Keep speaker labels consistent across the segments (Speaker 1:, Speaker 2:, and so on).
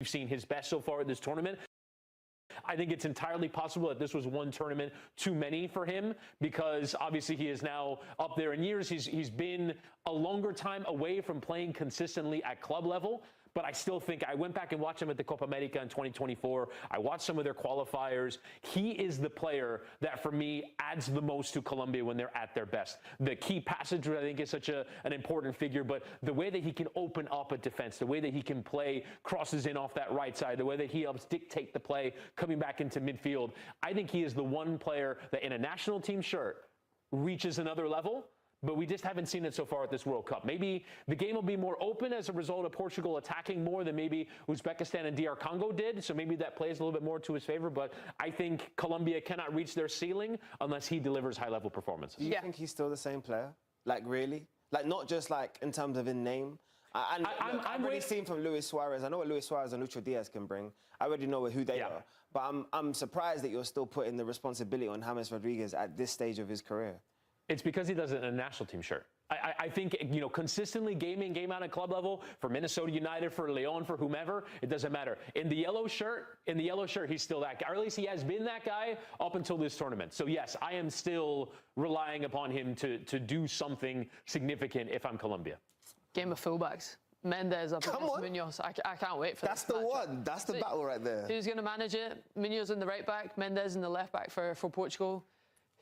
Speaker 1: seen his best so far at this tournament. I think it's entirely possible that this was one tournament too many for him, because obviously he is now up there in years. He's been a longer time away from playing consistently at club level. But I still think, I went back and watched him at the Copa America in 2024. I watched some of their qualifiers. He is the player that, for me, adds the most to Colombia when they're at their best. The key passenger, I think, is such an important figure, but the way that he can open up a defense, the way that he can play crosses in off that right side, the way that he helps dictate the play coming back into midfield, I think he is the one player that in a national team shirt reaches another level. But we just haven't seen it so far at this World Cup. Maybe the game will be more open as a result of Portugal attacking more than maybe Uzbekistan and DR Congo did. So maybe that plays a little bit more to his favor. But I think Colombia cannot reach their ceiling unless he delivers high-level performances.
Speaker 2: Do you think he's still the same player? Like, really? Like, not just, like, in terms of in name? I've already seen from Luis Suarez. I know what Luis Suarez and Lucho Diaz can bring. I already know who they are. But I'm surprised that you're still putting the responsibility on James Rodriguez at this stage of his career.
Speaker 1: It's because he does it in a national team shirt. I think, you know, consistently game in, game out at club level, for Minnesota United, for Leon, for whomever, it doesn't matter. In the yellow shirt, he's still that guy. Or at least he has been that guy up until this tournament. So yes, I am still relying upon him to do something significant if I'm Colombia.
Speaker 3: Game of fullbacks. Mendes up against Munoz. I can't wait for that.
Speaker 2: That's the one. That's the battle right there.
Speaker 3: Who's going to manage it? Munoz in the right back, Mendes in the left back for Portugal.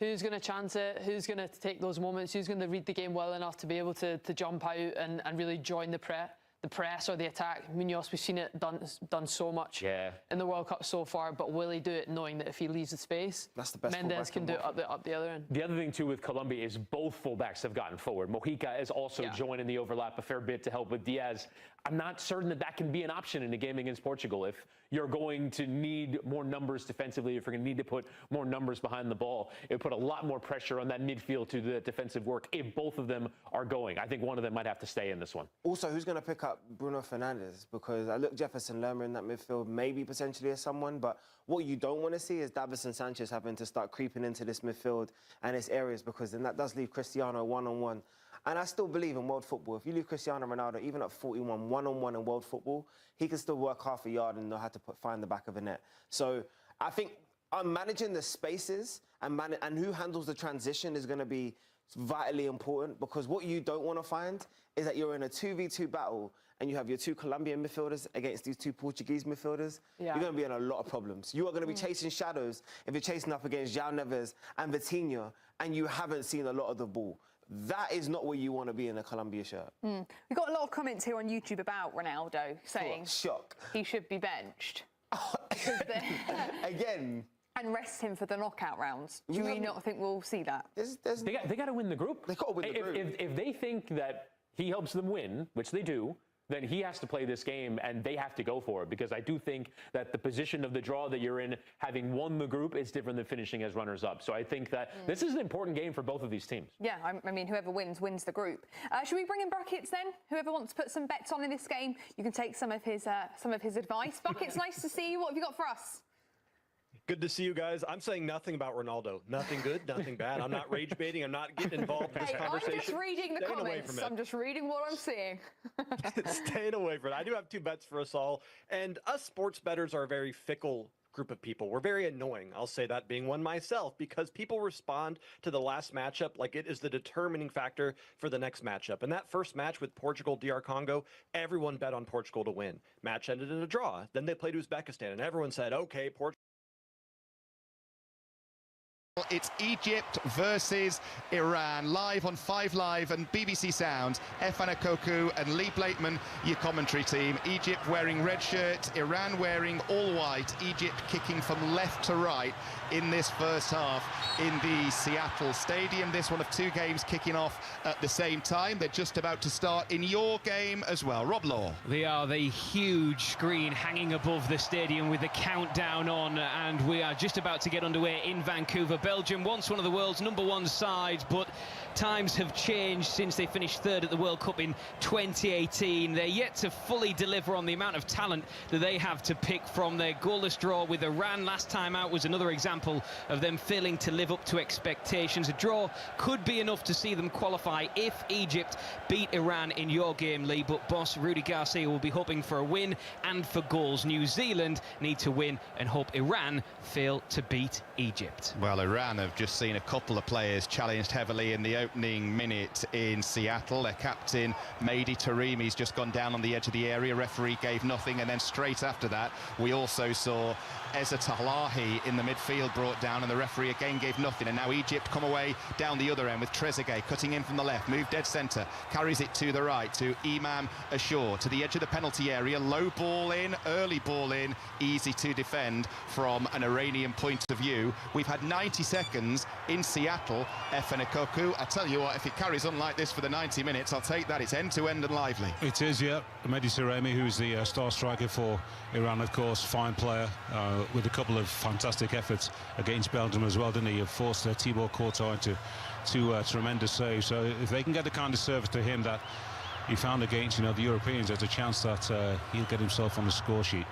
Speaker 3: Who's going to chance it? Who's going to take those moments? Who's going to read the game well enough to be able to jump out and really join the press or the attack? Munoz, we've seen it done so much in the World Cup so far, but will he do it knowing that if he leaves the space,
Speaker 2: that's the best
Speaker 3: Mendes can do it up the other end?
Speaker 1: The other thing, too, with Colombia is both fullbacks have gotten forward. Mojica has also joined in the overlap a fair bit to help with Diaz. I'm not certain that can be an option in a game against Portugal. If you're going to need more numbers defensively, if you're going to need to put more numbers behind the ball, it would put a lot more pressure on that midfield to the defensive work if both of them are going. I think one of them might have to stay in this one.
Speaker 2: Also, who's going to pick up Bruno Fernandes? Because I look Jefferson Lerma in that midfield, maybe potentially as someone, but what you don't want to see is Davinson Sanchez having to start creeping into this midfield and its areas, because then that does leave Cristiano one-on-one. And I still believe in world football. If you leave Cristiano Ronaldo, even at 41, one-on-one in world football, he can still work half a yard and know how to find the back of a net. So I think managing the spaces and who handles the transition is going to be vitally important, because what you don't want to find is that you're in a 2v2 battle and you have your two Colombian midfielders against these two Portuguese midfielders. You're going to be in a lot of problems. You are going to be chasing shadows if you're chasing up against João Neves and Vitinha and you haven't seen a lot of the ball. That is not where you want to be in a Colombia shirt.
Speaker 4: We've got a lot of comments here on YouTube about Ronaldo saying he should be benched.
Speaker 2: Again.
Speaker 4: And rest him for the knockout rounds. Do you not think we'll see that?
Speaker 1: They got to win the group.
Speaker 2: They got to win the group.
Speaker 1: If they think that he helps them win, which they do, then he has to play this game and they have to go for it, because I do think that the position of the draw that you're in, having won the group, is different than finishing as runners-up. So I think that this is an important game for both of these teams.
Speaker 4: Yeah, I mean, whoever wins the group. Should we bring in Buckets then? Whoever wants to put some bets on in this game, you can take some of his advice. Buckets, nice to see you. What have you got for us?
Speaker 5: Good to see you guys. I'm saying nothing about Ronaldo. Nothing good, nothing bad. I'm not rage baiting. I'm not getting involved in this conversation.
Speaker 4: I'm just reading the comments. I'm just reading what I'm seeing.
Speaker 5: Staying away from it. I do have two bets for us all. And us sports bettors are a very fickle group of people. We're very annoying. I'll say that, being one myself, because people respond to the last matchup like it is the determining factor for the next matchup. And that first match with Portugal, DR Congo, everyone bet on Portugal to win. Match ended in a draw. Then they played Uzbekistan, and everyone said, okay, Portugal.
Speaker 6: It's Egypt versus Iran, live on 5 Live and BBC Sounds. Efan Akoku and Lee Blakeman, your commentary team. Egypt wearing red shirts, Iran wearing all white. Egypt kicking from left to right in this first half in the Seattle Stadium. This one of 2 games kicking off at the same time. They're just about to start in your game as well. Rob Law.
Speaker 7: They are the huge screen hanging above the stadium with the countdown on, and we are just about to get underway in Vancouver. Belgium, once one of the world's #1 sides, but times have changed since they finished third at the World Cup in 2018. They're yet to fully deliver on the amount of talent that they have to pick from. Their goalless draw with Iran last time out was another example of them failing to live up to expectations. A draw could be enough to see them qualify if Egypt beat Iran in your game, Lee, but boss Rudy Garcia will be hoping for a win and for goals. New Zealand need to win and hope Iran fail to beat Egypt.
Speaker 6: Well, Iran have just seen a couple of players challenged heavily in the opening minute in Seattle. Their captain, Mehdi Taremi's just gone down on the edge of the area. Referee gave nothing, and then straight after that, we also saw Eza Talahi in the midfield brought down, and the referee again gave nothing. And now Egypt come away down the other end with Trezeguet cutting in from the left, move dead centre, carries it to the right to Imam Ashur, to the edge of the penalty area. Low ball in, early ball in, easy to defend from an Iranian point of view. We've had 90 seconds in Seattle. Efenekoku, I tell you what, if it carries on like this for the 90 minutes, I'll take that. It's end-to-end and lively.
Speaker 8: It is, yeah. Mehdi Taremi, who's the star striker for Iran, of course, fine player, with a couple of fantastic efforts against Belgium as well, didn't he? Have forced Thibaut Courtois into two tremendous saves. So if they can get the kind of service to him that he found against, the Europeans, there's a chance that he'll get himself on the score sheet.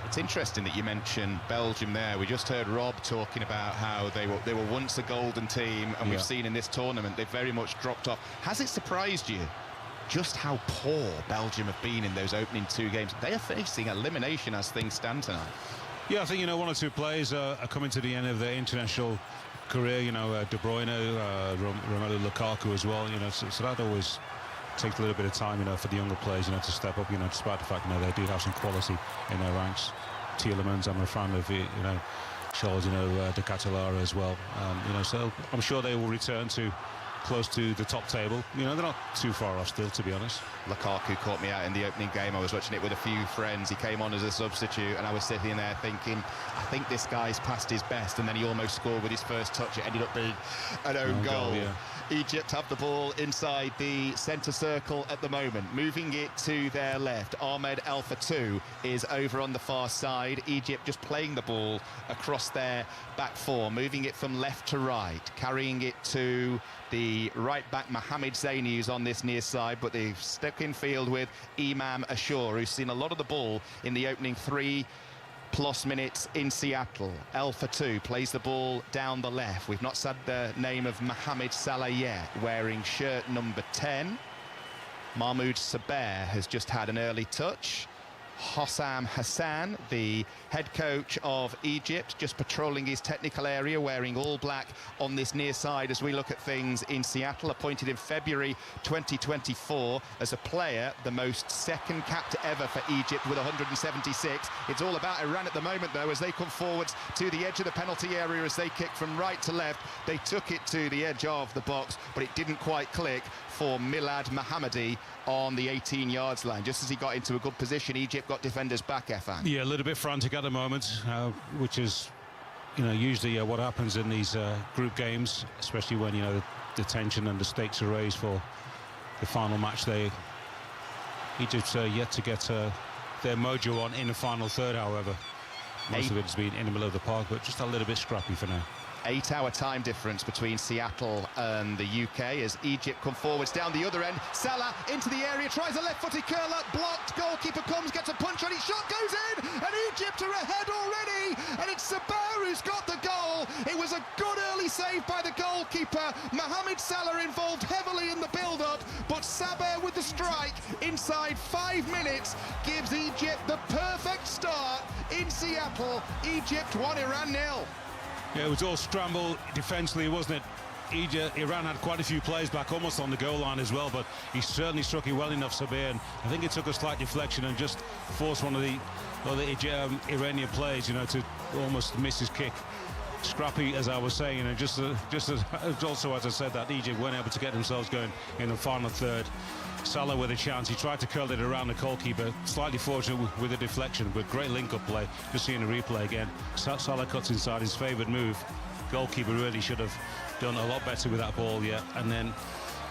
Speaker 6: It's interesting that you mentioned Belgium there. We just heard Rob talking about how they were once a golden team, and we've seen in this tournament they've very much dropped off. Has it surprised you just how poor Belgium have been in those opening two games? They are facing elimination as things stand tonight.
Speaker 8: Yeah, I think, one or two players are coming to the end of their international career, De Bruyne, Romelu Lukaku as well, so that always takes a little bit of time, for the younger players, to step up, despite the fact, they do have some quality in their ranks. Tielemans, I'm a fan of, Charles, De Catalara as well, so I'm sure they will return to close to the top table. They're not too far off still, to be honest.
Speaker 6: Lukaku caught me out in the opening game. I was watching it with a few friends. He came on as a substitute, and I was sitting there thinking, I think this guy's past his best, and then he almost scored with his first touch. It ended up being an own goal. Yeah. Egypt have the ball inside the centre circle at the moment, moving it to their left. Ahmed El Fatou is over on the far side. Egypt just playing the ball across their back four, moving it from left to right, carrying it to the right back Mohamed Zaini, who's on this near side, but they've stuck in field with Imam Ashur, who's seen a lot of the ball in the opening 3+ minutes in Seattle. El Fatou plays the ball down the left. We've not said the name of Mohamed Salah yet, wearing shirt number 10. Mahmoud Saber has just had an early touch. Hossam Hassan, the head coach of Egypt, just patrolling his technical area, wearing all black on this near side as we look at things in Seattle, appointed in February 2024 as a player, the most second capped ever for Egypt with 176. It's all about Iran at the moment, though, as they come forwards to the edge of the penalty area as they kick from right to left. They took it to the edge of the box, but it didn't quite click for Milad Mohammadi on the 18 yards line. Just as he got into a good position, Egypt got defenders back, Efan. Yeah,
Speaker 8: a little bit frantic at the moment, which is, usually what happens in these group games, especially when, the tension and the stakes are raised for the final match. Egypt's yet to get their mojo on in the final third, however. Most of it's been in the middle of the park, but just a little bit scrappy for now.
Speaker 6: 8-hour time difference between Seattle and the UK as Egypt come forwards down the other end. Salah into the area, tries a left-footed curler, blocked, goalkeeper comes, gets a punch on it, shot goes in, and Egypt are ahead already, and it's Saber who's got the goal. It was a good early save by the goalkeeper. Mohamed Salah involved heavily in the build-up, but Saber with the strike inside 5 minutes gives Egypt the perfect start in Seattle. Egypt 1, Iran 0.
Speaker 8: Yeah, it was all scramble defensively, wasn't it? Iran had quite a few players back almost on the goal line as well, but he certainly struck it well enough, Saber, and I think it took a slight deflection and just forced one of the Iranian players, to almost miss his kick. Scrappy, as I was saying, and just as also as I said, that Egypt weren't able to get themselves going in the final third. Salah with a chance, he tried to curl it around the goalkeeper, slightly fortunate with a deflection, but great link-up play. Just seeing the replay again, Salah cuts inside his favoured move. Goalkeeper really should have done a lot better with that ball, and then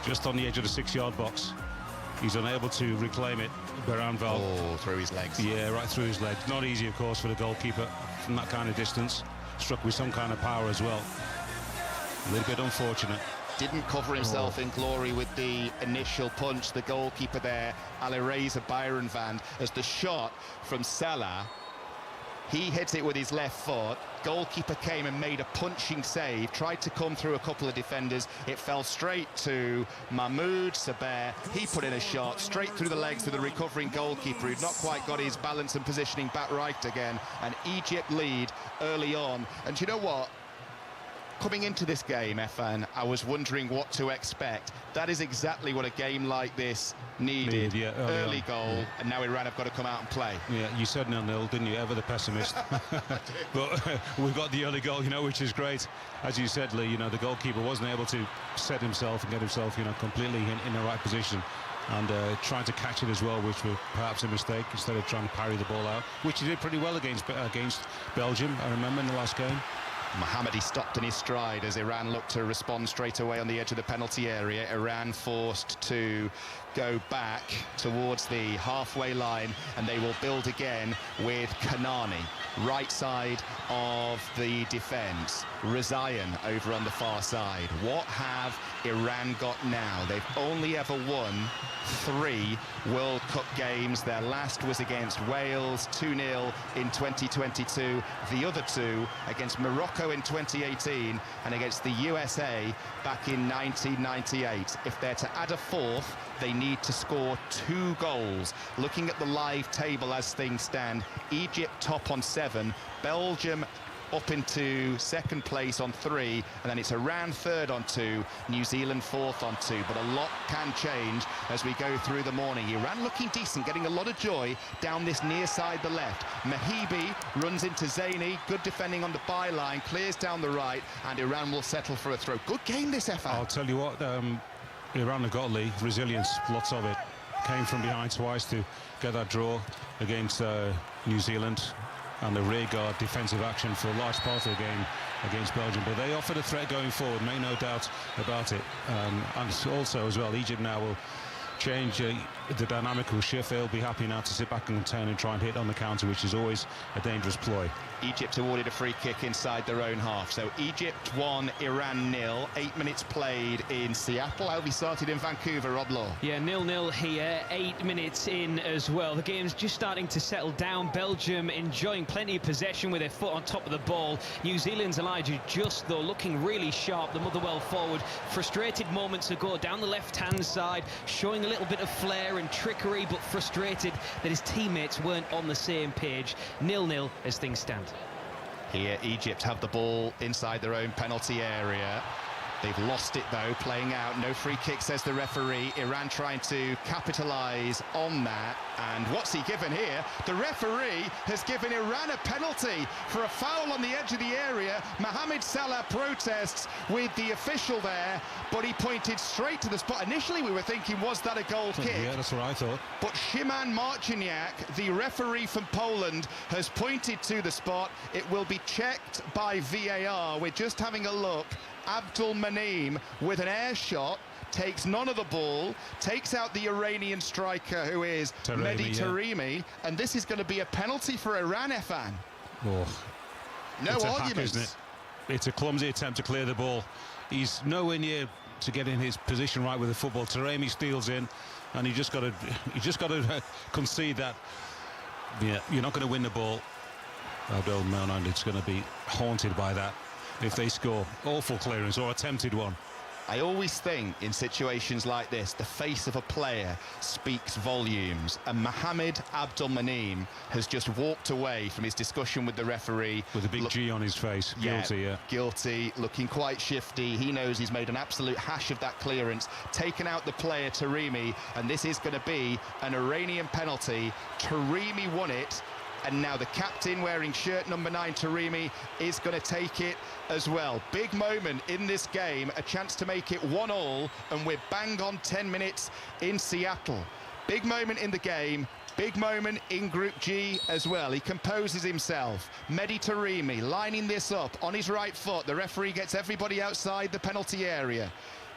Speaker 8: just on the edge of the 6-yard box, he's unable to reclaim it. Beranval.
Speaker 6: Oh, through his legs.
Speaker 8: Yeah, right through his legs. Not easy, of course, for the goalkeeper from that kind of distance. Struck with some kind of power as well. A little bit unfortunate.
Speaker 6: didn't cover himself in glory with the initial punch. The goalkeeper there, Alireza Bayernvand, as the shot from Salah, he hit it with his left foot. Goalkeeper came and made a punching save, tried to come through a couple of defenders. It fell straight to Mahmoud Saber. He put in a shot straight through the legs of the recovering goalkeeper, who'd not quite got his balance and positioning back right again. And Egypt lead early on. And you know what? Coming into this game, Efan, I was wondering what to expect. That is exactly what a game like this needed. Early goal, and now Iran have got to come out and play.
Speaker 8: Yeah, you said 0-0, didn't you? Ever the pessimist. But we've got the early goal, which is great. As you said, Lee, the goalkeeper wasn't able to set himself and get himself, completely in the right position. And trying to catch it as well, which was perhaps a mistake, instead of trying to parry the ball out, which he did pretty well against Belgium, I remember, in the last game.
Speaker 6: Mohammadi stopped in his stride as Iran looked to respond straight away on the edge of the penalty area. Iran forced to go back towards the halfway line, and they will build again with Kanani, right side of the defence. Rizayan over on the far side. What have Iran got now? They've only ever won 3 World Cup games. Their last was against Wales, 2-0 in 2022. The other 2 against Morocco in 2018 and against the USA back in 1998. If they're to add a 4th, they need to score 2 goals. Looking at the live table as things stand, Egypt top on 7, Belgium up into 2nd place on 3, and then it's Iran 3rd on 2, New Zealand 4th on 2. But a lot can change as we go through the morning. Iran looking decent, getting a lot of joy down this near side, the left. Mahibi runs into Zaini, good defending on the byline, clears down the right, and Iran will settle for a throw. Good game this, Efan.
Speaker 8: I'll tell you what, Iran have got, Lee, resilience, lots of it. Came from behind twice to get that draw against New Zealand, and the rear guard defensive action for a large part of the game against Belgium. But they offered a threat going forward, make no doubt about it. And also as well, Egypt now will change, the dynamic will shift. They'll be happy now to sit back and contain and try and hit on the counter, which is always a dangerous ploy.
Speaker 6: Egypt awarded a free kick inside their own half. So Egypt 1, Iran 0. 8 minutes played in Seattle. How we started in Vancouver, Rob Law.
Speaker 7: Yeah, 0-0 here. 8 minutes in as well. The game's just starting to settle down. Belgium enjoying plenty of possession with their foot on top of the ball. New Zealand's Elijah Just, though, looking really sharp. The Motherwell forward, frustrated moments ago down the left-hand side, showing a little bit of flair and trickery, but frustrated that his teammates weren't on the same page. 0-0 as things stand.
Speaker 6: Here, Egypt have the ball inside their own penalty area. They've lost it, though, playing out. No free kick, says the referee. Iran trying to capitalise on that. And what's he given here? The referee has given Iran a penalty for a foul on the edge of the area. Mohamed Salah protests with the official there, but he pointed straight to the spot. Initially, we were thinking, was that a goal kick?
Speaker 8: Yeah, that's what I thought.
Speaker 6: But Szyman Marciniak, the referee from Poland, has pointed to the spot. It will be checked by VAR. We're just having a look. Abdul Maneem with an air shot, takes none of the ball, takes out the Iranian striker who is Mehdi Taremi, and this is going to be a penalty for Iran, Efan.
Speaker 8: Oh,
Speaker 6: no
Speaker 8: it's
Speaker 6: arguments.
Speaker 8: Isn't it? It's a clumsy attempt to clear the ball. He's nowhere near to get in his position right with the football. Taremi steals in, and he just got to concede that. Yeah, you're not going to win the ball. Abdul Maneem is going to be haunted by that if they score. Awful clearance, or attempted one.
Speaker 6: I always think in situations like this, the face of a player speaks volumes, and Mohamed Abdul Maneem has just walked away from his discussion with the referee.
Speaker 8: With a big G on his face. Guilty, yeah.
Speaker 6: Guilty, looking quite shifty. He knows he's made an absolute hash of that clearance, taken out the player Taremi, and this is going to be an Iranian penalty. Taremi won it, and now the captain wearing shirt number 9, Taremi, is going to take it as well. Big moment in this game, a chance to make it 1-1, and we're bang on 10 minutes in Seattle. Big moment in the game, big moment in Group G as well. He composes himself. Mehdi Taremi lining this up on his right foot. The referee gets everybody outside the penalty area.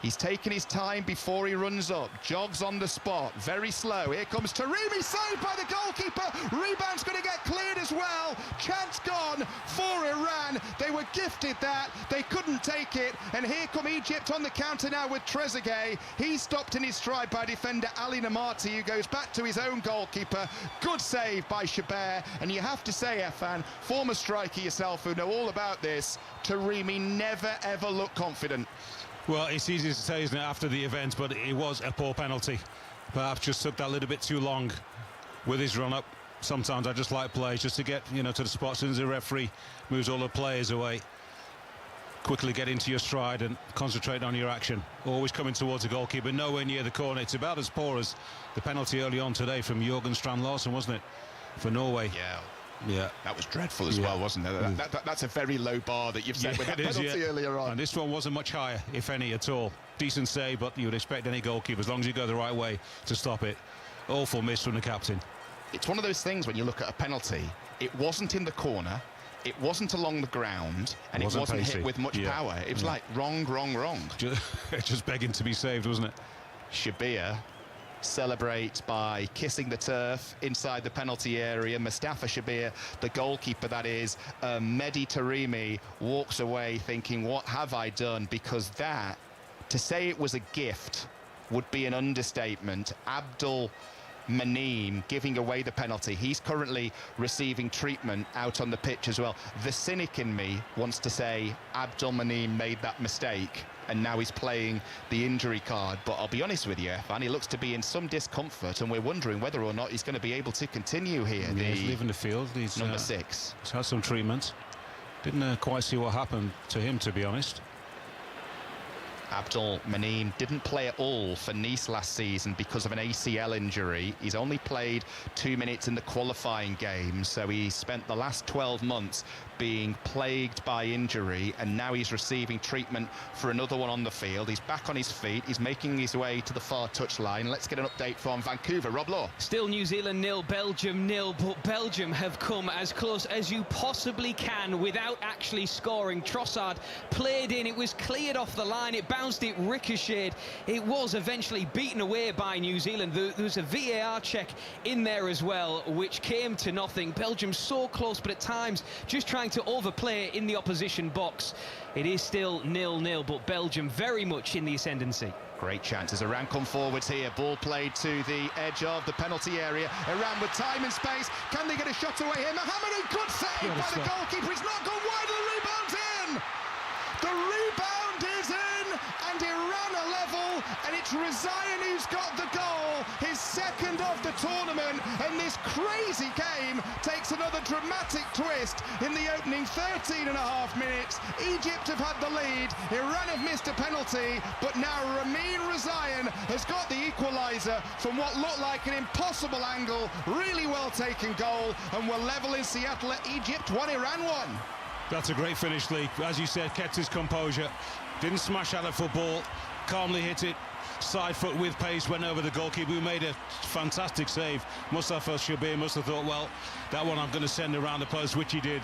Speaker 6: He's taken his time before he runs up, jogs on the spot, very slow. Here comes Taremi, saved by the goalkeeper. Rebound's going to get cleared as well. Chance gone for Iran. They were gifted that. They couldn't take it. And here come Egypt on the counter now with Trezeguet. He's stopped in his stride by defender Ali Namati, who goes back to his own goalkeeper. Good save by Chabert. And you have to say, Efan, former striker yourself who know all about this, Taremi never ever looked confident.
Speaker 8: Well, it's easy to say, isn't it, after the event, but it was a poor penalty. Perhaps just took that little bit too long with his run-up. Sometimes I just like players just to get, you know, to the spot. As soon as the referee moves all the players away, quickly get into your stride and concentrate on your action. Always coming towards the goalkeeper, nowhere near the corner. It's about as poor as the penalty early on today from Jørgen Strand Larsen, wasn't it, for Norway?
Speaker 6: Yeah, that was dreadful as well, wasn't it? That's a very low bar that you've set with that penalty earlier on.
Speaker 8: And this one wasn't much higher, if any, at all. Decent save, but you would expect any goalkeeper, as long as you go the right way, to stop it. Awful miss from the captain.
Speaker 6: It's one of those things when you look at a penalty, it wasn't in the corner, it wasn't along the ground, and it wasn't hit with much power. It was like wrong.
Speaker 8: Just begging to be saved, wasn't it?
Speaker 6: Chabert celebrates by kissing the turf inside the penalty area. Mustafa Chabert, the goalkeeper that is, Mehdi Taremi walks away thinking, what have I done? Because that, to say it was a gift would be an understatement. Abdul Maneem giving away the penalty. He's currently receiving treatment out on the pitch as well. The cynic in me wants to say Abdul Maneem made that mistake and now he's playing the injury card. But I'll be honest with you, Efan, he looks to be in some discomfort, and we're wondering whether or not he's going to be able to continue here.
Speaker 8: Yeah, he's leaving the field. He's
Speaker 6: number 6.
Speaker 8: He's had some treatment. Didn't quite see what happened to him, to be honest.
Speaker 6: Abdul Maneem didn't play at all for Nice last season because of an ACL injury. He's only played 2 minutes in the qualifying game, so he spent the last 12 months being plagued by injury, and now he's receiving treatment for another one on the field. He's back on his feet. He's making his way to the far touchline. Let's get an update from Vancouver. Rob Law.
Speaker 7: Still New Zealand 0, Belgium 0, but Belgium have come as close as you possibly can without actually scoring. Trossard played in, it was cleared off the line, it bounced, it ricocheted. It was eventually beaten away by New Zealand. There was a VAR check in there as well, which came to nothing. Belgium so close, but at times just trying to overplay in the opposition box. It is still 0-0, but Belgium very much in the ascendancy.
Speaker 6: Great chances. Iran come forwards here. Ball played to the edge of the penalty area. Iran with time and space. Can they get a shot away here? Mohammadi, good save by the goalkeeper. It's not gone wide. The rebound's in. The rebound is in, and Iran are level, and it's Rezaian who's got the goal, his second of the tournament, and this crazy game takes another dramatic twist in the opening 13 and a half minutes. Egypt have had the lead, Iran have missed a penalty, but now Ramin Rezaian has got the equaliser from what looked like an impossible angle. Really well taken goal, and we're level in Seattle at Egypt 1, Iran 1.
Speaker 8: That's a great finish, Lee. As you said, kept his composure. Didn't smash out of football. Calmly hit it. Side foot with pace. Went over the goalkeeper, who made a fantastic save. Mustafa Chabert must have thought, well, that one I'm going to send around the post, which he did.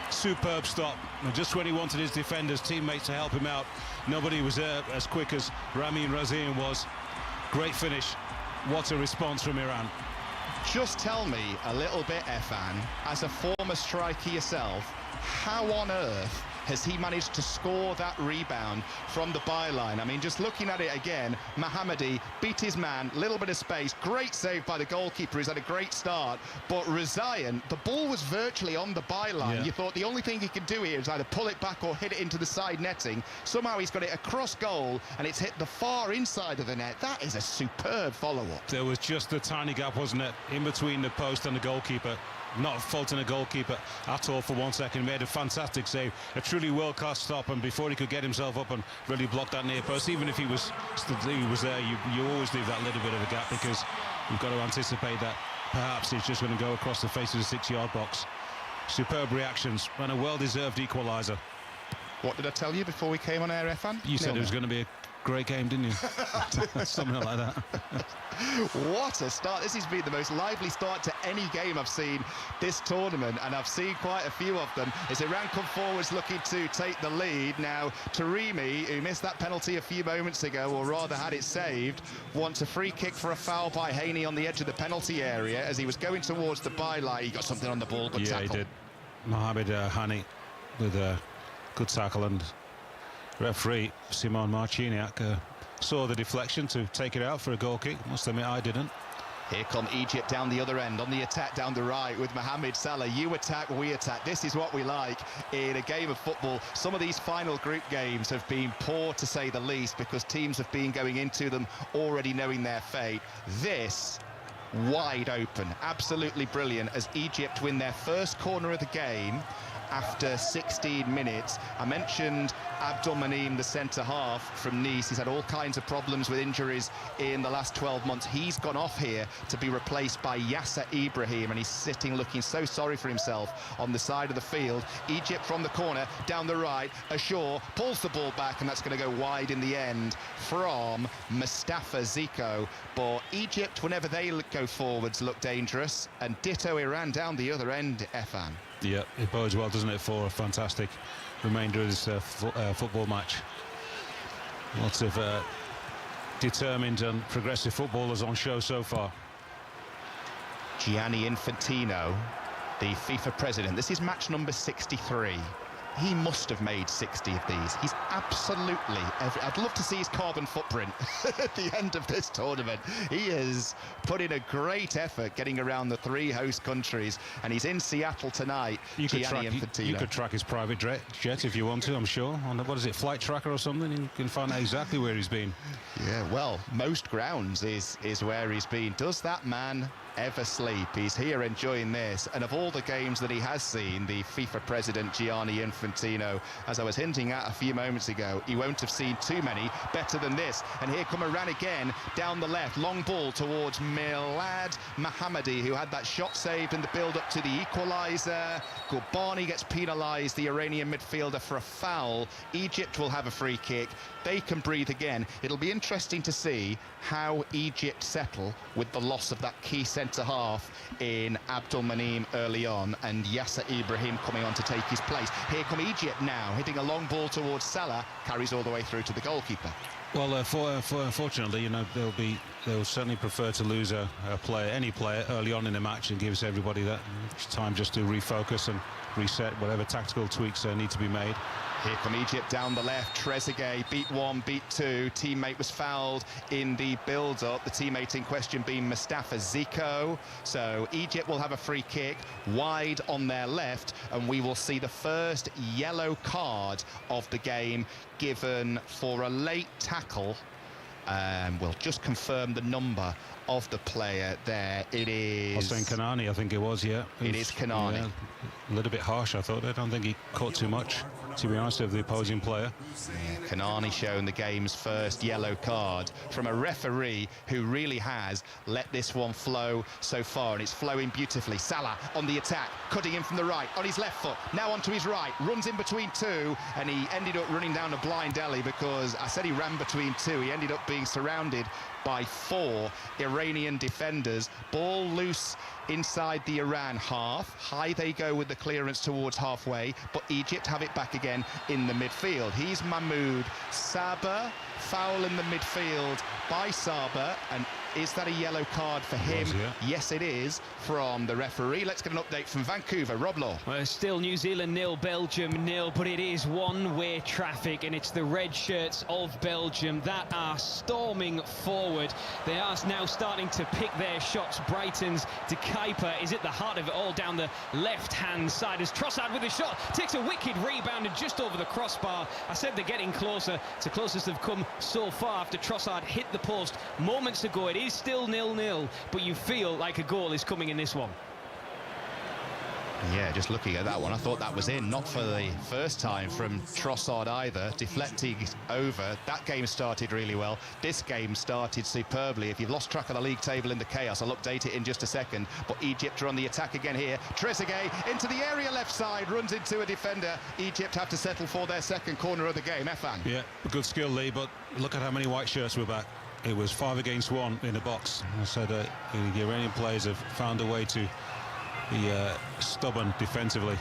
Speaker 8: Superb stop. And just when he wanted his defenders, teammates to help him out, nobody was there as quick as Ramin Rezaian was. Great finish. What a response from Iran.
Speaker 6: Just tell me a little bit, Efan, as a former striker yourself, how on earth has he managed to score that rebound from the byline? I mean, just looking at it again, Mohammadi beat his man, little bit of space, great save by the goalkeeper, he's had a great start, but Rezaian, the ball was virtually on the byline. Yeah. You thought the only thing he could do here is either pull it back or hit it into the side netting. Somehow he's got it across goal, and it's hit the far inside of the net. That is a superb follow-up.
Speaker 8: There was just a tiny gap, wasn't it, in between the post and the goalkeeper. Not faulting a goalkeeper at all for 1 second. Made a fantastic save, a truly world-class stop, and before he could get himself up and really block that near post, even if he was there, you always leave that little bit of a gap, because you've got to anticipate that perhaps it's just going to go across the face of the 6-yard box. Superb reactions and a well-deserved equaliser.
Speaker 6: What did I tell you before we came on air, Efan?
Speaker 8: You said it was going to be a great game, didn't you? Something like that.
Speaker 6: What a start. This has been the most lively start to any game I've seen this tournament, and I've seen quite a few of them. As Iran come forwards looking to take the lead. Now, Taremi, who missed that penalty a few moments ago, or rather had it saved, wants a free kick for a foul by Haney on the edge of the penalty area. As he was going towards the byline, he got something on the ball, good tackle.
Speaker 8: Yeah, he did. Mohamed Haney with a good tackle, and referee Simon Marciniak saw the deflection to take it out for a goal kick. Must admit, I didn't.
Speaker 6: Here come Egypt down the other end, on the attack down the right with Mohamed Salah. You attack, we attack. This is what we like in a game of football. Some of these final group games have been poor, to say the least, because teams have been going into them already knowing their fate. This, wide open, absolutely brilliant, as Egypt win their first corner of the game after 16 minutes. I mentioned Abdelmaneem, the centre-half from Nice. He's had all kinds of problems with injuries in the last 12 months. He's gone off here to be replaced by Yasser Ibrahim, and he's sitting looking so sorry for himself on the side of the field. Egypt from the corner, down the right. Ashore pulls the ball back, and that's going to go wide in the end from Mustafa Ziko. But Egypt, whenever they go forwards, look dangerous, and ditto Iran down the other end, Efan.
Speaker 8: Yeah, it bodes well, doesn't it, for a fantastic remainder of this football match. Lots of determined and progressive footballers on show so far.
Speaker 6: Gianni Infantino, the FIFA president. This is match number 63. He must have made 60 of these. He's absolutely I'd love to see his carbon footprint at the end of this tournament. He has put in a great effort getting around the 3 host countries, and he's in Seattle tonight.
Speaker 8: You could
Speaker 6: Infantino.
Speaker 8: track his private jet if you want to, I'm sure. On what is it, Flight Tracker or something? You can find out exactly where he's been.
Speaker 6: Yeah, well, most grounds is where he's been. Does that man ever sleep? He's here enjoying this, and of all the games that he has seen, the FIFA president Gianni Infantino, as I was hinting at a few moments ago, he won't have seen too many better than this. And here come Iran again down the left, long ball towards Milad Mohammadi, who had that shot saved in the build-up to the equaliser. Gulbani gets penalised, the Iranian midfielder, for a foul. Egypt will have a free kick. They can breathe again. It'll be interesting to see how Egypt settle with the loss of that key centre-half in Abdelmaneem early on, and Yasser Ibrahim coming on to take his place. Here come Egypt now, hitting a long ball towards Salah, carries all the way through to the goalkeeper.
Speaker 8: Well, unfortunately, you know, they'll certainly prefer to lose any player early on in the match, and gives everybody that time just to refocus and reset whatever tactical tweaks need to be made.
Speaker 6: Here come Egypt down the left. Trezeguet beat 1, beat 2. Teammate was fouled in the build-up. The teammate in question being Mustafa Ziko. So Egypt will have a free kick wide on their left, and we will see the first yellow card of the game given for a late tackle. We'll just confirm the number of the player there. It is
Speaker 8: Hossein Kanani, I think it was, yeah.
Speaker 6: It is Kanani.
Speaker 8: Yeah, a little bit harsh, I thought. I don't think he caught too much, to be honest, of the opposing player.
Speaker 6: Kanani shown the game's first yellow card from a referee who really has let this one flow so far, and it's flowing beautifully. Salah on the attack, cutting in from the right, on his left foot, now onto his right, runs in between 2, and he ended up running down a blind alley, because I said he ran between 2. He ended up being surrounded by 4 Iranian defenders. Ball loose inside the Iran half. High they go with the clearance towards halfway, but Egypt have it back again in the midfield. He's Mahmoud Saber. Foul in the midfield by Saber, and is that a yellow card for him? Yes, it is, from the referee. Let's get an update from Vancouver. Rob Law.
Speaker 7: Well, it's still New Zealand 0, Belgium 0, but it is one-way traffic, and it's the red shirts of Belgium that are storming forward. They are now starting to pick their shots. Brighton's De Kuyper is at the heart of it all down the left-hand side, as Trossard with a shot takes a wicked rebound and just over the crossbar. I said they're getting closer. It's the closest they've come so far after Trossard hit the post moments ago. It is still 0-0, but you feel like a goal is coming in this one.
Speaker 6: Yeah, just looking at that one, I thought that was in, not for the first time from Trossard either, deflecting over. That game started really well. This game started superbly. If you've lost track of the league table in the chaos, I'll update it in just a second. But Egypt are on the attack again here. Trezeguet into the area left side, runs into a defender. Egypt have to settle for their second corner of the game. Efan.
Speaker 8: Yeah, good skill, Lee, but look at how many white shirts were back. It was 5 against 1 in the box. I said the Iranian players have found a way to be stubborn defensively.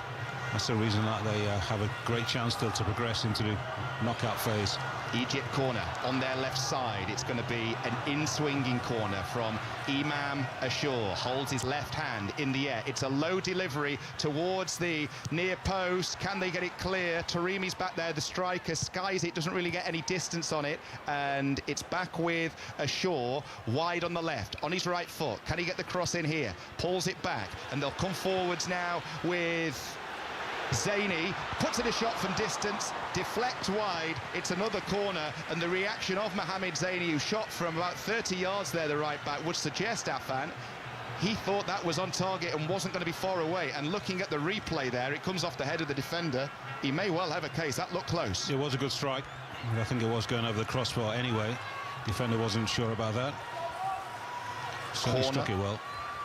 Speaker 8: That's the reason that they have a great chance still to progress into the knockout phase.
Speaker 6: Egypt corner on their left side. It's going to be an in-swinging corner from Imam Ashur. Holds his left hand in the air. It's a low delivery towards the near post. Can they get it clear? Taremi's back there, the striker, skies it, doesn't really get any distance on it. And it's back with Ashur, wide on the left, on his right foot. Can he get the cross in here? Pulls it back, and they'll come forwards now with Zaini, puts in a shot from distance, deflects wide. It's another corner, and the reaction of Mohamed Zaini, who shot from about 30 yards there, the right back, would suggest, Afan, he thought that was on target and wasn't going to be far away. And looking at the replay there, it comes off the head of the defender. He may well have a case. That looked close.
Speaker 8: It was a good strike. I think it was going over the crossbar anyway. Defender wasn't sure about that. So he struck it well.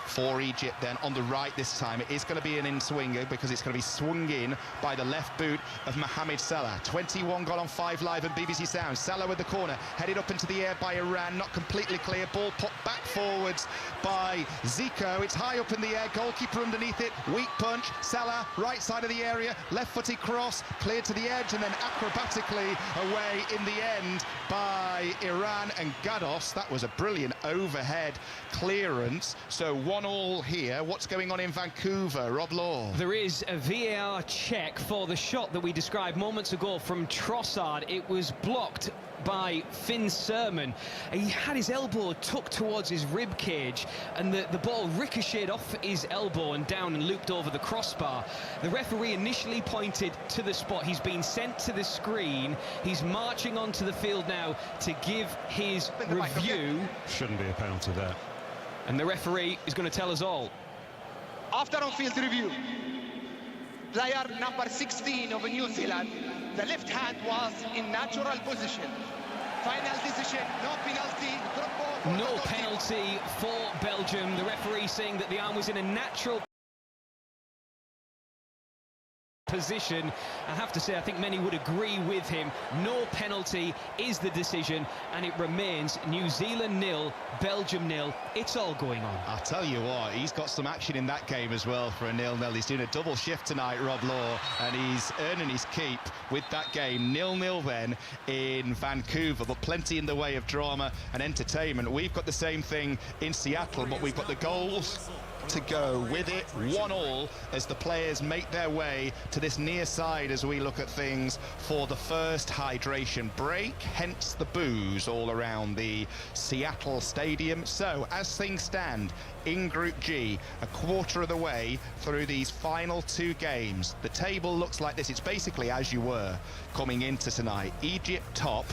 Speaker 6: For Egypt then on the right this time. It is going to be an in-swinger because it's going to be swung in by the left boot of Mohamed Salah. 21 gone on 5 Live and BBC Sound. Salah with the corner, headed up into the air by Iran, not completely clear. Ball put back forwards by Zico. It's high up in the air, goalkeeper underneath it. Weak punch, Salah, right side of the area, left-footed cross, cleared to the edge and then acrobatically away in the end by Iran and Gados. That was a brilliant overhead clearance. So 1-1 here. What's going on in Vancouver, Rob Law?
Speaker 7: There is a VAR check for the shot that we described moments ago from Trossard. It was blocked by Finn Sermon. He had his elbow tucked towards his rib cage, and the ball ricocheted off his elbow and down and looped over the crossbar. The referee initially pointed to the spot. He's been sent to the screen. He's marching onto the field now to give his review.
Speaker 8: Shouldn't be a penalty there.
Speaker 7: And the referee is going to tell us all.
Speaker 9: After on-field review, player number 16 of New Zealand, the left hand was in natural position. Final decision, no penalty.
Speaker 7: No penalty for Belgium. The referee saying that the arm was in a natural position. I have to say, I think many would agree with him. No penalty is the decision, and it remains New Zealand 0, Belgium 0. It's all going on.
Speaker 6: I'll tell you what, he's got some action in that game as well for a 0-0. He's doing a double shift tonight, Rob Law, and he's earning his keep with that game. 0-0 then in Vancouver, but plenty in the way of drama and entertainment. We've got the same thing in Seattle, but we've got the goals to go with it. 1-1 as the players make their way to this near side as we look at things for the first hydration break, hence the boos all around the Seattle stadium. So as things stand in Group G, a quarter of the way through these final 2 games, the table looks like this. It's basically as you were coming into tonight. Egypt top,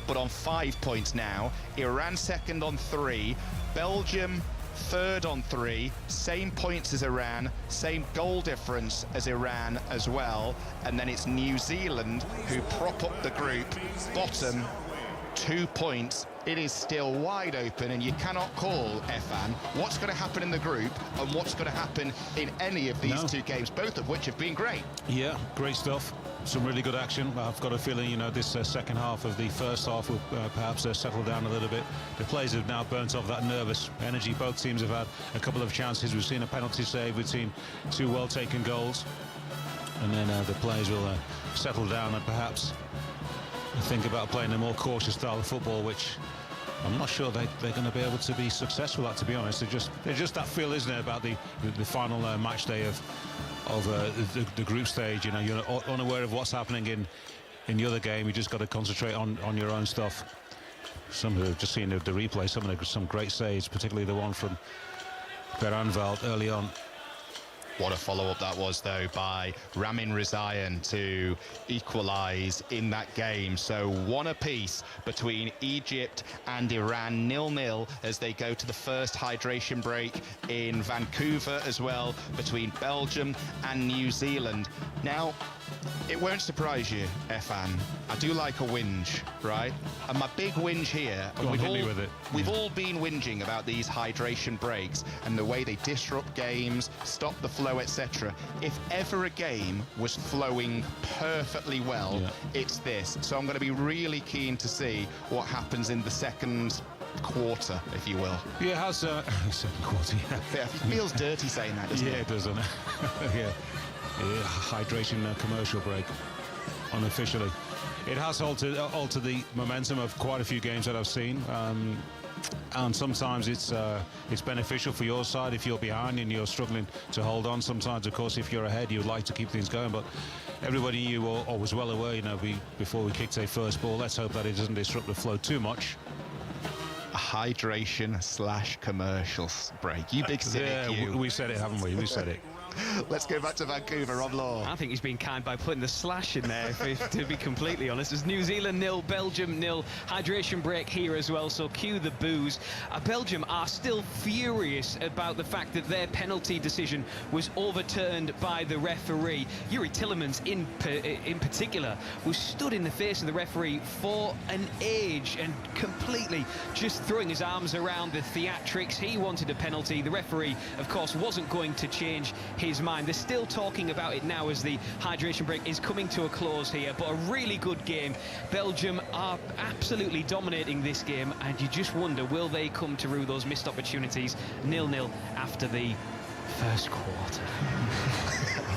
Speaker 6: but on 5 points now. Iran second on 3. Belgium third on 3, same points as Iran, same goal difference as Iran as well, and then it's New Zealand who prop up the group, bottom, 2 points. It is still wide open, and you cannot call, Efan, what's going to happen in the group and what's going to happen in any of these 2 games, both of which have been great.
Speaker 8: Yeah, great stuff. Some really good action. I've got a feeling, you know, this second half of the first half will perhaps settle down a little bit. The players have now burnt off that nervous energy. Both teams have had a couple of chances. We've seen a penalty save. We've seen 2 well-taken goals. And then the players will settle down and perhaps think about playing a more cautious style of football, which I'm not sure they're going to be able to be successful at, to be honest. There's just that feel, isn't it, about the final match day of the group stage. You know, you're unaware of what's happening in the other game. You just got to concentrate on your own stuff. Some have just seen the replay, some great saves, particularly the one from Per Anvald early on.
Speaker 6: What a follow-up that was, though, by Ramin Rizayan to equalise in that game. So 1 apiece between Egypt and Iran, 0-0 as they go to the first hydration break in Vancouver as well, between Belgium and New Zealand. Now, it won't surprise you, Efan. I do like a whinge, right? And my big whinge here, and we've all been whinging about these hydration breaks and the way they disrupt games, stop the flow, etc. If ever a game was flowing perfectly well, it's this. So I'm going to be really keen to see what happens in the second quarter, if you will.
Speaker 8: Yeah, it has second quarter.
Speaker 6: Yeah, it feels dirty saying that, doesn't it?
Speaker 8: Yeah, it doesn't it? Yeah. Hydration commercial break, unofficially. It has altered the momentum of quite a few games that I've seen, and sometimes it's beneficial for your side if you're behind and you're struggling to hold on. Sometimes, of course, if you're ahead, you'd like to keep things going, but everybody knew or was well aware, before we kicked a first ball, let's hope that it doesn't disrupt the flow too much.
Speaker 6: A hydration/commercials break. You big cynic, you.
Speaker 8: We said it, haven't we? We said it.
Speaker 6: Let's go back to Vancouver. Rob Law.
Speaker 7: I think he's been kind by putting the slash in there, to be completely honest. It's New Zealand 0, Belgium 0. Hydration break here as well, so cue the boos. Belgium are still furious about the fact that their penalty decision was overturned by the referee. Yuri Tillemans, in particular, was stood in the face of the referee for an age and completely just throwing his arms around the theatrics. He wanted a penalty. The referee, of course, wasn't going to change his mind. They're still talking about it now as the hydration break is coming to a close here, but a really good game. Belgium are absolutely dominating this game, and you just wonder, will they come to rue those missed opportunities? 0-0 after the first quarter.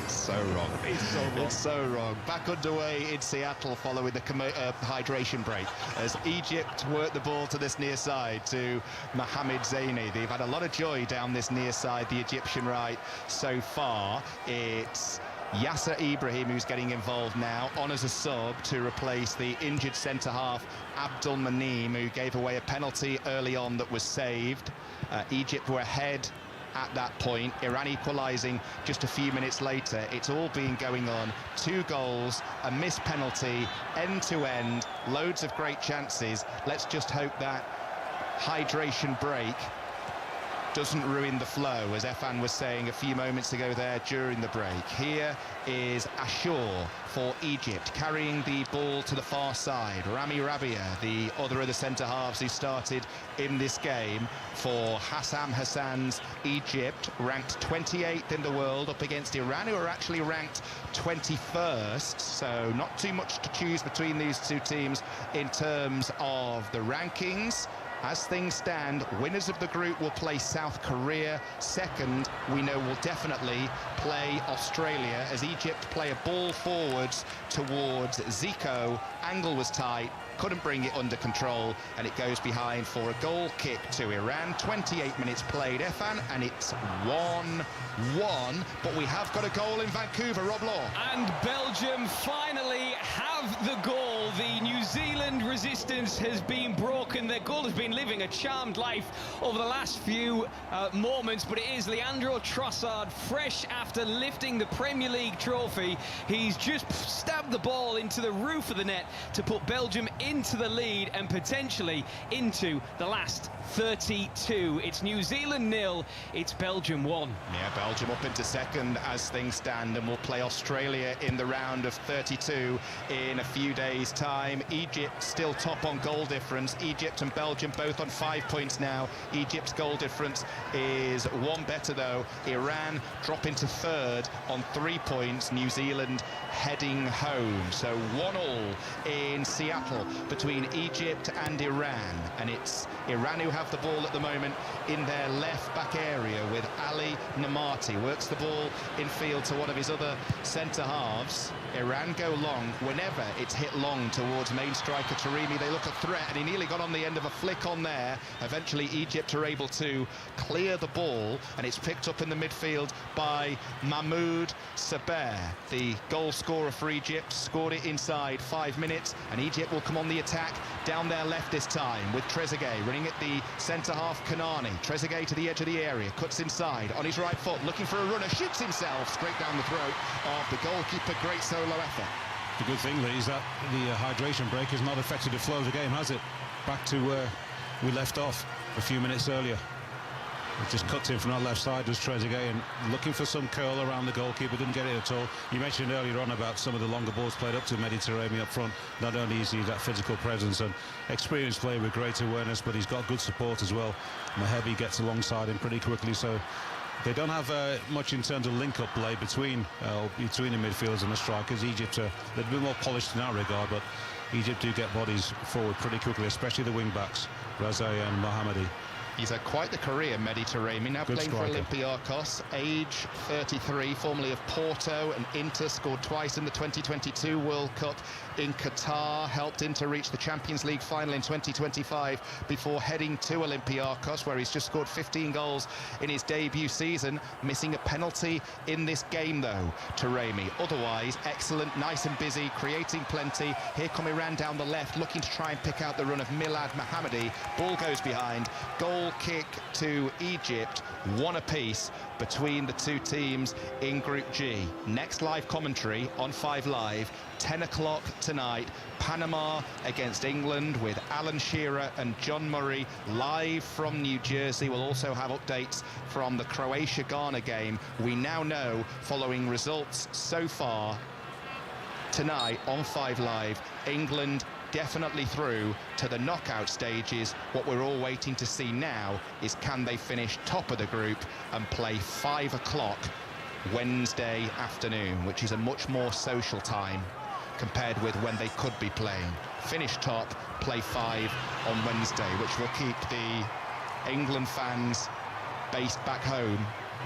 Speaker 6: So wrong. It's so wrong. Back underway in Seattle following the hydration break as Egypt work the ball to this near side to Mohamed Zaini. They've had a lot of joy down this near side, the Egyptian right, so far. It's Yasser Ibrahim who's getting involved now, on as a sub to replace the injured centre-half Abdul Maneem, who gave away a penalty early on that was saved. Egypt were ahead at that point, Iran equalising just a few minutes later. It's all been going on. 2 goals, a missed penalty, end-to-end, loads of great chances. Let's just hope that hydration break doesn't ruin the flow, as Efan was saying a few moments ago there during the break. Here is Ashur for Egypt, carrying the ball to the far side. Rami Rabia, the other of the centre-halves who started in this game for Hassam Hassan's Egypt, ranked 28th in the world up against Iran, who are actually ranked 21st, so not too much to choose between these two teams in terms of the rankings. As things stand, winners of the group will play South Korea. Second, we know will definitely play Australia, as Egypt play a ball forwards towards Zico. Angle was tight, couldn't bring it under control, and it goes behind for a goal kick to Iran. 28 minutes played, Efan, and it's 1-1. But we have got a goal in Vancouver, Rob Law.
Speaker 7: And Belgium finally have the goal. The New Zealand resistance has been broken. Their goal has been living a charmed life over the last few moments, but it is Leandro Trossard, fresh after lifting the Premier League trophy. He's just stabbed the ball into the roof of the net to put Belgium into the lead and potentially into the last 32. It's New Zealand 0, it's Belgium 1.
Speaker 6: Yeah, Belgium up into second as things stand, and will play Australia in the round of 32 in a few days' time. Egypt still top on goal difference. Egypt and Belgium both on 5 points now. Egypt's goal difference is 1 better though. Iran drop into third on 3 points. New Zealand heading home. So 1-1 in Seattle between Egypt and Iran, and it's Iran who have the ball at the moment in their left back area with Ali Namati. Works the ball infield to one of his other centre halves. Iran go long. Whenever it's hit long towards main striker Taremi, they look a threat, and he nearly got on the end of a flick on there. Eventually Egypt are able to clear the ball, and it's picked up in the midfield by Mahmoud Saber, the goal scorer for Egypt. Scored it inside 5 minutes, and Egypt will come on the attack down their left this time with Trezeguet running at the centre half. Kanani, Trezeguet to the edge of the area, cuts inside on his right foot, short, looking for a runner, shoots himself straight down the throat of the goalkeeper. Great solo effort.
Speaker 8: The good thing, Lee, is that the hydration break has not affected the flow of the game, has it? Back to where we left off a few minutes earlier. It just cuts in from that left side, does Trezeguet, and looking for some curl around the goalkeeper, didn't get it at all. You mentioned earlier on about some of the longer balls played up to Mehdi Taremi up front. Not only is he that physical presence and experienced player with great awareness, but he's got good support as well. Mahebi gets alongside him pretty quickly, so they don't have much in terms of link-up play between the midfielders and the strikers. Egypt are a little bit more polished in that regard, but Egypt do get bodies forward pretty quickly, especially the wing-backs, Razay and Mohammadi.
Speaker 6: He's had quite the career, Mehdi Taremi, now
Speaker 8: Good
Speaker 6: playing
Speaker 8: striker.
Speaker 6: for Olympiacos, age 33, formerly of Porto and Inter, scored twice in the 2022 World Cup in Qatar, helped Inter reach the Champions League final in 2025 before heading to Olympiacos, where he's just scored 15 goals in his debut season, missing a penalty in this game though, Taremi. Otherwise, excellent, nice and busy, creating plenty. Here come Iran down the left, looking to try and pick out the run of Milad Mohammadi. Ball goes behind, goal kick to Egypt, one apiece between the two teams in Group G. Next live commentary on 5 Live, 10 o'clock tonight, Panama against England with Alan Shearer and John Murray live from New Jersey. We'll also have updates from the Croatia-Ghana game. We now know, following results so far tonight on 5 Live, England definitely through to the knockout stages. What we're all waiting to see now is, can they finish top of the group and play 5 o'clock Wednesday afternoon, which is a much more social time compared with when they could be playing. Finish top, play 5 on Wednesday, which will keep the England fans based back home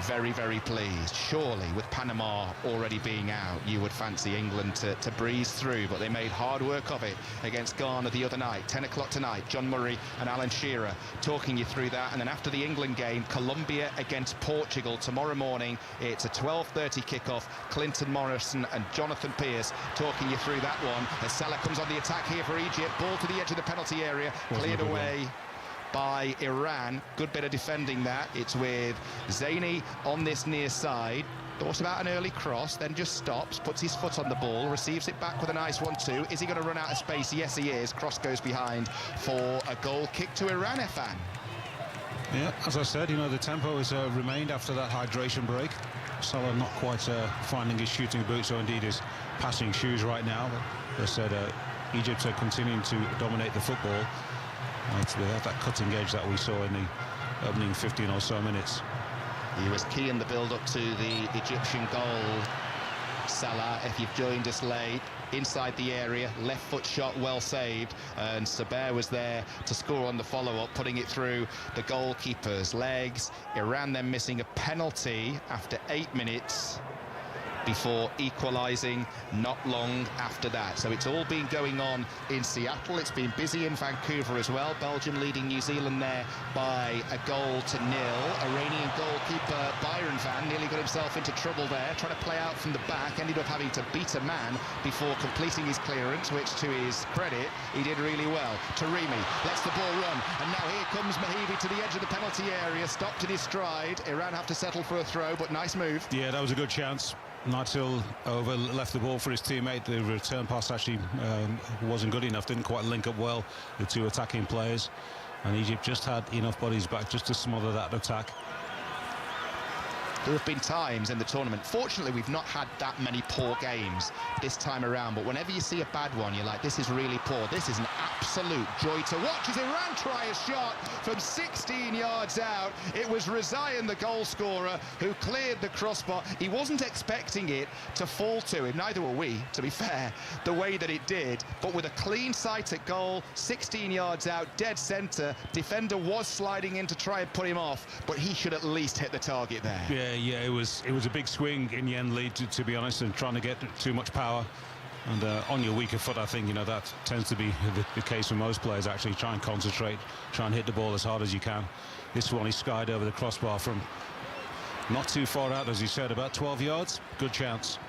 Speaker 6: very, very pleased. Surely, with Panama already being out, you would fancy England to breeze through, but they made hard work of it against Ghana the other night. 10 o'clock tonight, John Murray and Alan Shearer talking you through that. And then after the England game, Colombia against Portugal tomorrow morning. It's a 12:30 kickoff. Clinton Morrison and Jonathan Pearce talking you through that one. As Salah comes on the attack here for Egypt. Ball to the edge of the penalty area, cleared away by Iran. Good bit of defending that. It's with Zaini on this near side. Thought about an early cross, then just stops, puts his foot on the ball, receives it back with a nice 1-2. Is he going to run out of space? Yes, he is. Cross goes behind for a goal kick to Iran, Efan.
Speaker 8: Yeah, as I said, you know, the tempo has remained after that hydration break. Salah not quite finding his shooting boots or indeed his passing shoes right now. But as I said, Egypt are continuing to dominate the football. They have that cutting edge that we saw in the opening 15 or so minutes.
Speaker 6: He was key in the build-up to the Egyptian goal. Salah, if you've joined us late, inside the area, left foot shot, well saved, and Saber was there to score on the follow-up, putting it through the goalkeeper's legs. Iran then missing a penalty after 8 minutes before equalising not long after that. So it's all been going on in Seattle. It's been busy in Vancouver as well. Belgium leading New Zealand there by 1-0. Iranian goalkeeper Byron Van nearly got himself into trouble there, trying to play out from the back, ended up having to beat a man before completing his clearance, which to his credit, he did really well. Taremi lets the ball run, and now here comes Mahibi to the edge of the penalty area, stopped in his stride. Iran have to settle for a throw, but nice move.
Speaker 8: Yeah, that was a good chance. Natil over left the ball for his teammate. The return pass actually wasn't good enough, didn't quite link up well, the two attacking players, and Egypt just had enough bodies back just to smother that attack.
Speaker 6: There have been times in the tournament, fortunately we've not had that many poor games this time around, but whenever you see a bad one, you're like, this is really poor. This is an absolute joy to watch as Iran try a shot from 16 yards out. It was Razayan, the goal scorer, who cleared the crossbar. He wasn't expecting it to fall to him, neither were we, to be fair, the way that it did, but with a clean sight at goal, 16 yards out, dead centre. Defender was sliding in to try and put him off, but he should at least hit the target there.
Speaker 8: Yeah, it was a big swing in the end, Lee, to be honest, and trying to get too much power. And on your weaker foot, I think, you know, that tends to be the case for most players. Actually try and concentrate, try and hit the ball as hard as you can. This one, he skied over the crossbar from not too far out, as you said, about 12 yards. Good chance.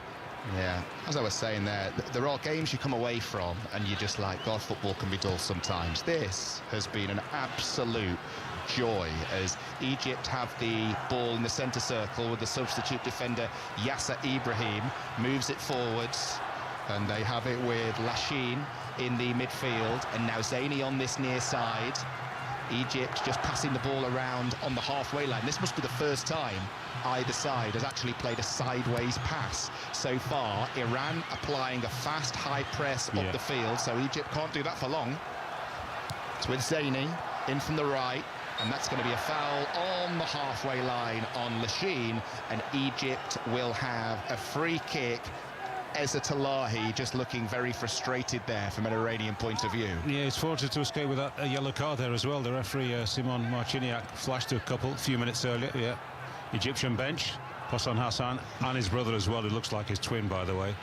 Speaker 6: Yeah, as I was saying there are games you come away from and you're just like, God, football can be dull sometimes. This has been an absolute joy as Egypt have the ball in the centre circle with the substitute defender Yasser Ibrahim, moves it forwards, and they have it with Lachine in the midfield, and now Zaini on this near side. Egypt just passing the ball around on the halfway line. This must be the first time either side has actually played a sideways pass so far. Iran applying a fast high press up the field, so Egypt can't do that for long. It's with Zaini in from the right, and that's going to be a foul on the halfway line on Lachine, and Egypt will have a free kick. Ezza Talahi just looking very frustrated there from an Iranian point of view.
Speaker 8: Yeah, he's fortunate to escape with that yellow card there as well. The referee, Simon Marciniak, flashed a few minutes earlier. Yeah, Egyptian bench, Hassan Hassan, and his brother as well, who looks like his twin, by the way.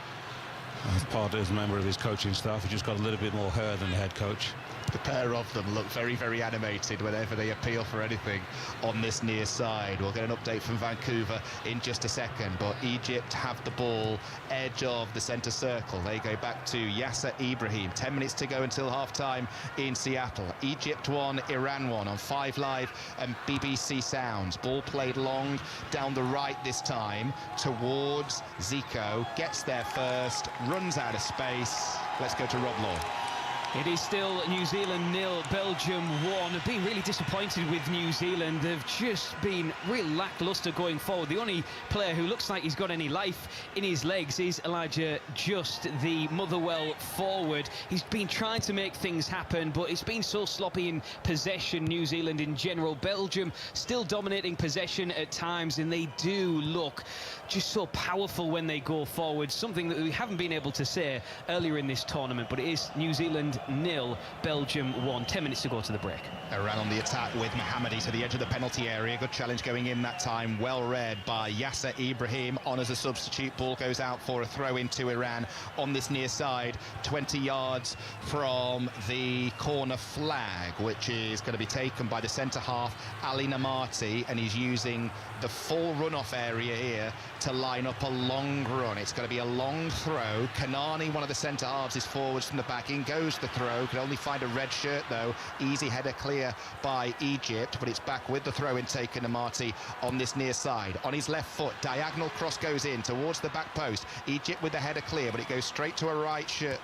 Speaker 8: As a member of his coaching staff, he just got a little bit more hair than the head coach.
Speaker 6: The pair of them look very, very animated whenever they appeal for anything on this near side. We'll get an update from Vancouver in just a second, but Egypt have the ball edge of the centre circle. They go back to Yasser Ibrahim. 10 minutes to go until half-time in Seattle. Egypt 1, Iran 1 on 5 Live and BBC Sounds. Ball played long down the right this time towards Zico. Gets there first, runs out of space. Let's go to Rob Law.
Speaker 7: It is still New Zealand 0, Belgium 1. I've been really disappointed with New Zealand. They've just been real lacklustre going forward. The only player who looks like he's got any life in his legs is Elijah Just, the Motherwell forward. He's been trying to make things happen, but it's been so sloppy in possession, New Zealand in general. Belgium still dominating possession at times, and they do look just so powerful when they go forward, something that we haven't been able to say earlier in this tournament, but it is New Zealand 0, Belgium 1. 10 minutes to go to the break.
Speaker 6: Iran on the attack with Mohammadi to the edge of the penalty area. Good challenge going in that time. Well read by Yasser Ibrahim. On as a substitute. Ball goes out for a throw into Iran on this near side. 20 yards from the corner flag, which is going to be taken by the centre half, Ali Namati, and he's using the full run-off area here to line up a long run. It's going to be a long throw. Kanani, one of the centre halves, is forwards from the back. In goes the throw. Could only find a red shirt though. Easy header clear by Egypt, but it's back with the throw in taken. Amati on this near side. On his left foot, diagonal cross goes in towards the back post. Egypt with the header clear, but it goes straight to a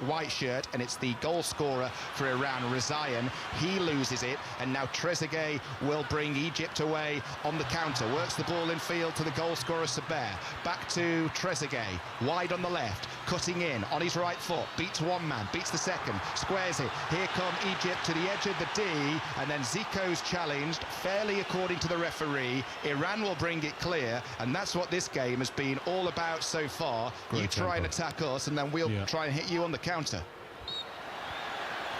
Speaker 6: white shirt, and it's the goal scorer for Iran, Rezaian. He loses it, and now Trezeguet will bring Egypt away on the counter. Works the ball in field to the goal scorer, Saber. Back to Trezeguet, wide on the left, cutting in on his right foot, beats one man, beats the second, squares it. Here come Egypt to the edge of the D, and then Zico's challenged, fairly according to the referee. Iran will bring it clear, and that's what this game has been all about so far.
Speaker 8: Great
Speaker 6: you try and attack us, and then we'll try and hit you on the counter.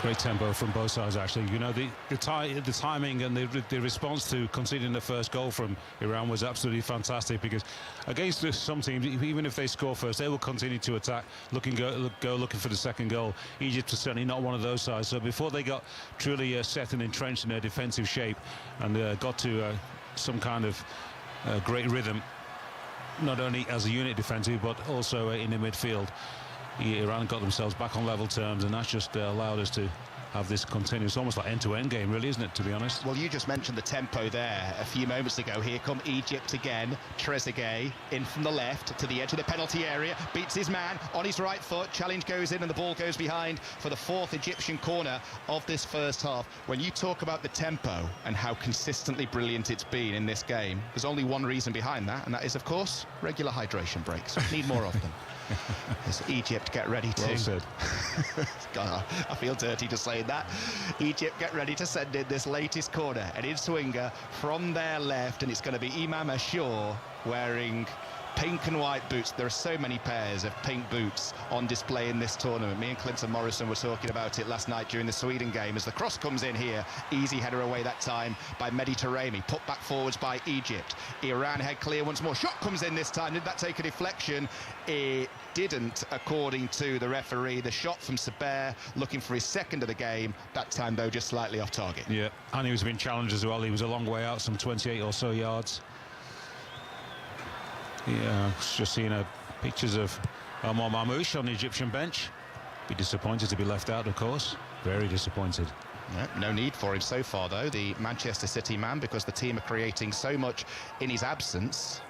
Speaker 8: Great tempo from both sides, actually. You know, the timing and the response to conceding the first goal from Iran was absolutely fantastic, because against some teams, even if they score first, they will continue to attack, looking for the second goal. Egypt was certainly not one of those sides. So before they got truly set and entrenched in their defensive shape and got to some kind of great rhythm, not only as a unit defensively, but also in the midfield, Iran got themselves back on level terms, and that's just allowed us to have this continuous, almost like end-to-end game, really, isn't it, to be honest?
Speaker 6: Well, you just mentioned the tempo there a few moments ago. Here come Egypt again. Trezeguet in from the left to the edge of the penalty area, beats his man on his right foot. Challenge goes in, and the ball goes behind for the fourth Egyptian corner of this first half. When you talk about the tempo and how consistently brilliant it's been in this game, there's only one reason behind that, and that is, of course, regular hydration breaks. Need more of them. As Egypt get ready to...
Speaker 8: Well said.
Speaker 6: God, I feel dirty just saying that. Egypt get ready to send in this latest corner. An in-swinger from their left, and it's going to be Imam Ashur wearing pink and white boots. There are so many pairs of pink boots on display in this tournament. Me and Clinton Morrison were talking about it last night during the Sweden game as the cross comes in here. Easy header away that time by Mehdi Taremi. Put back forwards by Egypt. Iran head clear once more. Shot comes in this time. Did that take a deflection? It didn't, according to the referee. The shot from Saber, looking for his second of the game. That time, though, just slightly off target.
Speaker 8: Yeah, and he was being challenged as well. He was a long way out, some 28 or so yards. Yeah, just seeing pictures of Omar Mamouche on the Egyptian bench. Be disappointed to be left out, of course. Very disappointed.
Speaker 6: Yeah, no need for him so far, though, the Manchester City man, because the team are creating so much in his absence.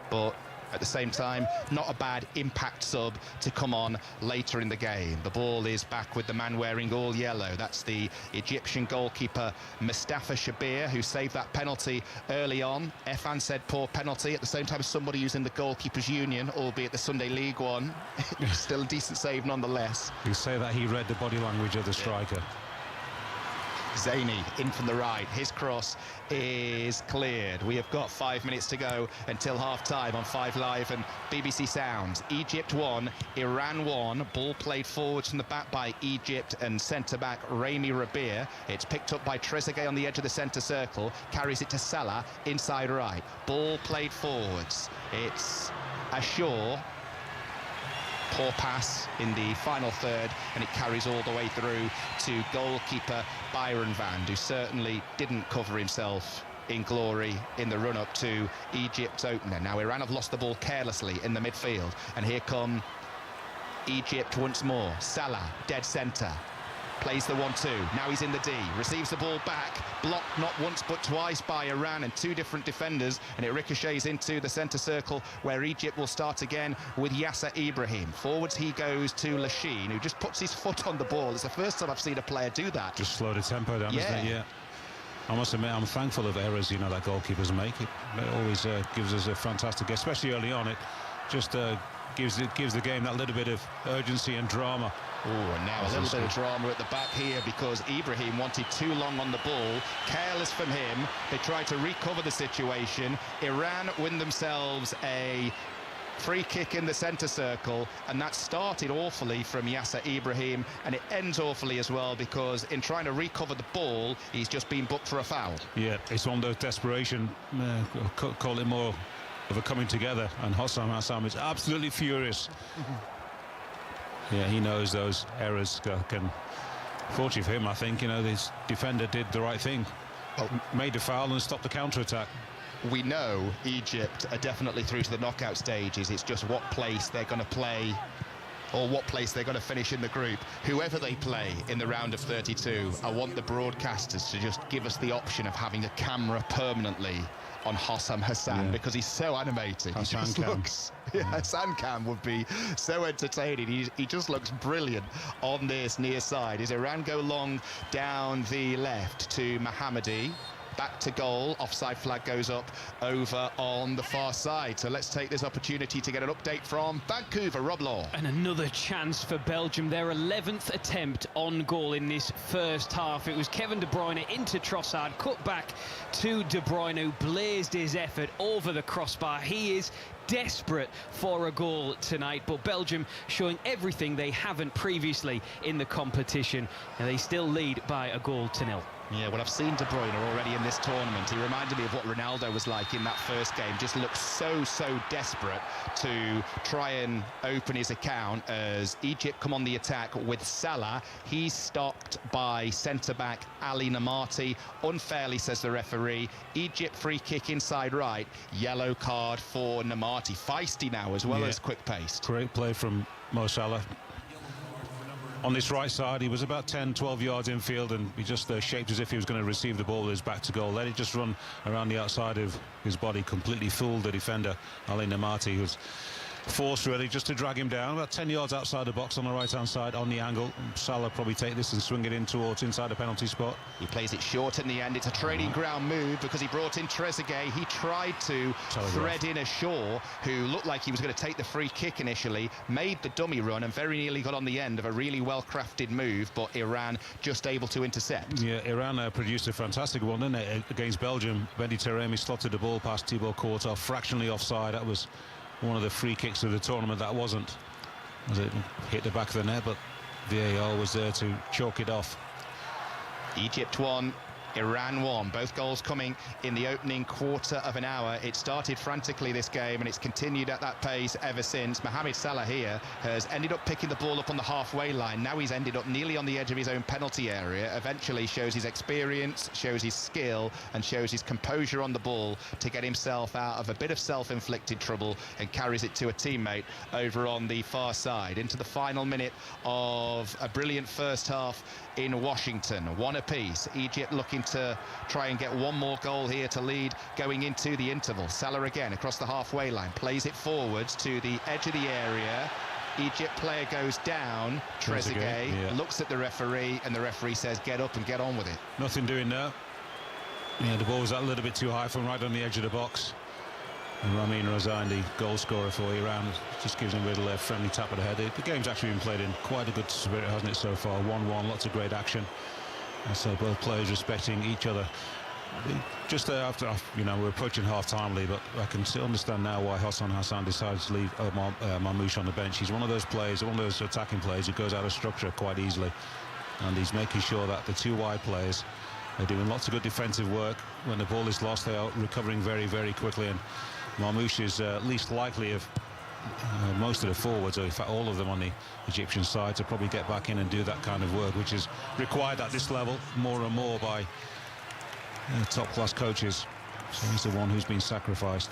Speaker 6: But at the same time, not a bad impact sub to come on later in the game. The ball is back with the man wearing all yellow. That's the Egyptian goalkeeper Mustafa Shabir, who saved that penalty early on. Efan said poor penalty. At the same time, somebody who's in the goalkeepers union, albeit the Sunday League one, still a decent save nonetheless.
Speaker 8: You say that he read the body language of the striker.
Speaker 6: Zaini in from the right. His cross is cleared. We have got 5 minutes to go until half-time on 5 Live and BBC Sounds. Egypt 1, Iran 1. Ball played forwards from the back by Egypt and centre-back Rami Rabir. It's picked up by Trezeguet on the edge of the centre circle. Carries it to Salah inside right. Ball played forwards. It's Ashore. Poor pass in the final third, and it carries all the way through to goalkeeper Byron Van, who certainly didn't cover himself in glory in the run-up to Egypt's opener. Now Iran have lost the ball carelessly in the midfield, and here come Egypt once more. Salah, dead centre. Plays the 1-2. Now he's in the D. Receives the ball back. Blocked not once but twice by Iran and 2 different defenders. And it ricochets into the centre circle where Egypt will start again with Yasser Ibrahim. Forwards he goes to Lachine, who just puts his foot on the ball. It's the first time I've seen a player do that.
Speaker 8: Just slow the tempo down, isn't it? Yeah. I must admit, I'm thankful of errors, you know, that goalkeepers make. It always gives us a fantastic, especially early on. It just gives the game that little bit of urgency and drama.
Speaker 6: Oh, and now a little bit of drama at the back here because Ibrahim wanted too long on the ball. Careless from him. They tried to recover the situation. Iran win themselves a free kick in the centre circle, and that started awfully from Yasser Ibrahim, and it ends awfully as well because in trying to recover the ball, he's just been booked for a foul. Yeah,
Speaker 8: it's one of those desperation, call it more of a coming together, and Hossam is absolutely furious. Yeah, he knows those errors can. Fortunately for him, I think, you know, this defender did the right thing. Made the foul and stopped the counter-attack.
Speaker 6: We know Egypt are definitely through to the knockout stages. It's just what place they're going to play or what place they're going to finish in the group. Whoever they play in the round of 32, I want the broadcasters to just give us the option of having a camera permanently on Hossam Hassan, because he's so animated. He just looks, Hassan Cam would be so entertaining. He just looks brilliant on this near side. As Iran go long down the left to Mohammadi. Back to goal, offside flag goes up over on the far side. So let's take this opportunity to get an update from Vancouver. Rob Law.
Speaker 7: And another chance for Belgium, their 11th attempt on goal in this first half. It was Kevin De Bruyne into Trossard, cut back to De Bruyne, who blazed his effort over the crossbar. He is desperate for a goal tonight, but Belgium showing everything they haven't previously in the competition, and they still lead by a goal to nil.
Speaker 6: Yeah, well, I've seen De Bruyne already in this tournament. He reminded me of what Ronaldo was like in that first game. Just looked so desperate to try and open his account as Egypt come on the attack with Salah. He's stopped by centre-back Ali Namati. Unfairly, says the referee. Egypt free kick inside right. Yellow card for Namati. Feisty now as well as quick-paced.
Speaker 8: Great play from Mo Salah. On this right side, he was about 10-12 yards infield, and he just shaped as if he was going to receive the ball with his back to goal. Let it just run around the outside of his body, completely fooled the defender, Ali Namati, who was forced really just to drag him down about 10 yards outside the box on the right-hand side on the angle. Salah probably take this and swing it in towards inside the penalty spot.
Speaker 6: He plays it short in the end. It's a training ground move because he brought in Trezeguet. He tried to thread in Ashore, who looked like he was going to take the free kick initially, made the dummy run and very nearly got on the end of a really well-crafted move, but Iran just able to intercept.
Speaker 8: Yeah, Iran produced a fantastic one, didn't it, against Belgium. Mehdi Taremi slotted the ball past Thibaut Courtois, fractionally offside. That was one of the free kicks of the tournament that wasn't, as it hit the back of the net, but VAR was there to chalk it off.
Speaker 6: Egypt 1, Iran 1. Both goals coming in the opening quarter of an hour. It started frantically, this game, and it's continued at that pace ever since. Mohamed Salah here has ended up picking the ball up on the halfway line. Now he's ended up nearly on the edge of his own penalty area. Eventually shows his experience, shows his skill, and shows his composure on the ball to get himself out of a bit of self-inflicted trouble, and carries it to a teammate over on the far side. Into the final minute of a brilliant first half in Washington. One apiece. Egypt looking to try and get one more goal here to lead going into the interval. Salah again across the halfway line, plays it forwards to the edge of the area. Egypt player goes down. Trezeguet looks at the referee, and the referee says get up and get on with it.
Speaker 8: Nothing doing there. Yeah, the ball was a little bit too high from right on the edge of the box. And Ramin Razan, the goal scorer for Iran, just gives him a little friendly tap of the head. The game's actually been played in quite a good spirit, hasn't it, so far? 1-1, lots of great action. And so both players respecting each other. Just after, we're approaching half-time, Lee, but I can still understand now why Hassan Hassan decided to leave Marmoush on the bench. He's one of those players, one of those attacking players who goes out of structure quite easily. And he's making sure that the two wide players are doing lots of good defensive work. When the ball is lost, they are recovering very, very quickly. And Marmoush is least likely of most of the forwards, or in fact all of them on the Egyptian side, to probably get back in and do that kind of work, which is required at this level more and more by top-class coaches. So he's the one who's been sacrificed.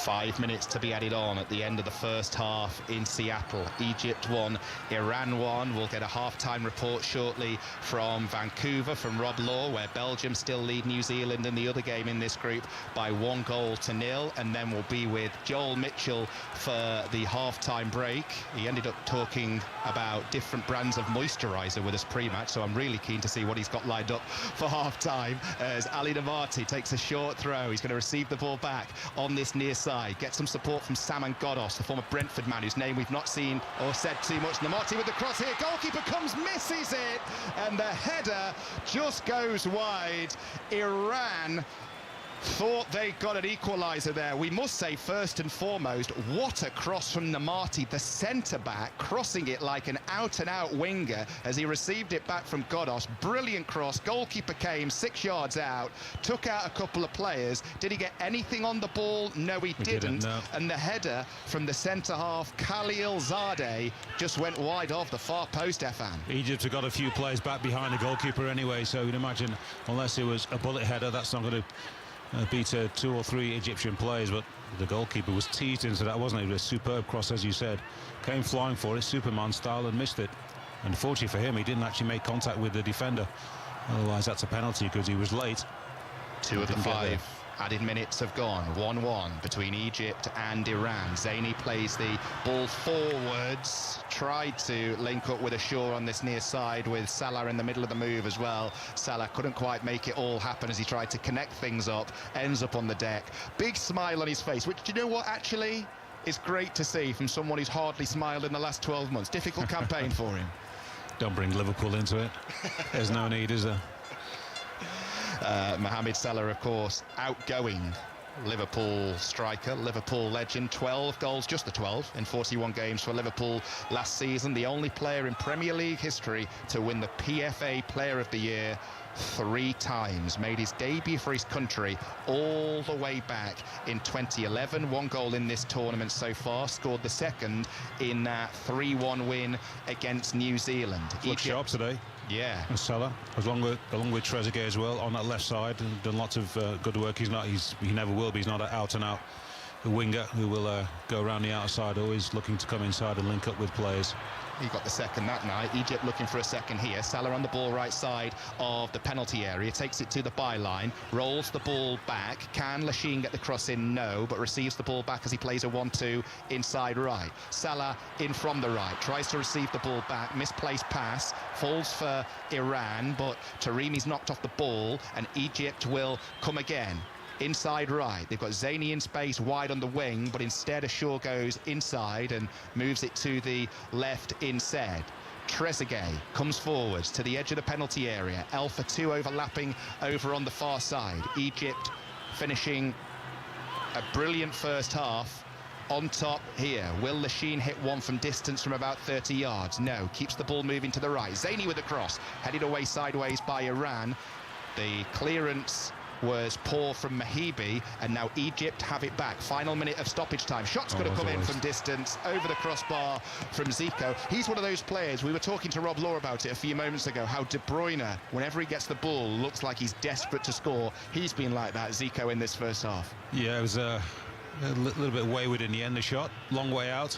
Speaker 6: 5 minutes to be added on at the end of the first half in Seattle. Egypt 1, Iran 1. We'll get a half-time report shortly from Vancouver, from Rob Law, where Belgium still lead New Zealand in the other game in this group by 1-0. And then we'll be with Joel Mitchell for the half-time break. He ended up talking about different brands of moisturiser with us pre-match, so I'm really keen to see what he's got lined up for half-time, as Ali Namati takes a short throw. He's going to receive the ball back on this near side, get some support from Saman Ghoddos, the former Brentford man whose name we've not seen or said too much. Namati with the cross here, goalkeeper comes, misses it, and the header just goes wide. Iran thought they got an equaliser there. We must say, first and foremost, what a cross from Namati, the centre-back, crossing it like an out-and-out winger as he received it back from Ghoddos. Brilliant cross. Goalkeeper came 6 yards out, took out a couple of players. Did he get anything on the ball? No, he didn't. No. And the header from the centre-half, Khalil Zadeh, just went wide off the far post, Efan.
Speaker 8: Egypt have got a few players back behind the goalkeeper anyway, so you'd imagine, unless it was a bullet header, that's not going to beat 2 or 3 Egyptian players. But the goalkeeper was teased into that, wasn't it? It was a superb cross, as you said. Came flying for it, Superman style, and missed it. Unfortunately for him, he didn't actually make contact with the defender. Otherwise, that's a penalty because he was late.
Speaker 6: 2 of the 5 added minutes have gone. 1-1 between Egypt and Iran. Zaini plays the ball forwards, tried to link up with Ashur on this near side, with Salah in the middle of the move as well. Salah couldn't quite make it all happen as he tried to connect things up, ends up on the deck. Big smile on his face, which, do you know what, actually is great to see from someone who's hardly smiled in the last 12 months. Difficult campaign for him.
Speaker 8: Don't bring Liverpool into it. There's no need, is there?
Speaker 6: Mohamed Salah, of course, outgoing Liverpool striker, Liverpool legend. 12 goals, just the 12 in 41 games for Liverpool last season. The only player in Premier League history to win the PFA Player of the Year 3 times. Made his debut for his country all the way back in 2011. 1 goal in this tournament so far. Scored the second in that 3-1 win against New Zealand.
Speaker 8: Looks sharp today.
Speaker 6: Yeah,
Speaker 8: Salah, along with Trezeguet as well on that left side, and done lots of good work. He never will be. He's not an out-and-out winger who will go around the outside, always looking to come inside and link up with players.
Speaker 6: He got the second that night. Egypt looking for a second here. Salah on the ball right side of the penalty area, takes it to the byline, rolls the ball back. Can Lachine get the cross in? No, but receives the ball back as he plays a 1-2 inside right. Salah in from the right, tries to receive the ball back, misplaced pass, falls for Iran, but Taremi's knocked off the ball, and Egypt will come again. Inside right, they've got Zaini in space wide on the wing, but instead Ashur goes inside and moves it to the left instead. Trezeguet comes forwards to the edge of the penalty area. Alpha 2 overlapping over on the far side. Egypt finishing a brilliant first half on top here. Will Lachine hit one from distance from about 30 yards? No, keeps the ball moving to the right. Zaini with the cross, headed away sideways by Iran. The clearance was poor from Mahibi, and now Egypt have it back. Final minute of stoppage time. Shots could have come in from distance, over the crossbar from Zico. He's one of those players, we were talking to Rob Law about it a few moments ago, how De Bruyne, whenever he gets the ball, looks like he's desperate to score. He's been like that, Zico, in this first half.
Speaker 8: Yeah, it was a little bit wayward in the end, the shot. Long way out.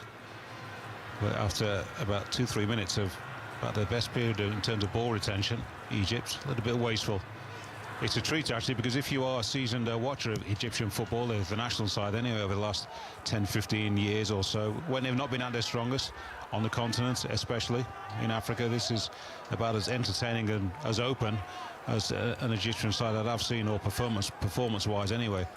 Speaker 8: But after about 2-3 minutes of about their best period in terms of ball retention, Egypt, a little bit wasteful. It's a treat, actually, because if you are a seasoned watcher of Egyptian football, the national side anyway, over the last 10-15 years or so, when they've not been at their strongest on the continent, especially in Africa, this is about as entertaining and as open as an Egyptian side that I've seen, or performance-wise anyway.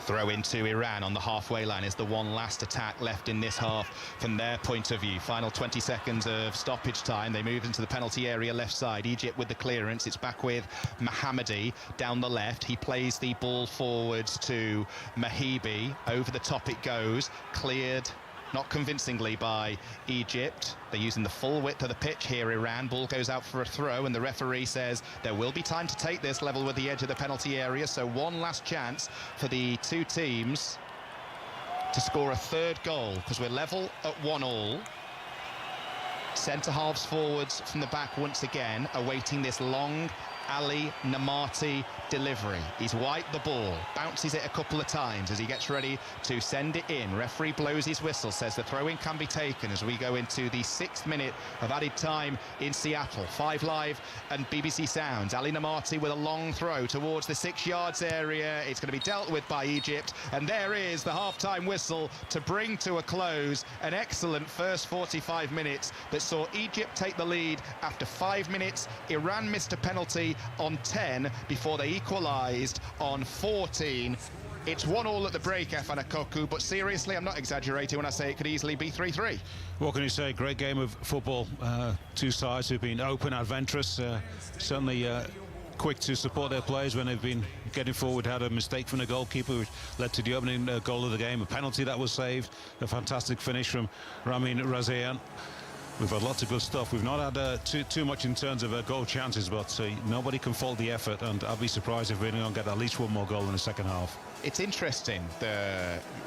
Speaker 6: Throw into Iran on the halfway line is the one last attack left in this half from their point of view. Final 20 seconds of stoppage time. They move into the penalty area left side. Egypt with the clearance. It's back with Mohammadi down the left. He plays the ball forwards to Mahibi. Over the top it goes. Cleared not convincingly by Egypt. They're using the full width of the pitch here, Iran. Ball goes out for a throw, and the referee says there will be time to take this level with the edge of the penalty area. So one last chance for the two teams to score a third goal, because we're level at 1-1. Centre halves forwards from the back once again, awaiting this long Ali Namati delivery. He's wiped the ball, bounces it a couple of times as he gets ready to send it in. Referee blows his whistle, says the throw-in can be taken as we go into the 6th minute of added time in Seattle. 5 Live and BBC Sounds. Ali Namati with a long throw towards the 6 yards area. It's going to be dealt with by Egypt, and there is the half-time whistle to bring to a close an excellent first 45 minutes that saw Egypt take the lead after 5 minutes. Iran missed a penalty on 10 before they equalised on 14. It's 1-1 at the break, Efan Akoku, but seriously, I'm not exaggerating when I say it could easily be 3-3.
Speaker 8: What can you say? Great game of football. Two sides who've been open, adventurous, certainly quick to support their players when they've been getting forward. Had a mistake from the goalkeeper which led to the opening goal of the game, a penalty that was saved, a fantastic finish from Ramin Razian. We've had lots of good stuff. We've not had too much in terms of goal chances, but nobody can fault the effort, and I'd be surprised if we're going to get at least one more goal in the second half.
Speaker 6: It's interesting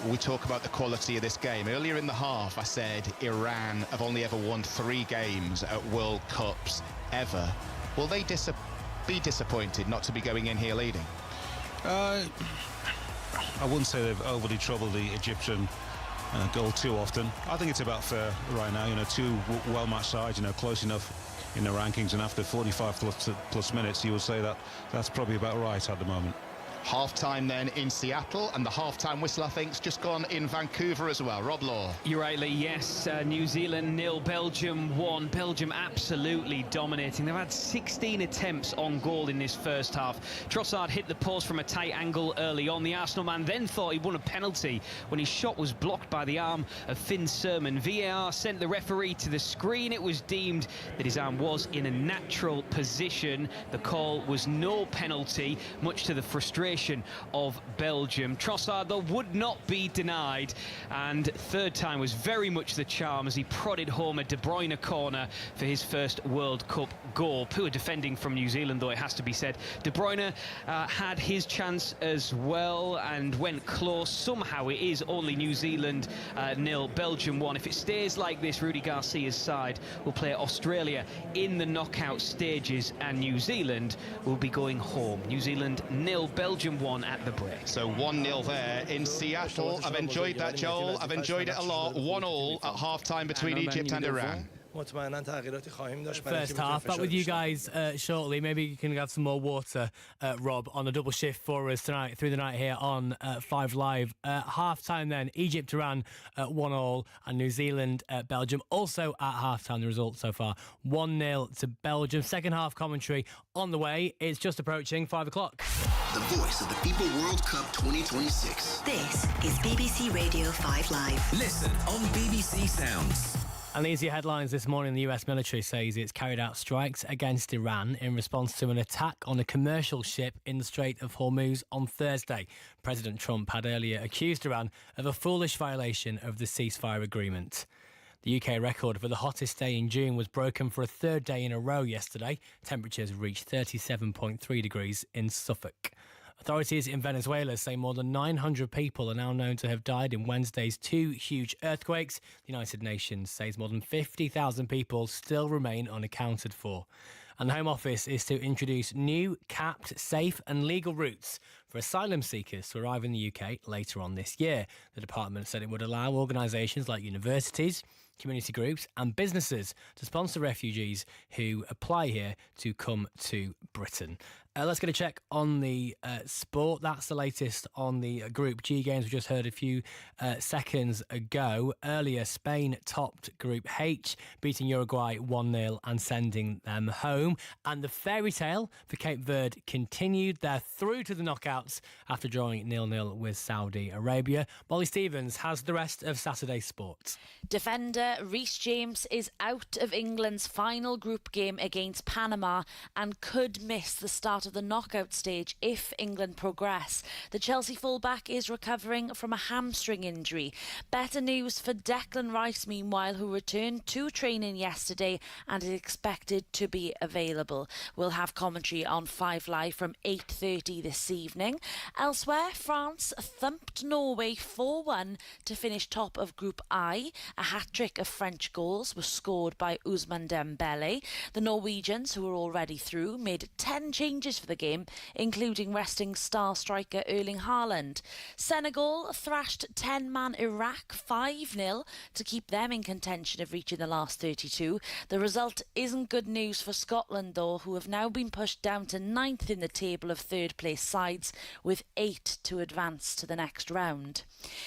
Speaker 6: we talk about the quality of this game. Earlier in the half, I said Iran have only ever won 3 games at World Cups ever. Will they be disappointed not to be going in here leading?
Speaker 8: I wouldn't say they've overly troubled the Egyptian goal too often. I think it's about fair right now. Two well-matched sides, close enough in the rankings, and after 45 plus minutes, you would say that that's probably about right at the moment.
Speaker 6: Half-time then in Seattle, and the half-time whistle, I think, has just gone in Vancouver as well. Rob Law.
Speaker 7: You're right, Lee. Yes, New Zealand 0, Belgium 1. Belgium absolutely dominating. They've had 16 attempts on goal in this first half. Trossard hit the post from a tight angle early on. The Arsenal man then thought he won a penalty when his shot was blocked by the arm of Finn Sermon. VAR sent the referee to the screen. It was deemed that his arm was in a natural position. The call was no penalty, much to the frustration of Belgium. Trossard, though, would not be denied, and third time was very much the charm as he prodded home a De Bruyne corner for his first World Cup goal. Poor defending from New Zealand, though, it has to be said. De Bruyne had his chance as well and went close. Somehow it is only New Zealand 0, Belgium 1. If it stays like this, Rudy Garcia's side will play Australia in the knockout stages, and New Zealand will be going home. New Zealand 0, Belgium 1 at the break.
Speaker 6: So 1-0 there in Seattle. I've enjoyed that, Joel. I've enjoyed it a lot. 1-1 at half-time between Egypt and Iran.
Speaker 10: First half. Back with you guys shortly. Maybe you can have some more water, Rob, on a double shift for us tonight, through the night here on 5 Live. Half-time then, Egypt ran 1-1, and New Zealand Belgium also at half-time. The result so far 1-0 to Belgium. Second half commentary on the way. It's just approaching 5 o'clock.
Speaker 11: The voice of the FIFA World Cup 2026.
Speaker 12: This is BBC Radio 5 Live.
Speaker 11: Listen on BBC Sounds.
Speaker 10: And these are your headlines this morning. The US military says it's carried out strikes against Iran in response to an attack on a commercial ship in the Strait of Hormuz on Thursday. President Trump had earlier accused Iran of a foolish violation of the ceasefire agreement. The UK record for the hottest day in June was broken for a third day in a row yesterday. Temperatures reached 37.3 degrees in Suffolk. Authorities in Venezuela say more than 900 people are now known to have died in Wednesday's two huge earthquakes. The United Nations says more than 50,000 people still remain unaccounted for. And the Home Office is to introduce new, capped, safe and legal routes for asylum seekers to arrive in the UK later on this year. The department said it would allow organisations like universities, community groups and businesses to sponsor refugees who apply here to come to Britain. Let's get a check on the sport. That's the latest on the Group G games we just heard a few seconds ago. Earlier, Spain topped Group H, beating Uruguay 1-0 and sending them home. And the fairy tale for Cape Verde continued. They're through to the knockouts after drawing 0-0 with Saudi Arabia. Molly Stevens has the rest of Saturday's sport.
Speaker 13: Defender Reece James is out of England's final group game against Panama and could miss the start of the knockout stage if England progress. The Chelsea fullback is recovering from a hamstring injury. Better news for Declan Rice, meanwhile, who returned to training yesterday and is expected to be available. We'll have commentary on 5 Live from 8:30 this evening. Elsewhere, France thumped Norway 4-1 to finish top of Group I. A hat-trick of French goals was scored by Ousmane Dembele. The Norwegians, who were already through, made 10 changes for the game, including resting star striker Erling Haaland. Senegal thrashed 10-man Iraq 5-0 to keep them in contention of reaching the last 32. The result isn't good news for Scotland, though, who have now been pushed down to 9th in the table of third-place sides, with 8 to advance to the next round.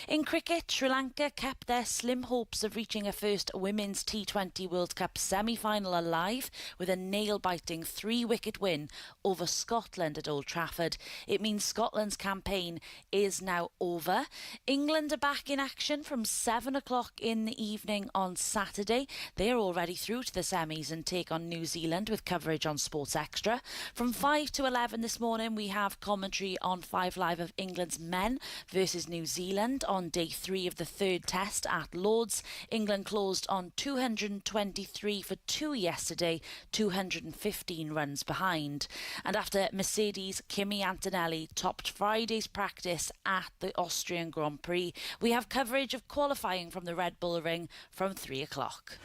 Speaker 13: In cricket, Sri Lanka kept their slim hopes of reaching a first Women's T20 World Cup semi-final alive with a nail-biting 3-wicket win over Scotland at Old Trafford. It means Scotland's campaign is now over. England are back in action from 7 o'clock in the evening on Saturday. They're already through to the semis and take on New Zealand with coverage on Sports Extra. From 5 to 11 this morning, we have commentary on 5 Live of England's men versus New Zealand on day 3 of the third test at Lord's. England closed on 223 for 2 yesterday, 215 runs behind. And after Mercedes, Kimi Antonelli topped Friday's practice at the Austrian Grand Prix, we have coverage of qualifying from the Red Bull Ring from 3 o'clock.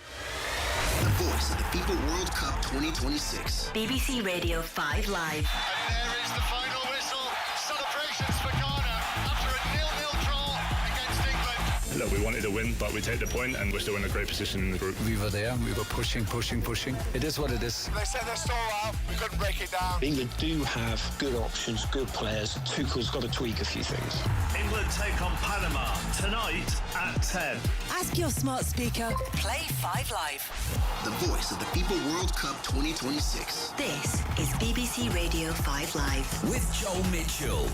Speaker 11: The voice of the FIFA World Cup 2026.
Speaker 12: BBC Radio 5 Live.
Speaker 14: And there is the final whistle. Celebrations for Ghana after a 0-0 draw against England.
Speaker 15: Look, we wanted to win, but we take the point and we're still in a great position in the group.
Speaker 16: We were there, we were pushing. It is what it is.
Speaker 14: They said they're still out, we couldn't break it down.
Speaker 17: England do have good options, good players. Tuchel's got to tweak a few things.
Speaker 18: England take on Panama tonight at 10.
Speaker 12: Ask your smart speaker. Play 5 Live.
Speaker 11: The voice of the FIFA World Cup 2026.
Speaker 12: This is BBC Radio 5 Live.
Speaker 18: With Joel Mitchell.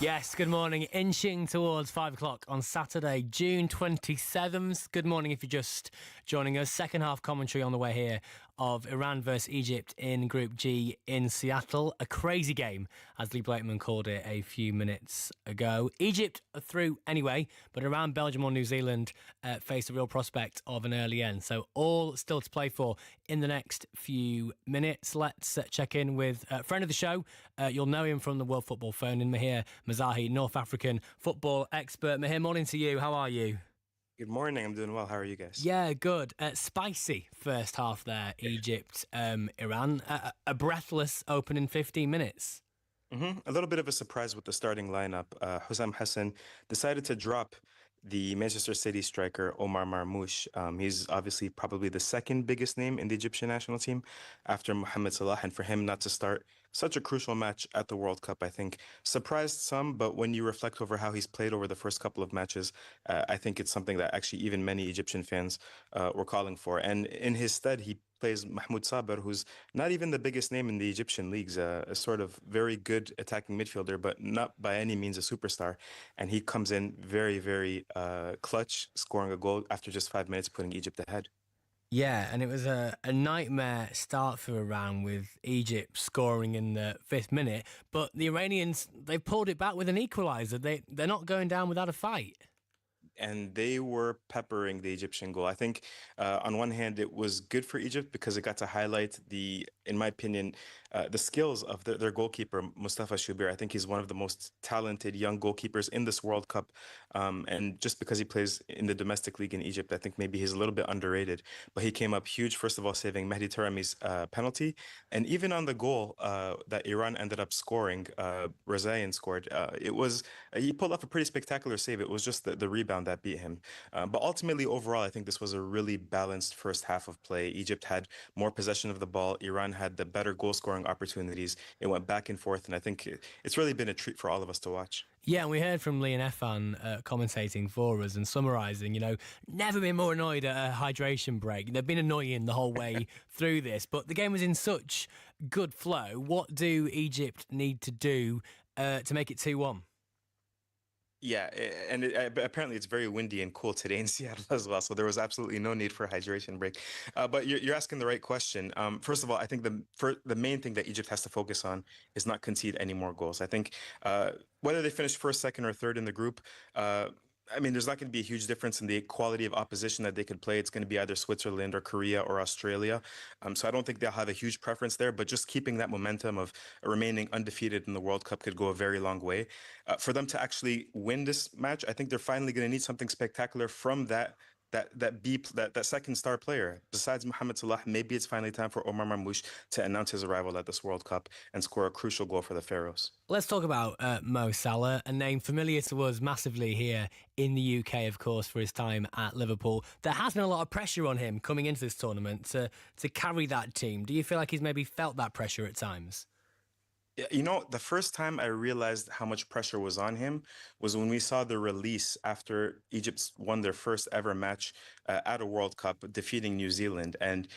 Speaker 10: Yes, good morning. Inching towards 5 o'clock on Saturday, June 27th. Good morning if you're just joining us. Second half commentary on the way here of Iran versus Egypt in Group G in Seattle. A crazy game, as Lee Blakeman called it a few minutes ago. Egypt are through anyway, but Iran, Belgium or New Zealand face a real prospect of an early end. So all still to play for in the next few minutes. Let's check in with a friend of the show. You'll know him from the World Football Phone in Mahir Mazahi, North African football expert. Mahir, morning to you. How are you?
Speaker 19: Good morning. I'm doing well. How are you guys?
Speaker 10: Yeah, good. Spicy first half there, Egypt, Iran. A breathless opening 15 minutes.
Speaker 19: A little bit of a surprise with the starting lineup. Hussam Hassan decided to drop the Manchester City striker Omar Marmoush. He's obviously probably the second biggest name in the Egyptian national team after Mohamed Salah, and for him not to start such a crucial match at the World Cup, I think, surprised some, but when you reflect over how he's played over the first couple of matches, I think it's something that actually even many Egyptian fans were calling for. And in his stead, he plays Mahmoud Saber, who's not even the biggest name in the Egyptian leagues, a sort of very good attacking midfielder, but not by any means a superstar. And he comes in very, very clutch, scoring a goal after just 5 minutes, putting Egypt ahead.
Speaker 10: Yeah, and it was a nightmare start for Iran with Egypt scoring in the 5th minute. But the Iranians, they've pulled it back with an equaliser. They're not going down without a fight.
Speaker 19: and they were peppering the Egyptian goal. I think on one hand, it was good for Egypt because it got to highlight in my opinion, the skills of their goalkeeper, Mustafa Shubir. I think he's one of the most talented young goalkeepers in this World Cup. And just because he plays in the domestic league in Egypt, I think maybe he's a little bit underrated. But he came up huge, first of all, saving Mehdi Tarami's penalty. And even on the goal that Iran ended up scoring, Rezaian scored, he pulled off a pretty spectacular save. It was just the rebound that beat him. But ultimately, overall, I think this was a really balanced first half of play. Egypt had more possession of the ball. Iran had the better goal scoring opportunities. It went back and forth, and I think it's really been a treat for all of us to watch.
Speaker 10: Yeah, and we heard from Lee and Efan commentating for us and summarising, never been more annoyed at a hydration break. They've been annoying the whole way through this, but the game was in such good flow. What do Egypt need to do to make it 2-1?
Speaker 19: Yeah, and apparently it's very windy and cool today in Seattle as well, so there was absolutely no need for a hydration break. But you're asking the right question. First of all, I think the main thing that Egypt has to focus on is not concede any more goals. I think whether they finish first, second, or third in the group, I mean, there's not going to be a huge difference in the quality of opposition that they could play. It's going to be either Switzerland or Korea or Australia. So I don't think they'll have a huge preference there, but just keeping that momentum of remaining undefeated in the World Cup could go a very long way. For them to actually win this match, I think they're finally going to need something spectacular from that second star player. Besides Mohamed Salah, maybe it's finally time for Omar Marmoush to announce his arrival at this World Cup and score a crucial goal for the Pharaohs.
Speaker 10: Let's talk about Mo Salah, a name familiar to us massively here in the UK, of course, for his time at Liverpool. There has been a lot of pressure on him coming into this tournament to carry that team. Do you feel like he's maybe felt that pressure at times?
Speaker 19: The first time I realized how much pressure was on him was when we saw the release after Egypt won their first ever match at a World Cup, defeating New Zealand. And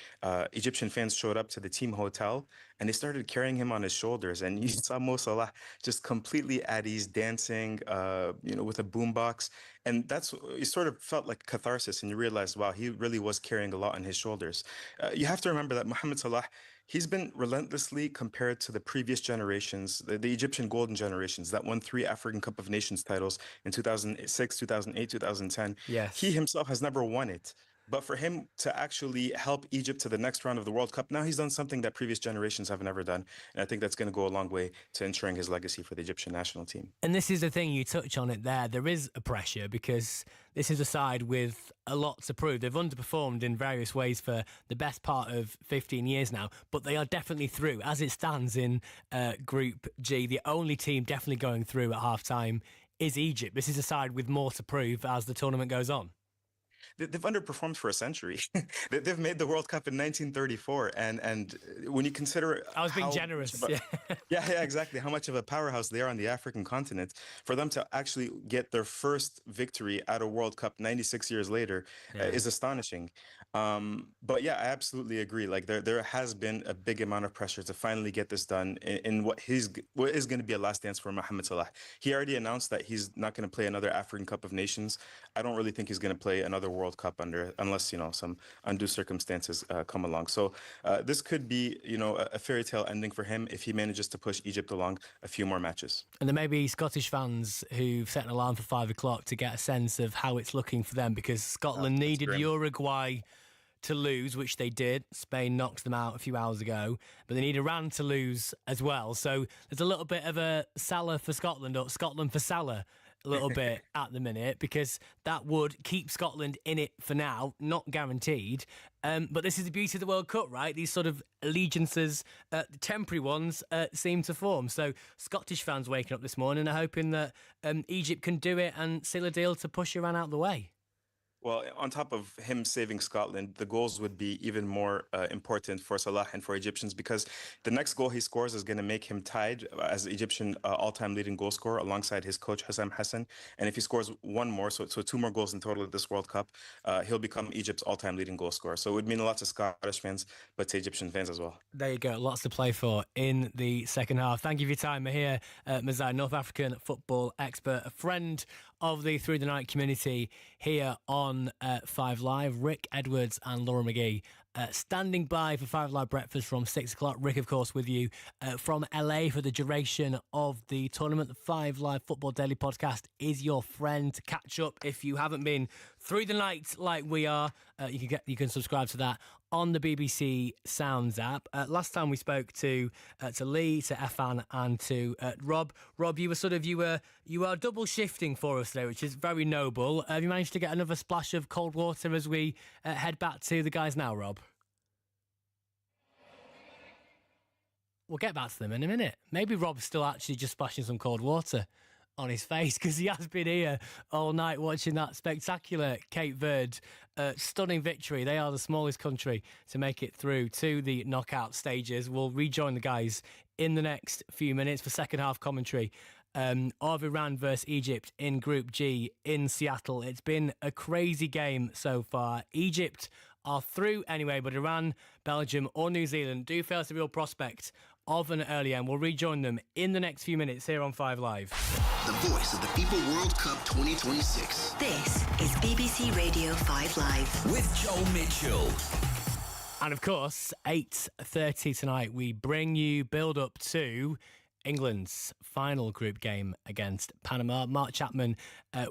Speaker 19: Egyptian fans showed up to the team hotel and they started carrying him on his shoulders. And you saw Mo Salah just completely at ease, dancing, with a boombox. And it sort of felt like catharsis. And you realized, wow, he really was carrying a lot on his shoulders. You have to remember that Mohamed Salah, he's been relentlessly compared to the previous generations, the Egyptian golden generations that won 3 African Cup of Nations titles in 2006, 2008, 2010.
Speaker 10: Yes.
Speaker 19: He himself has never won it. But for him to actually help Egypt to the next round of the World Cup, now he's done something that previous generations have never done. And I think that's going to go a long way to ensuring his legacy for the Egyptian national team.
Speaker 10: And this is the thing, you touch on it there. There is a pressure because this is a side with a lot to prove. They've underperformed in various ways for the best part of 15 years now, but they are definitely through. As it stands in Group G, the only team definitely going through at half-time is Egypt. This is a side with more to prove as the tournament goes on.
Speaker 19: They've underperformed for a century. They've made the World Cup in 1934, and when you consider,
Speaker 10: I was being generous.
Speaker 19: Yeah, exactly. How much of a powerhouse they are on the African continent, for them to actually get their first victory at a World Cup 96 years later is astonishing. But yeah, I absolutely agree. Like there has been a big amount of pressure to finally get this done in what is going to be a last dance for Mohamed Salah. He already announced that he's not going to play another African Cup of Nations. I don't really think he's going to play another World Cup unless some undue circumstances come along. So this could be a fairy tale ending for him if he manages to push Egypt along a few more matches.
Speaker 10: And there may be Scottish fans who've set an alarm for 5 o'clock to get a sense of how it's looking for them, because Scotland needed Uruguay to lose, which they did. Spain knocked them out a few hours ago, but they need Iran to lose as well. So there's a little bit of a Salah for Scotland, or Scotland for Salah a little bit at the minute, because that would keep Scotland in it for now, not guaranteed. But this is the beauty of the World Cup, right? These sort of allegiances, temporary ones, seem to form. So Scottish fans waking up this morning are hoping that Egypt can do it and seal a deal to push Iran out the way.
Speaker 19: Well, on top of him saving Scotland, the goals would be even more important for Salah and for Egyptians, because the next goal he scores is going to make him tied as the Egyptian all-time leading goal scorer alongside his coach, Hussam Hassan. And if he scores one more, so 2 more goals in total at this World Cup, he'll become Egypt's all-time leading goal scorer. So it would mean a lot to Scottish fans, but to Egyptian fans as well.
Speaker 10: There you go. Lots to play for in the second half. Thank you for your time, Mahir Mazai, North African football expert, a friend of the Through the Night community here on 5 Live. Rick Edwards and Laura McGee standing by for 5 Live Breakfast from 6 o'clock. Rick, of course, with you from LA for the duration of the tournament. The 5 Live Football Daily Podcast is your friend to catch up. If you haven't been through the night like we are, you can subscribe to that on the BBC Sounds app. Last time we spoke to Lee, to Efan, and to Rob. Rob, you are double shifting for us today, which is very noble. Have you managed to get another splash of cold water as we head back to the guys now, Rob? We'll get back to them in a minute. Maybe Rob's still actually just splashing some cold water on his face because he has been here all night watching that spectacular Cape Verde stunning victory. They are the smallest country to make it through to the knockout stages. We'll rejoin the guys in the next few minutes for second half commentary of Iran versus Egypt in Group G in Seattle. It's been a crazy game so far. Egypt are through anyway, but Iran, Belgium or New Zealand do face a real prospect of an early end. We'll rejoin them in the next few minutes here on 5 Live.
Speaker 11: The voice of the FIFA World Cup 2026.
Speaker 12: This is BBC Radio 5 Live with Joel Mitchell.
Speaker 10: And of course, 8:30 tonight, we bring you build up to England's final group game against Panama. Mark Chapman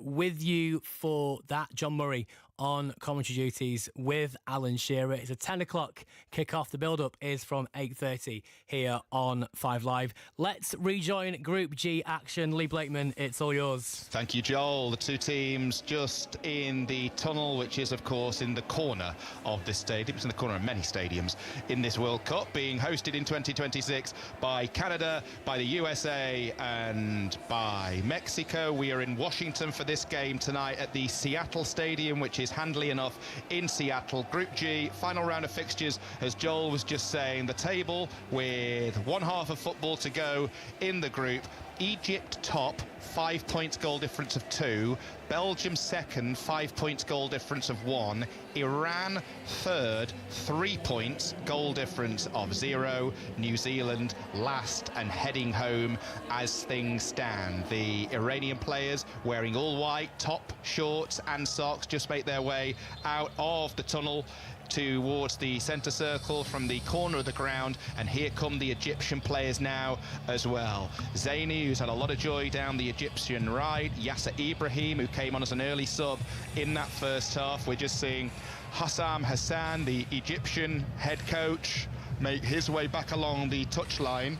Speaker 10: with you for that. John Murray on commentary duties with Alan Shearer. It's a 10 o'clock kick-off. The build-up is from 8:30 here on 5 Live. Let's rejoin Group G action. Lee Blakeman, it's all yours.
Speaker 6: Thank you, Joel. The two teams just in the tunnel, which is, of course, in the corner of this stadium. It's in the corner of many stadiums in this World Cup, being hosted in 2026 by Canada, by the USA and by Mexico. We are in Washington for this game tonight at the Seattle Stadium, which is handily enough in Seattle. Group G, final round of fixtures, as Joel was just saying. The table with one half of football to go in the group. Egypt top, 5 points goal difference of 2. Belgium second, 5 points goal difference of 1. Iran third, 3 points goal difference of 0. New Zealand last and heading home as things stand. The Iranian players wearing all white, top, shorts and socks, just make their way out of the tunnel towards the centre circle from the corner of the ground, and here come the Egyptian players now as well. Zaini, who's had a lot of joy down the Egyptian right, Yasser Ibrahim, who came on as an early sub in that first half. We're just seeing Hassam Hassan, the Egyptian head coach, make his way back along the touchline.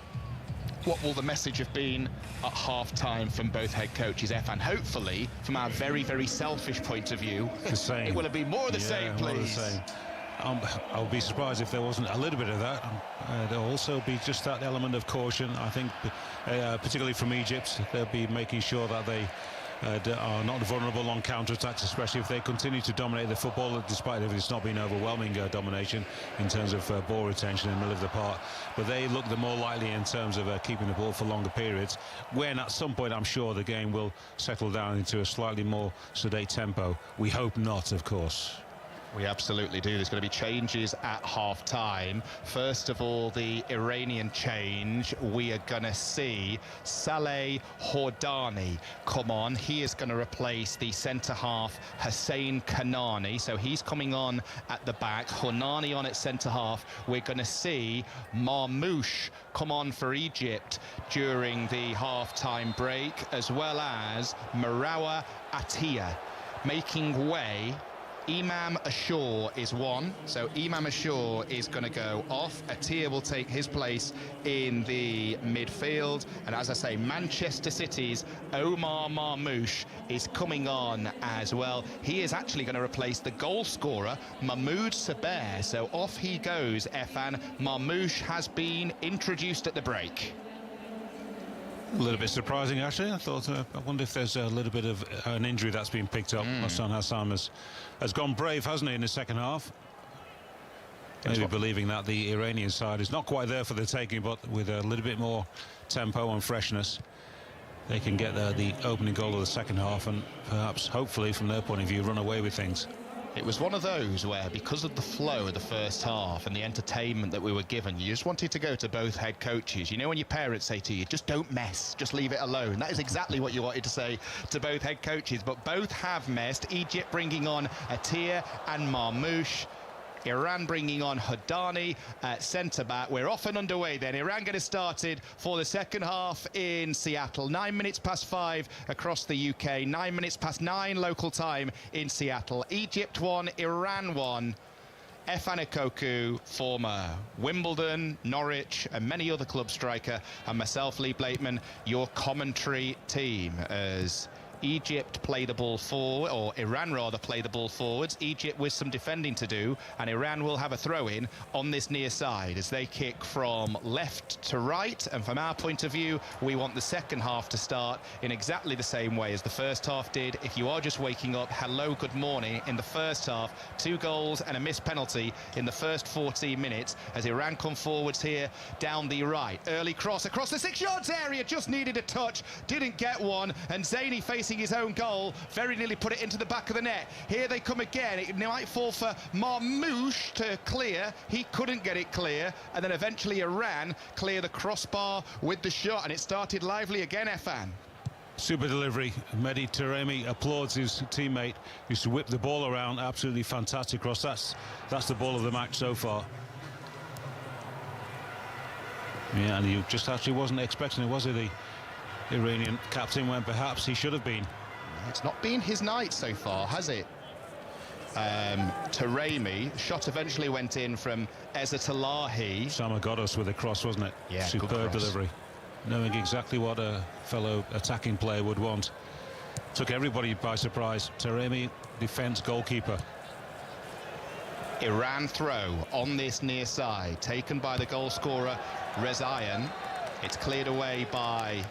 Speaker 6: What will the message have been at half-time from both head coaches, Efan? Hopefully, from our very, very selfish point of view,
Speaker 8: the same.
Speaker 6: It will have been more of the same, please.
Speaker 8: More of the same. I'll be surprised if there wasn't a little bit of that. There'll also be just that element of caution. I think, particularly from Egypt, they'll be making sure that they are not vulnerable on counter-attacks, especially if they continue to dominate the football, despite if it's not been overwhelming domination in terms of ball retention in the middle of the park. But they look the more likely in terms of keeping the ball for longer periods, when at some point I'm sure the game will settle down into a slightly more sedate tempo. We hope not, of course.
Speaker 6: We absolutely do. There's going to be changes at half-time. First of all, the Iranian change. We are going to see Saleh Hordani come on. He is going to replace the centre-half Hussein Kanani. So he's coming on at the back. Hordani on at centre-half. We're going to see Marmoush come on for Egypt during the half-time break, as well as Marawa Atiyah making way. Imam Ashur is one, so Imam Ashur is going to go off. Atiyah will take his place in the midfield, and as I say, Manchester City's Omar Marmoush is coming on as well. He is actually going to replace the goal scorer Mahmoud Saber, so off he goes. Efan, Marmoush has been introduced at the break.
Speaker 8: A little bit surprising, actually. I thought, I wonder if there's a little bit of an injury that's been picked up. Hassan Hassan has gone brave, hasn't he, in the second half? Maybe believing that the Iranian side is not quite there for the taking, but with a little bit more tempo and freshness, they can get the opening goal of the second half and perhaps, hopefully, from their point of view, run away with things.
Speaker 6: It was one of those where, because of the flow of the first half and the entertainment that we were given, you just wanted to go to both head coaches. You know, when your parents say to you, just don't mess, just leave it alone. That is exactly what you wanted to say to both head coaches, but both have messed. Egypt bringing on Atiyah and Marmoush. Iran bringing on Hodani at centre-back. We're off and underway then. Iran getting started for the second half in Seattle. 9 minutes past 5 across the UK. 9 minutes past 9 local time in Seattle. Egypt 1, Iran 1. Efan Ekoku, former Wimbledon, Norwich and many other club striker, and myself, Lee Blakeman, your commentary team as Egypt play the ball forward, or Iran rather play the ball forwards. Egypt with some defending to do, and Iran will have a throw-in on this near side as they kick from left to right. And from our point of view, we want the second half to start in exactly the same way as the first half did. If you are just waking up, hello, good morning. In the first half, 2 goals and a missed penalty in the first 14 minutes as Iran come forwards here down the right. Early cross across the 6 yards area, just needed a touch, didn't get one, and Zaini facing his own goal, very nearly put it into the back of the net. Here they come again. It might fall for Marmoush to clear. He couldn't get it clear, and then eventually Iran clear the crossbar with the shot, and it started lively again, Efan.
Speaker 8: Super delivery. Mehdi Taremi applauds his teammate. Used to whip the ball around. Absolutely fantastic cross. That's the ball of the match so far. Yeah, and he just actually wasn't expecting it, was he? The Iranian captain, when perhaps he should have been.
Speaker 6: It's not been his night so far, has it? Taremi, shot eventually went in from Ezzatolahi.
Speaker 8: Samagodos with a cross, wasn't it?
Speaker 6: Yeah,
Speaker 8: superb delivery. Knowing exactly what a fellow attacking player would want. Took everybody by surprise. Taremi, defence goalkeeper.
Speaker 6: Iran throw on this near side, taken by the goal scorer Rezaian. It's cleared away by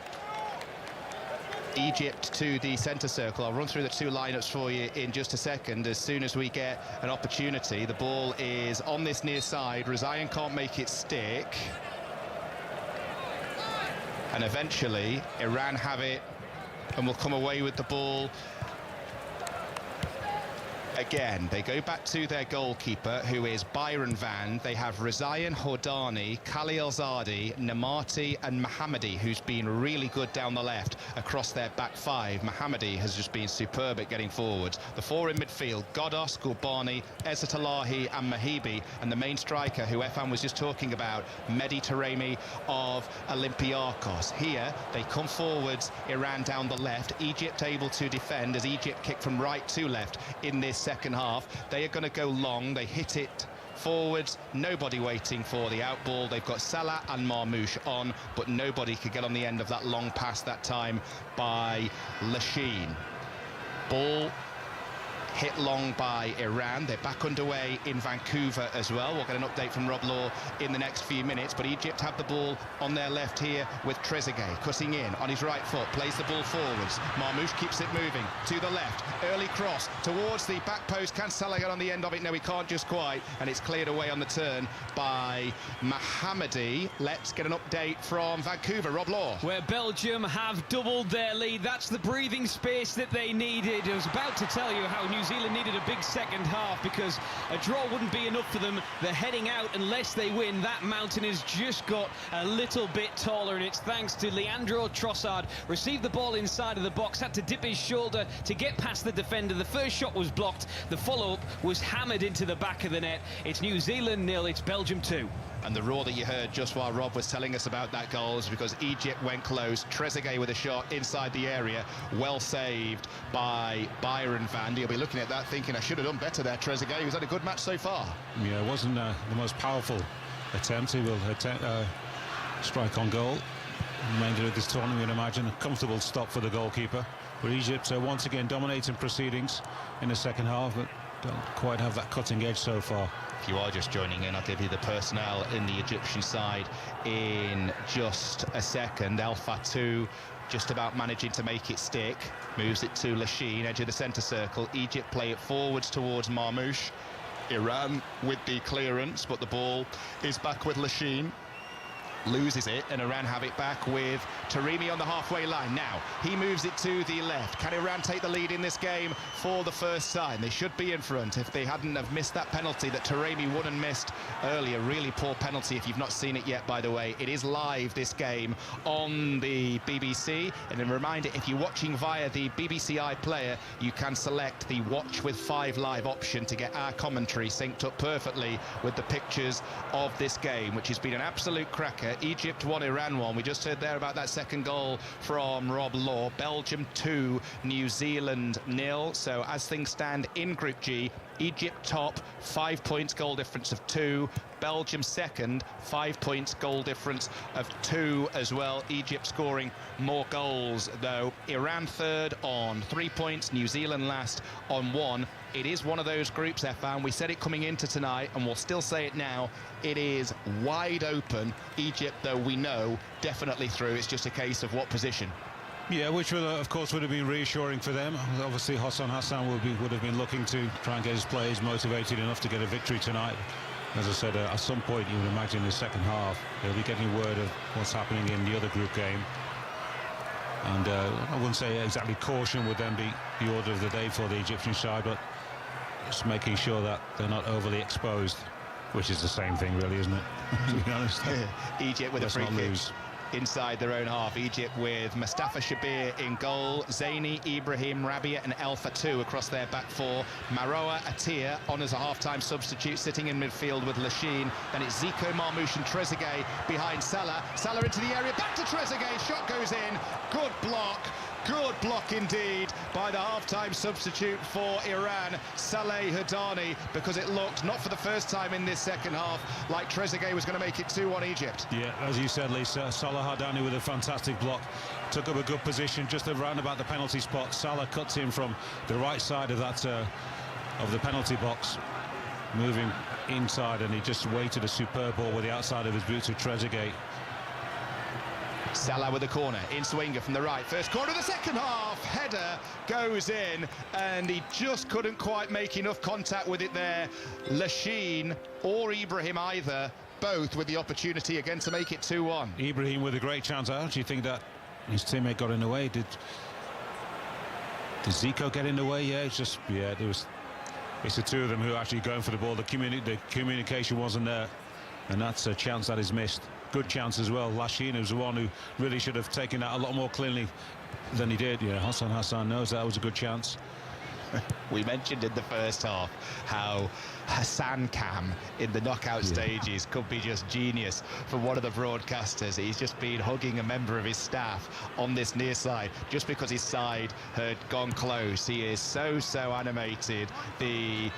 Speaker 6: Egypt to the centre circle. I'll run through the 2 lineups for you in just a second as soon as we get an opportunity. The ball is on this near side. Rezaian can't make it stick. And eventually Iran have it and will come away with the ball. Again, they go back to their goalkeeper, who is Byron Van. They have Rezaian, Hodani, Khalil Zadi, Namati and Mohammadi, who's been really good down the left across their back 5. Mohammadi has just been superb at getting forwards. The 4 in midfield, Godos, Gulbani, Ezzatolahi and Mahibi, and the main striker, who Efan was just talking about, Mehdi Taremi of Olympiacos. Here, they come forwards, Iran down the left. Egypt able to defend as Egypt kick from right to left in this second half. They are going to go long. They hit it forwards, nobody waiting for the out ball. They've got Salah and Marmoush on, but nobody could get on the end of that long pass that time by Lachine. Ball hit long by Iran. They're back underway in Vancouver as well. We'll get an update from Rob Law in the next few minutes, but Egypt have the ball on their left here with Trezeguet cutting in on his right foot, plays the ball forwards. Marmoush keeps it moving to the left. Early cross towards the back post. Can Salah get on the end of it? No, he can't just quite, and it's cleared away on the turn by Mohammadi. Let's get an update from Vancouver. Rob Law.
Speaker 7: Where Belgium have doubled their lead. That's the breathing space that they needed. I was about to tell you how New Zealand needed a big second half because a draw wouldn't be enough for them. They're heading out unless they win. That mountain has just got a little bit taller, and it's thanks to Leandro Trossard. Received the ball inside of the box, had to dip his shoulder to get past the defender. The first shot was blocked. The follow-up was hammered into the back of the net. It's New Zealand 0, it's Belgium 2.
Speaker 6: And the roar that you heard just while Rob was telling us about that goal is because Egypt went close. Trezeguet with a shot inside the area, well saved by Byron Van. You'll be looking at that thinking, I should have done better there, Trezeguet. He's had a good match so far.
Speaker 8: Yeah, it wasn't the most powerful attempt. He will strike on goal. Remainder of this tournament, you'd imagine, a comfortable stop for the goalkeeper. But Egypt once again dominating proceedings in the second half, but don't quite have that cutting edge so far.
Speaker 6: If you are just joining in, I'll give you the personnel in the Egyptian side in just a second. El Fatou just about managing to make it stick. Moves it to Lachine, edge of the centre circle. Egypt play it forwards towards Marmoush. Iran with the clearance, but the ball is back with Lachine. loses it, and Iran have it back with Taremi on the halfway line. Now, he moves it to the left. Can Iran take the lead in this game for the first time? They should be in front if they hadn't have missed that penalty that Taremi won and missed earlier. Really poor penalty if you've not seen it yet, by the way. It is live, this game, on the BBC. And a reminder, if you're watching via the BBC iPlayer, you can select the Watch with 5 Live option to get our commentary synced up perfectly with the pictures of this game, which has been an absolute cracker. Egypt 1, Iran 1. We just heard there about that second goal from Rob Law. Belgium 2, New Zealand 0. So as things stand in Group G, Egypt top, 5 points, goal difference of 2. Belgium second, 5 points, goal difference of 2 as well. Egypt scoring more goals, though. Iran third on 3 points, New Zealand last on 1. It is one of those groups, Efan. We said it coming into tonight, and we'll still say it now. It is wide open. Egypt, though, we know, definitely through. It's just a case of what position.
Speaker 8: Yeah, which will, of course, would have been reassuring for them. Obviously, Hassan Hassan would have been looking to try and get his players motivated enough to get a victory tonight. As I said, at some point, you would imagine in the second half, they'll be getting word of what's happening in the other group game. And I wouldn't say exactly caution would then be the order of the day for the Egyptian side, but just making sure that they're not overly exposed, which is the same thing, really, isn't it? To be honest.
Speaker 6: Egypt with a free kick inside their own half. Egypt with Mustafa Shabir in goal, Zaini, Ibrahim, Rabia and El Fatou across their back four. Maroa Atia on as a half-time substitute, sitting in midfield with Lachine. Then it's Zico, Marmouche and Trezeguet behind Salah. Salah into the area, back to Trezeguet, shot goes in. Good block. Good block indeed by the half-time substitute for Iran, Saleh Hadani, because it looked, not for the first time in this second half, like Trezeguet was going to make it 2-1 Egypt.
Speaker 8: Yeah, as you said, Lisa, Salah Hadani with a fantastic block. Took up a good position just around about the penalty spot. Salah cuts in from the right side of that of the penalty box, moving inside, and he just waited a superb ball with the outside of his boot to Trezeguet.
Speaker 6: Salah with the corner, in Swinger from the right, first corner of the second half, header goes in, and he just couldn't quite make enough contact with it there. Lachine or Ibrahim either, both with the opportunity again to make it 2-1.
Speaker 8: Ibrahim with a great chance. I actually think that his teammate got in the way. Did Zico get in the way? Yeah, it's the two of them who are actually going for the ball. The communication wasn't there, and that's a chance that is missed. Good chance as well. Lachine was the one who really should have taken that a lot more cleanly than he did. Yeah, Hassan Hassan knows that was a good chance.
Speaker 6: We mentioned in the first half how Hassan Cam in the knockout stages could be just genius for one of the broadcasters. He's just been hugging a member of his staff on this near side just because his side had gone close. He is so animated. The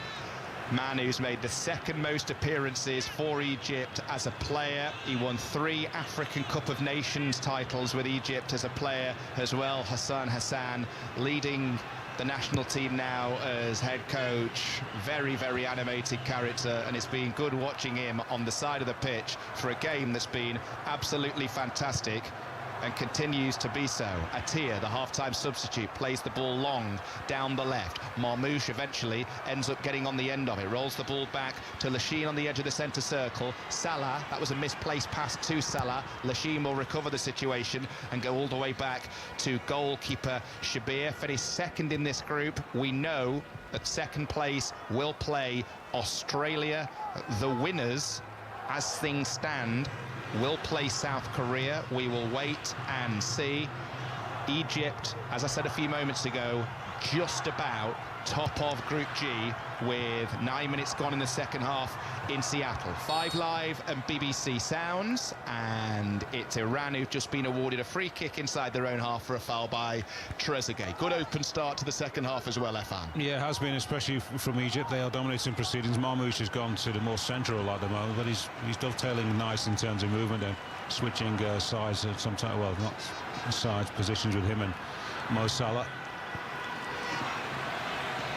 Speaker 6: man who's made the second most appearances for Egypt as a player. He won 3 African Cup of Nations titles with Egypt as a player as well. Hassan Hassan leading the national team now as head coach. Very animated character, and it's been good watching him on the side of the pitch for a game that's been absolutely fantastic and continues to be so. Atia, the half-time substitute, plays the ball long down the left. Marmouche eventually ends up getting on the end of it, rolls the ball back to Lachine on the edge of the centre circle. Salah, that was a misplaced pass to Salah. Lachine will recover the situation and go all the way back to goalkeeper Shabir. Finished second in this group. We know that second place will play Australia. The winners, as things stand, will play South Korea. We will wait and see. Egypt, as I said a few moments ago, just about top of Group G with 9 minutes gone in the second half in Seattle. 5 Live and BBC Sounds, and it's Iran who've just been awarded a free kick inside their own half for a foul by Trezeguet. Good open start to the second half as well, Efan.
Speaker 8: Yeah, it has been, especially from Egypt. They are dominating proceedings. Marmouche has gone to the more central at the moment, but he's dovetailing nice in terms of movement and switching sides sometimes. Well, not sides, positions with him and Mo Salah.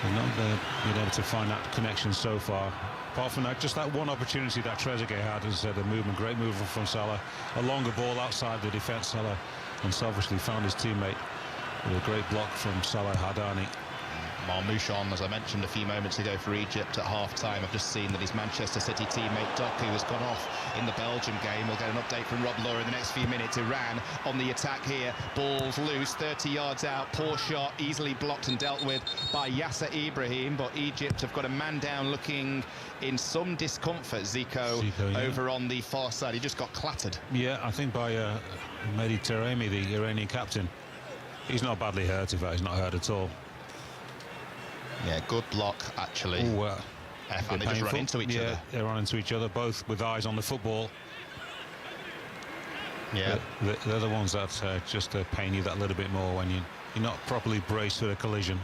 Speaker 8: They've not been able to find that connection so far. Apart from that, just that one opportunity that Trezeguet had is the movement. Great move from Salah. A longer ball outside the defence. Salah unselfishly found his teammate with a great block from Salah Hadani.
Speaker 6: Marmouche on, as I mentioned a few moments ago, for Egypt at half-time. I've just seen that his Manchester City teammate Doku has gone off in the Belgium game. We'll get an update from Rob Law in the next few minutes. Iran on the attack here. Ball's loose, 30 yards out. Poor shot, easily blocked and dealt with by Yasser Ibrahim. But Egypt have got a man down looking in some discomfort. Zico
Speaker 8: yeah.
Speaker 6: over on the far side. He just got clattered.
Speaker 8: Yeah, I think by Mehdi Taremi, the Iranian captain. He's not badly hurt, in fact, he's not hurt at all.
Speaker 6: Yeah, good block, actually.
Speaker 8: Ooh,
Speaker 6: and they just run into each other.
Speaker 8: They run into each other, both with eyes on the football.
Speaker 6: Yeah.
Speaker 8: They're the ones that just pain you that little bit more when you're not properly braced for a collision.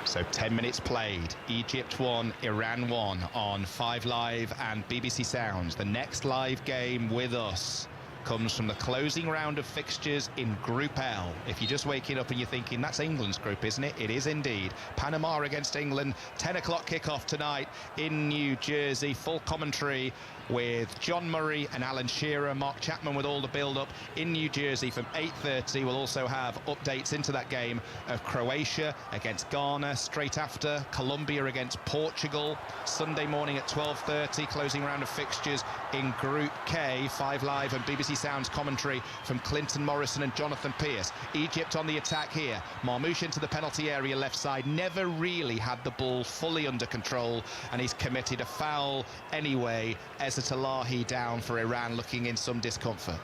Speaker 6: So 10 minutes played. Egypt 1, Iran 1 on 5 Live and BBC Sounds. The next live game with us comes from the closing round of fixtures in Group L. If you're just waking up and you're thinking, that's England's group, isn't it? It is indeed. Panama against England, 10 o'clock kickoff tonight in New Jersey. Full commentary with John Murray and Alan Shearer. Mark Chapman with all the build-up in New Jersey from 8:30. We'll also have updates into that game of Croatia against Ghana straight after, Colombia against Portugal. Sunday morning at 12:30, closing round of fixtures in Group K. 5 Live and BBC Sounds commentary from Clinton Morrison and Jonathan Pearce. Egypt on the attack here. Marmouche into the penalty area left side. Never really had the ball fully under control, and he's committed a foul anyway. Ezzat down for Iran, looking in some discomfort.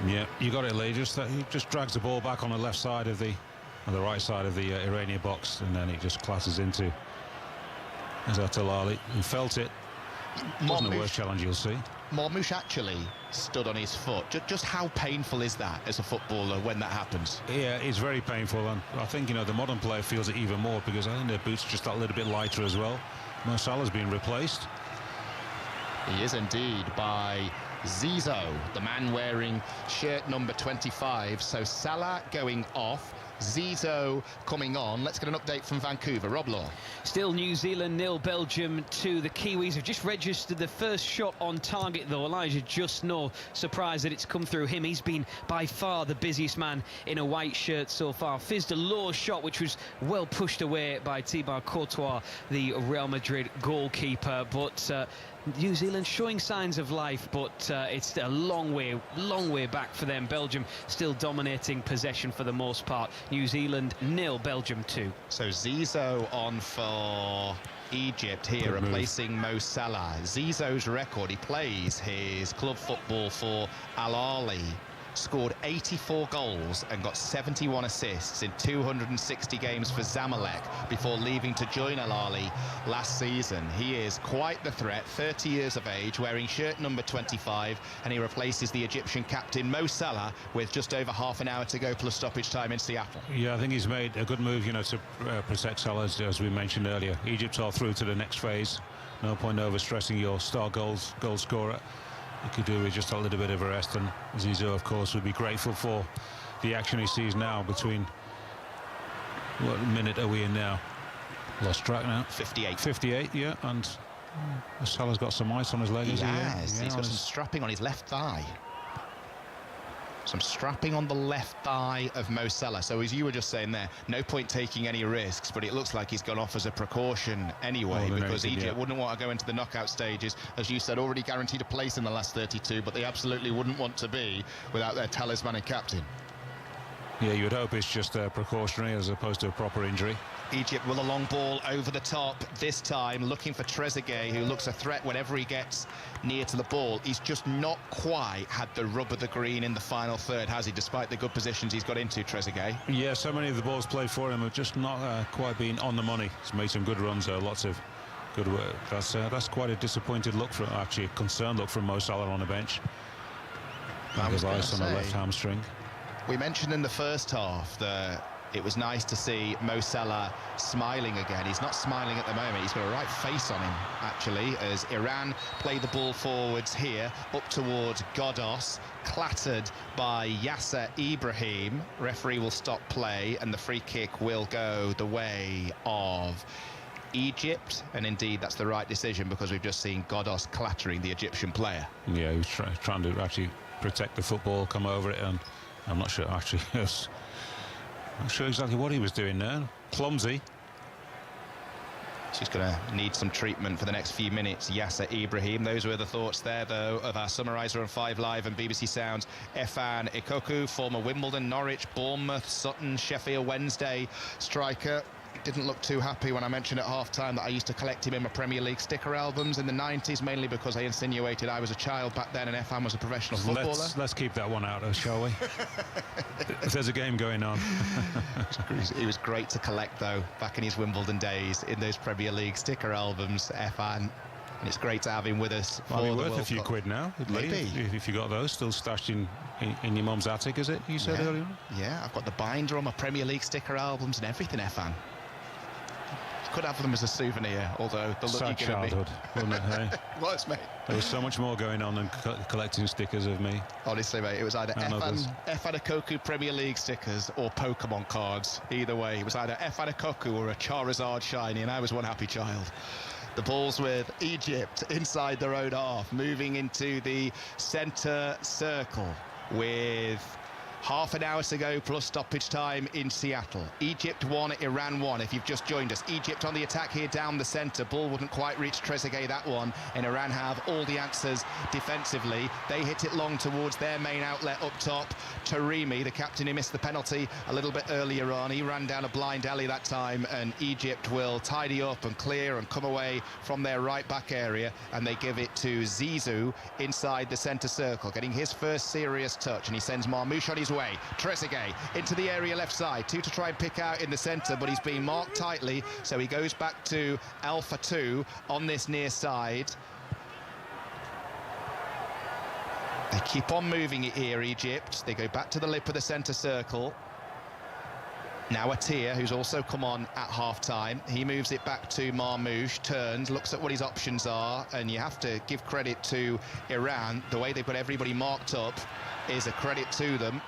Speaker 8: Yeah, you got it, Lee. He just drags the ball back on the left side of the right side of the Iranian box, and then it just classes into Ezzat. He felt it. Wasn't the worst challenge you'll see.
Speaker 6: Marmouche actually stood on his foot. Just how painful is that as a footballer when that happens?
Speaker 8: Yeah, it's very painful, and I think the modern player feels it even more because I think their boots are just that little bit lighter as well. Mo Salah's been replaced.
Speaker 6: He is indeed by Zizou, the man wearing shirt number 25. So Salah going off, Zizou coming on. Let's get an update from Vancouver. Rob Law.
Speaker 7: Still New Zealand 0, Belgium 2. The Kiwis have just registered the first shot on target, though. Elijah just no surprise that it's come through him. He's been by far the busiest man in a white shirt so far. Fizzed a low shot, which was well pushed away by Thibaut Courtois, the Real Madrid goalkeeper. But New Zealand showing signs of life, but it's a long way back for them. Belgium still dominating possession for the most part. New Zealand 0, Belgium 2.
Speaker 6: So Zizou on for Egypt here, replacing Mo Salah. Zizou's record, he plays his club football for Al Ahly. Scored 84 goals and got 71 assists in 260 games for Zamalek before leaving to join Al Ahly last season. He is quite the threat, 30 years of age, wearing shirt number 25, and he replaces the Egyptian captain Mo Salah with just over half an hour to go plus stoppage time in Seattle.
Speaker 8: Yeah, I think he's made a good move, to protect Salah, as we mentioned earlier. Egypt are through to the next phase. No point overstressing your star goal scorer. You could do with just a little bit of a rest, and Zizou, of course, would be grateful for the action he sees now. Between what minute are we in now? Lost track now.
Speaker 6: 58,
Speaker 8: yeah, and Salah's got some ice on his leg.
Speaker 6: He has. He's got some strapping on his left thigh. Some strapping on the left thigh of Mo Salah. So as you were just saying there, no point taking any risks, but it looks like he's gone off as a precaution anyway, because Egypt wouldn't want to go into the knockout stages, as you said, already guaranteed a place in the last 32, but they absolutely wouldn't want to be without their talismanic captain.
Speaker 8: Yeah, you would hope it's just precautionary as opposed to a proper injury.
Speaker 6: Egypt with a long ball over the top, this time looking for Trezeguet, who looks a threat whenever he gets near to the ball. He's just not quite had the rub of the green in the final third, has he, despite the good positions he's got into, Trezeguet?
Speaker 8: Yeah, so many of the balls played for him have just not quite been on the money. He's made some good runs, lots of good work. That's quite a disappointed look, actually a concerned look from Mo Salah on the bench. His ice on the left hamstring.
Speaker 6: We mentioned in the first half that it was nice to see Mo Salah smiling again. He's not smiling at the moment. He's got a right face on him, actually, as Iran play the ball forwards here, up towards Godos, clattered by Yasser Ibrahim. Referee will stop play, and the free kick will go the way of Egypt, and indeed that's the right decision, because we've just seen Godos clattering the Egyptian player.
Speaker 8: Yeah, he was trying to actually protect the football, come over it, and I'm not sure actually Not sure exactly what he was doing there. Clumsy.
Speaker 6: She's going to need some treatment for the next few minutes. Yasser Ibrahim. Those were the thoughts there, though, of our summariser on 5 Live and BBC Sounds, Efan Ikoku, former Wimbledon, Norwich, Bournemouth, Sutton, Sheffield Wednesday striker. Didn't look too happy when I mentioned at half-time that I used to collect him in my Premier League sticker albums in the 90s, mainly because I insinuated I was a child back then and Efan was a professional footballer.
Speaker 8: Let's keep that one out, shall we? There's a game going on.
Speaker 6: He was great to collect, though, back in his Wimbledon days, in those Premier League sticker albums, Efan. And it's great to have him with us.
Speaker 8: Might be worth a few quid now.
Speaker 6: Maybe.
Speaker 8: If you got those still stashed in your mum's attic, is it? You said earlier?
Speaker 6: Yeah, I've got the binder on my Premier League sticker albums and everything, Efan. Could have them as a souvenir, although the look
Speaker 8: Sad
Speaker 6: you're giving
Speaker 8: childhood,
Speaker 6: me.
Speaker 8: wasn't it? Hey?
Speaker 6: Was, mate.
Speaker 8: There was so much more going on than collecting stickers of me.
Speaker 6: Honestly, mate, it was either Efan Ikoku Premier League stickers or Pokemon cards. Either way, it was either Efan Ikoku or a Charizard shiny, and I was one happy child. The ball's with Egypt inside their own half, moving into the centre circle with half an hour to go plus stoppage time in Seattle. Egypt 1, Iran 1. If you've just joined us, Egypt on the attack here down the centre. Ball wouldn't quite reach Trezeguet, that one. And Iran have all the answers defensively. They hit it long towards their main outlet up top. Taremi, the captain who missed the penalty a little bit earlier on. He ran down a blind alley that time, and Egypt will tidy up and clear and come away from their right back area, and they give it to Zizou inside the centre circle, getting his first serious touch, and he sends Marmoush on his way. Trezeguet into the area left side, 2 to try and pick out in the centre, but he's being marked tightly, so he goes back to Alpha 2 on this near side. They keep on moving it here, Egypt. They go back to the lip of the centre circle. Now Atia, who's also come on at half-time. He moves it back to Marmoush, turns, looks at what his options are, and you have to give credit to Iran. The way they've got everybody marked up is a credit to them.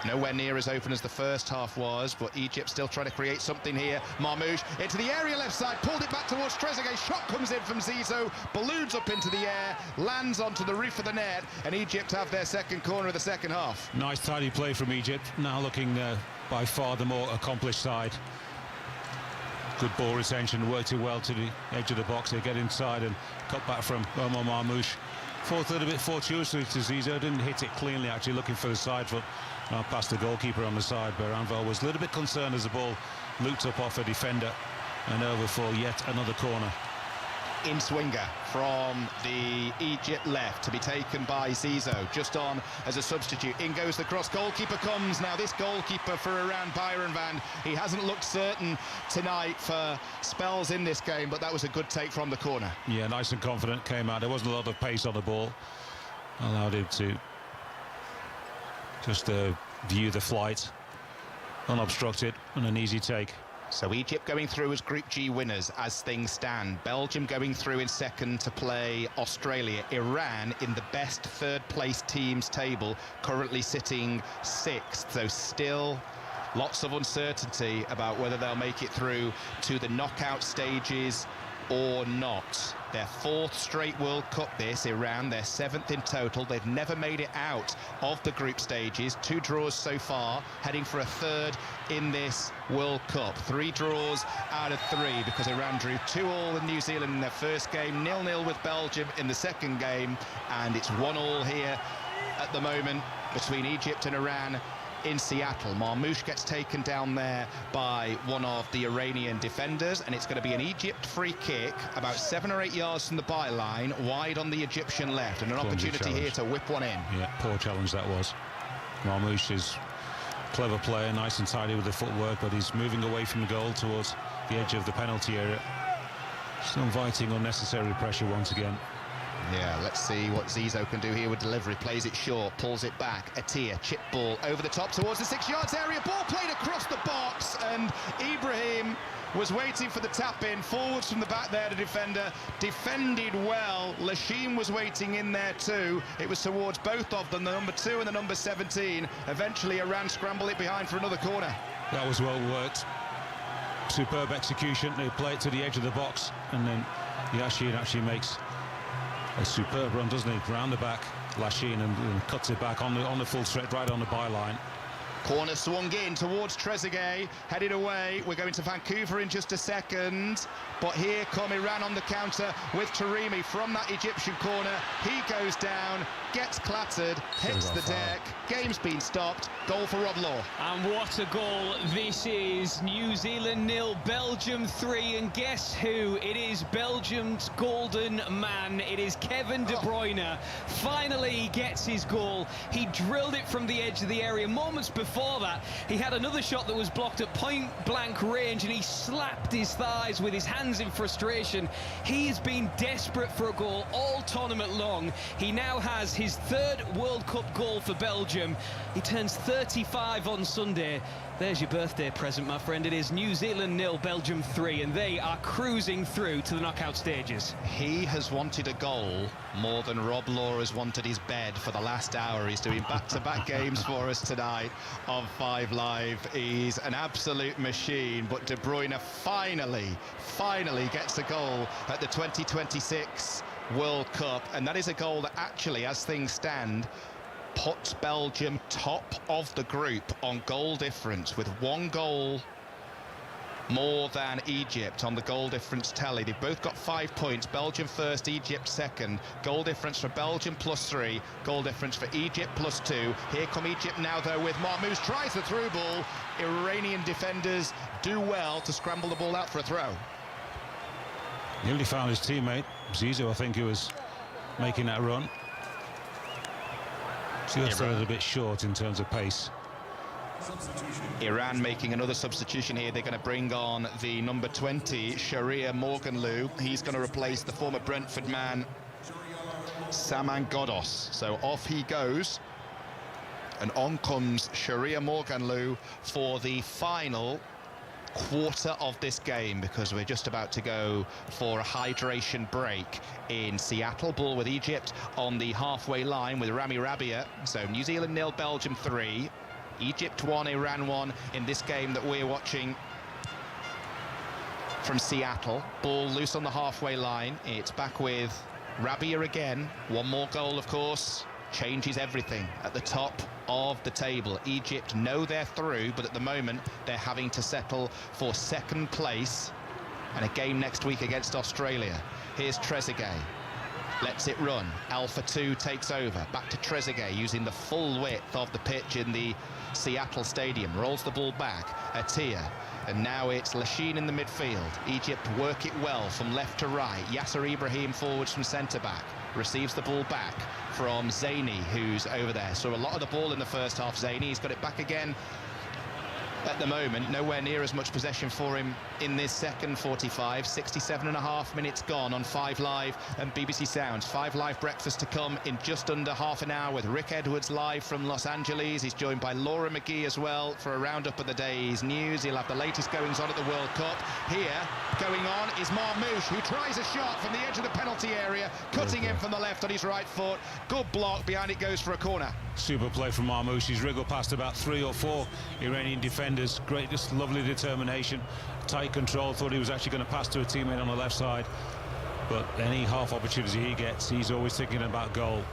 Speaker 6: Nowhere near as open as the first half was, but Egypt still trying to create something here. Marmoush into the area left side, pulled it back towards Trezeguet. Shot comes in from Zizou, balloons up into the air, lands onto the roof of the net, and Egypt have their second corner of the second half.
Speaker 8: Nice tidy play from Egypt, now looking by far the more accomplished side. Good ball retention, worked it well to the edge of the box. They get inside and cut back from Omar Marmoush. Fourth a little bit fortuitously to Zizou, didn't hit it cleanly, actually looking for the side foot. Past the goalkeeper on the side, but Anwar was a little bit concerned as the ball looped up off a defender and over for yet another corner.
Speaker 6: In swinger from the Egypt left to be taken by Zizou, just on as a substitute. In goes the cross, goalkeeper comes. Now this goalkeeper for Iran, Byron Van, he hasn't looked certain tonight for spells in this game, but that was a good take from the corner.
Speaker 8: Yeah, nice and confident, came out. There wasn't a lot of pace on the ball. Allowed him to just view the flight unobstructed and an easy take.
Speaker 6: So Egypt going through as Group G winners as things stand. Belgium going through in second to play Australia. Iran in the best third place teams table, currently sitting 6th. So still lots of uncertainty about whether they'll make it through to the knockout stages or not. Their 4th straight World Cup this, Iran, their 7th in total. They've never made it out of the group stages. 2 draws so far, heading for a 3rd in this World Cup. 3 draws out of 3 because Iran drew 2-2 in New Zealand in their first game, 0-0 with Belgium in the second game, and it's 1-1 here at the moment between Egypt and Iran in Seattle. Marmoush gets taken down there by one of the Iranian defenders, and it's going to be an Egypt free kick about 7 or 8 yards from the byline, wide on the Egyptian left, and an opportunity here to whip one in.
Speaker 8: Yeah, poor challenge that was. Marmoush is a clever player, nice and tidy with the footwork, but he's moving away from the goal towards the edge of the penalty area. Still inviting unnecessary pressure once again.
Speaker 6: Yeah, let's see what Zizou can do here with delivery. Plays it short, pulls it back. Atia, chip ball over the top towards the 6 yards area. Ball played across the box, and Ibrahim was waiting for the tap-in. Forwards from the back there, the defender. Defended well. Lashim was waiting in there too. It was towards both of them, the number 2 and the number 17. Eventually, Iran scramble it behind for another corner.
Speaker 8: That was well worked. Superb execution. They play it to the edge of the box, and then Yashin actually makes a superb run, doesn't he? Round the back, Lashin, and cuts it back on the full stretch, right on the byline.
Speaker 6: Corner swung in towards Trezeguet, headed away. We're going to Vancouver in just a second. But here come Iran on the counter with Taremi from that Egyptian corner. He goes down, gets clattered, hits the deck. Game's been stopped. Goal for Rob Law.
Speaker 7: And what a goal this is. New Zealand 0, Belgium 3. And guess who? It is Belgium's golden man. It is Kevin De Bruyne. Finally, he gets his goal. He drilled it from the edge of the area. Moments before that, he had another shot that was blocked at point-blank range, and he slapped his thighs with his hands in frustration. He has been desperate for a goal all tournament long. He now has his 3rd World Cup goal for Belgium. He turns 35 on Sunday. There's your birthday present, my friend. It is New Zealand 0, Belgium 3, and they are cruising through to the knockout stages.
Speaker 6: He has wanted a goal more than Rob Law has wanted his bed for the last hour. He's doing back-to-back games for us tonight on 5 Live. He's an absolute machine, but De Bruyne finally gets a goal at the 2026 World Cup, and that is a goal that actually, as things stand, puts Belgium top of the group on goal difference, with 1 goal more than Egypt on the goal difference tally. They've both got 5 points. Belgium first, Egypt second. Goal difference for Belgium +3. Goal difference for Egypt +2. Here come Egypt now, though, with Marmoush. Tries the through ball. Iranian defenders do well to scramble the ball out for a throw.
Speaker 8: Nearly found his teammate, Zizou, I think, who was making that run. Just a little bit short in terms of pace.
Speaker 6: Iran making another substitution here. They're going to bring on the number 20, Sharia Morganloo. He's going to replace the former Brentford man, Saman Ghoddos. So off he goes. And on comes Sharia Morganloo for the final quarter of this game, because we're just about to go for a hydration break in Seattle. Ball with Egypt on the halfway line with Rami Rabia. So New Zealand 0, Belgium 3. Egypt 1, Iran 1 in this game that we're watching from Seattle. Ball loose on the halfway line. It's back with Rabia again. 1 more goal, of course, changes everything at the top of the table. Egypt know they're through, but at the moment they're having to settle for 2nd place and a game next week against Australia. Here's Trezeguet. Lets it run. Alpha 2 takes over. Back to Trezeguet using the full width of the pitch in the Seattle Stadium. Rolls the ball back. Atia. And now it's Lachine in the midfield. Egypt work it well from left to right. Yasser Ibrahim forwards from centre-back. Receives the ball back from Zaini, who's over there. Saw a lot of the ball in the first half, Zaini. He's got it back again at the moment. Nowhere near as much possession for him in this second 45. 67.5 minutes gone on 5 Live and BBC Sounds. 5 Live breakfast to come in just under half an hour with Rick Edwards live from Los Angeles. He's joined by Laura McGee as well for a roundup of the day's news. He'll have the latest goings on at the World Cup. Here, going on, is Marmoush, who tries a shot from the edge of the penalty area, cutting in from the left on his right foot. Good block. Behind it goes for a corner.
Speaker 8: Super play from Marmoush. He's wriggled past about 3 or 4 Iranian defenders. Great, just lovely determination, tight control. Thought he was actually going to pass to a teammate on the left side, but any half opportunity he gets, he's always thinking about goal.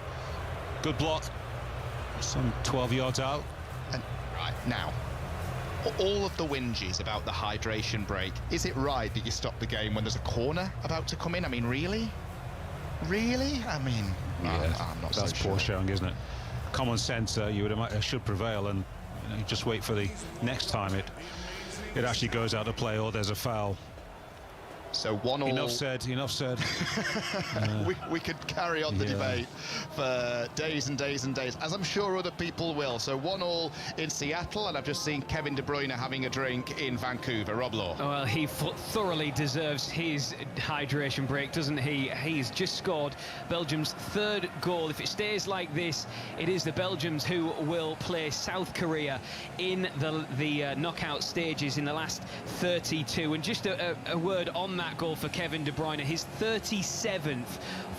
Speaker 8: Good block. Some 12 yards out.
Speaker 6: And right now, all of the whinges about the hydration break, is it right that you stop the game when there's a corner about to come in? I mean, really? I mean,
Speaker 8: yeah,
Speaker 6: I'm not
Speaker 8: that's
Speaker 6: so
Speaker 8: poor
Speaker 6: sure.
Speaker 8: showing, isn't it? Common sense, you would imagine, should prevail, and you just wait for the next time it actually goes out of play or there's a foul.
Speaker 6: So 1-1.
Speaker 8: Enough said.
Speaker 6: We could carry on the debate for days and days and days, as I'm sure other people will. So 1-1 in Seattle, and I've just seen Kevin De Bruyne having a drink in Vancouver. Rob Law.
Speaker 7: Well, he thoroughly deserves his hydration break, doesn't he? He's just scored Belgium's 3rd goal. If it stays like this, it is the Belgians who will play South Korea in the knockout stages in the last 32. And just a word on that goal for Kevin De Bruyne, his 37th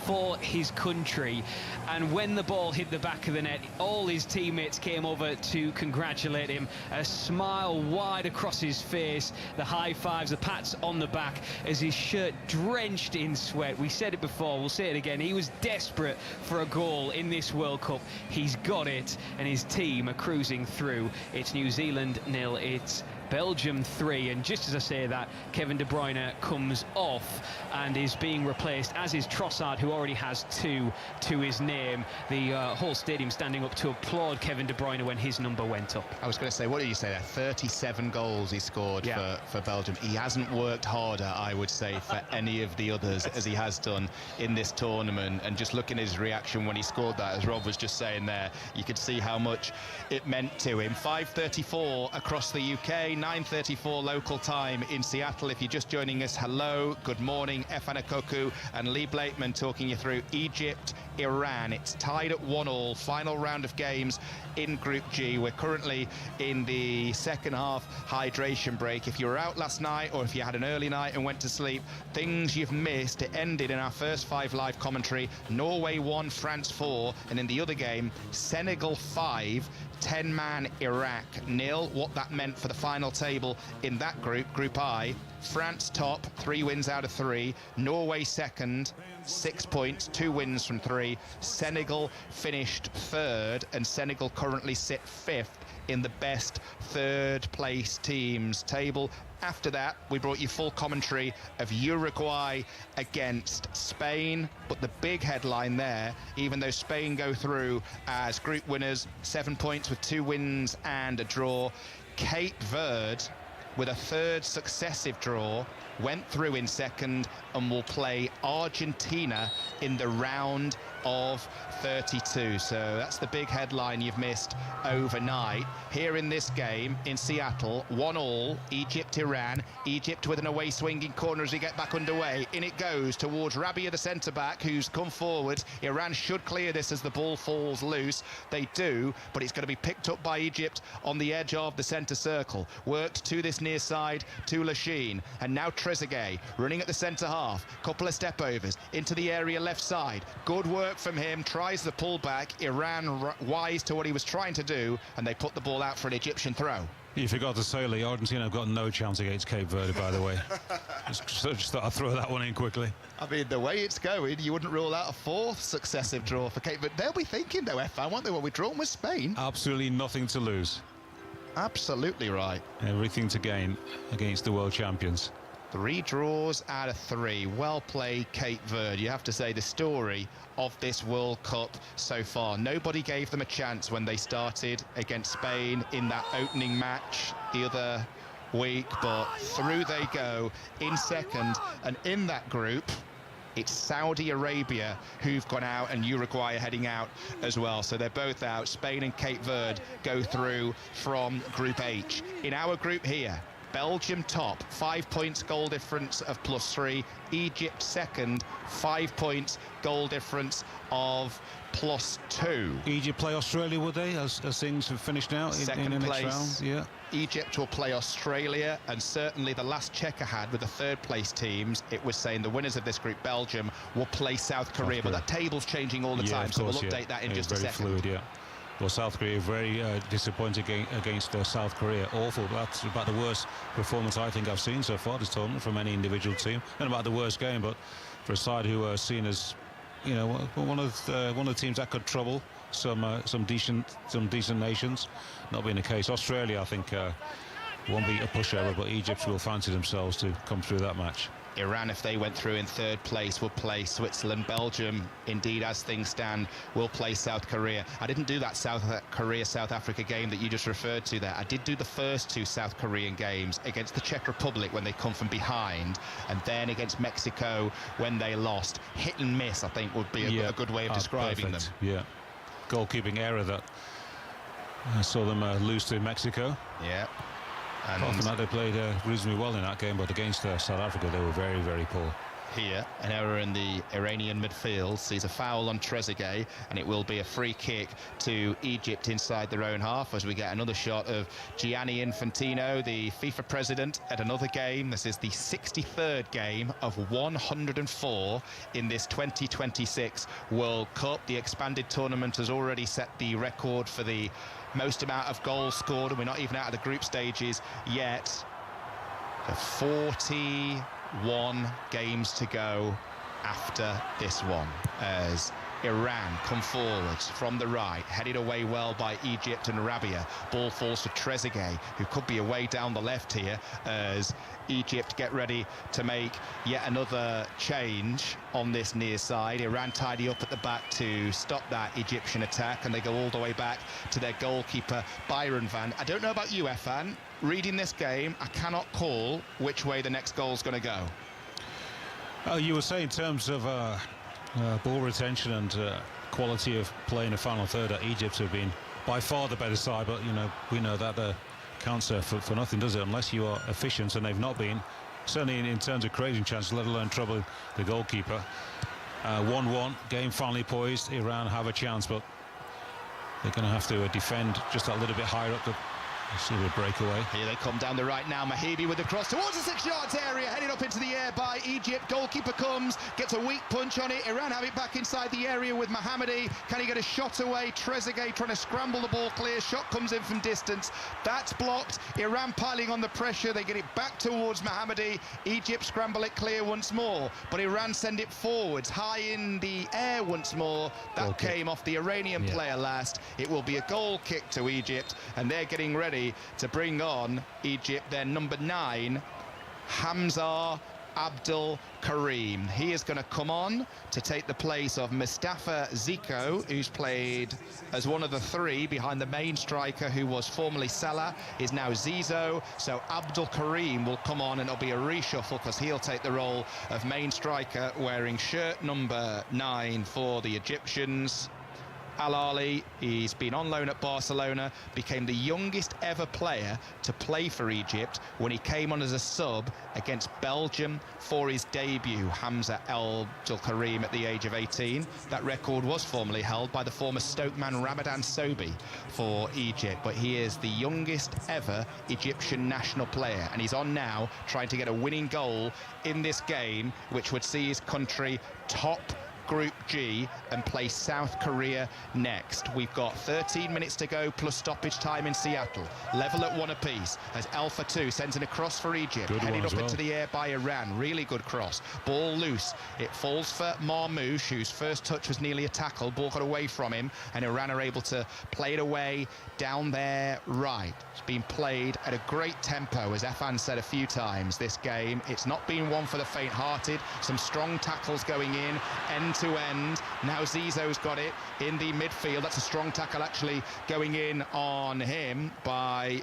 Speaker 7: for his country. And when the ball hit the back of the net, all his teammates came over to congratulate him. A smile wide across his face, the high fives, the pats on the back as his shirt drenched in sweat. We said it before, we'll say it again. He was desperate for a goal in this World Cup. He's got it, and his team are cruising through. It's New Zealand 0, it's Belgium 3, and just as I say that, Kevin De Bruyne comes off and is being replaced, as is Trossard, who already has 2 to his name. The whole stadium standing up to applaud Kevin De Bruyne when his number went up.
Speaker 6: I was going to say, what did you say there? 37 goals he scored for Belgium. He hasn't worked harder, I would say, for any of the others as he has done in this tournament. And just looking at his reaction when he scored that, as Rob was just saying there, you could see how much it meant to him. 5:34 across the UK, 9:34 local time in Seattle. If you're just joining us, hello, good morning. Efan Ekoku and Lee Blakeman talking you through Egypt, Iran. It's tied at 1-1, final round of games in Group G. We're currently in the second half hydration break. If you were out last night or if you had an early night and went to sleep, things you've missed. It ended in our first 5 live commentary. Norway 1, France 4, and in the other game, Senegal 5, 10-man Iraq 0. What that meant for the final table in that group, Group I, France top, 3 wins out of 3. Norway second, 6 points, 2 wins from 3. Senegal finished 3rd, and Senegal currently sit 5th in the best 3rd place teams table. After that, we brought you full commentary of Uruguay against Spain. But the big headline there, even though Spain go through as group winners, 7 points with 2 wins and a draw, Cape Verde, with a 3rd successive draw, went through in second and will play Argentina in the round of 32. So that's the big headline you've missed overnight. Here in this game in Seattle, 1-1, Egypt-Iran. Egypt with an away swinging corner as we get back underway. In it goes towards Rabia, the centre-back, who's come forward. Iran should clear this as the ball falls loose. They do, but it's going to be picked up by Egypt on the edge of the centre circle. Worked to this near side to Lachine, and now Trezeguet running at the centre half. Couple of step overs into the area left side. Good work from him, tries the pull back. Iran wise to what he was trying to do, and they put the ball out for an Egyptian throw.
Speaker 8: You forgot to say, Lee, Argentina have got no chance against Cape Verde, by the way. just thought I'd throw that one in quickly.
Speaker 6: I mean, the way it's going, you wouldn't rule out a 4th successive draw for Cape Verde. They'll be thinking, though, Efan, won't they? Well, we're drawn with Spain.
Speaker 8: Absolutely nothing to lose.
Speaker 6: Absolutely right.
Speaker 8: Everything to gain against the world champions.
Speaker 6: 3 draws out of 3. Well played, Cape Verde. You have to say the story of this World Cup so far. Nobody gave them a chance when they started against Spain in that opening match the other week, but through they go in second. And in that group, it's Saudi Arabia who've gone out, and Uruguay are heading out as well. So they're both out. Spain and Cape Verde go through from Group H. In our group here, Belgium top, 5 points goal difference of +3. Egypt second, 5 points goal difference of +2.
Speaker 8: Egypt play Australia, would they, as things have finished now in the next round? Yeah.
Speaker 6: Egypt will play Australia, and certainly the last check I had with the 3rd place teams, it was saying the winners of this group, Belgium, will play South Korea. But that table's changing all the time, so we'll update that in just a second.
Speaker 8: Fluid, yeah. Well, South Korea very disappointed against South Korea. Awful. That's about the worst performance I think I've seen so far this tournament from any individual team. And about the worst game, but for a side who are seen as, you know, one of the teams that could trouble some decent nations. Not being the case. Australia, I think, won't be a pushover, but Egypt will fancy themselves to come through that match.
Speaker 6: Iran, if they went through in 3rd place, will play Switzerland. Belgium, indeed, as things stand, will play South Korea. I didn't do that South Korea-South Africa game that you just referred to there. I did do the first 2 South Korean games against the Czech Republic when they come from behind, and then against Mexico when they lost. Hit and miss, I think, would be a good way of describing them.
Speaker 8: Yeah. Goalkeeping error that I saw them lose to Mexico.
Speaker 6: Yeah.
Speaker 8: And apart from that, they played reasonably well in that game, but against South Africa, they were very, very poor.
Speaker 6: here. An error in the Iranian midfield sees a foul on Trezeguet, and it will be a free kick to Egypt inside their own half as we get another shot of Gianni Infantino, the FIFA president, at another game. This is the 63rd game of 104 in this 2026 World Cup. The expanded tournament has already set the record for the most amount of goals scored, and we're not even out of the group stages yet. 41 games to go after this one as Iran come forwards from the right, headed away well by Egypt and Rabia. Ball falls for Trezeguet, who could be away down the left here as Egypt get ready to make yet another change on this near side. Iran tidy up at the back to stop that Egyptian attack, and they go all the way back to their goalkeeper, Byron Van. I don't know about you, Efan. Reading this game, I cannot call which way the next goal's going to go.
Speaker 8: Oh, you were saying in terms of ball retention and quality of play in the final third, that Egypt have been by far the better side, but you know, we know that counts for nothing, does it, unless you are efficient, and they've not been, certainly in terms of creating chances, let alone troubling the goalkeeper. 1-1, game finally poised. Iran have a chance, but they're going to have to defend just a little bit higher up the see the breakaway.
Speaker 6: Here they come down the right now. Mahibi with the cross towards the 6 yards area, headed up into the air by Egypt. Goalkeeper comes, gets a weak punch on it. Iran have it back inside the area with Mohammadi. Can he get a shot away? Trezeguet trying to scramble the ball clear. Shot comes in from distance. That's blocked. Iran piling on the pressure. They get it back towards Mohammadi. Egypt scramble it clear once more, but Iran send it forwards, high in the air once more. That came off the Iranian player last. It will be a goal kick to Egypt, and they're getting ready to bring on Egypt their number 9, Hamza Abdul Karim. He is going to come on to take the place of Mustafa Zico, who's played as one of the 3 behind the main striker, who was formerly Salah, is now Zizou. So Abdul Karim will come on, and it'll be a reshuffle because he'll take the role of main striker, wearing shirt number 9 for the Egyptians. Al-Ali, he's been on loan at Barcelona, became the youngest ever player to play for Egypt when he came on as a sub against Belgium for his debut, Hamza Abdul Karim, at the age of 18. That record was formerly held by the former Stoke man Ramadan Sobhi for Egypt, but he is the youngest ever Egyptian national player, and he's on now trying to get a winning goal in this game, which would see his country top Group G and play South Korea next. We've got 13 minutes to go plus stoppage time in Seattle. Level at 1 apiece as Alpha 2 sends an across for Egypt. Headed up into the air by Iran. Really good cross. Ball loose. It falls for Marmouche, whose first touch was nearly a tackle. Ball got away from him, and Iran are able to play it away down their right. It's been played at a great tempo, as Efan said a few times this game. It's not been one for the faint-hearted. Some strong tackles going in, end to end. Now Zizou's got it in the midfield. That's a strong tackle actually going in on him by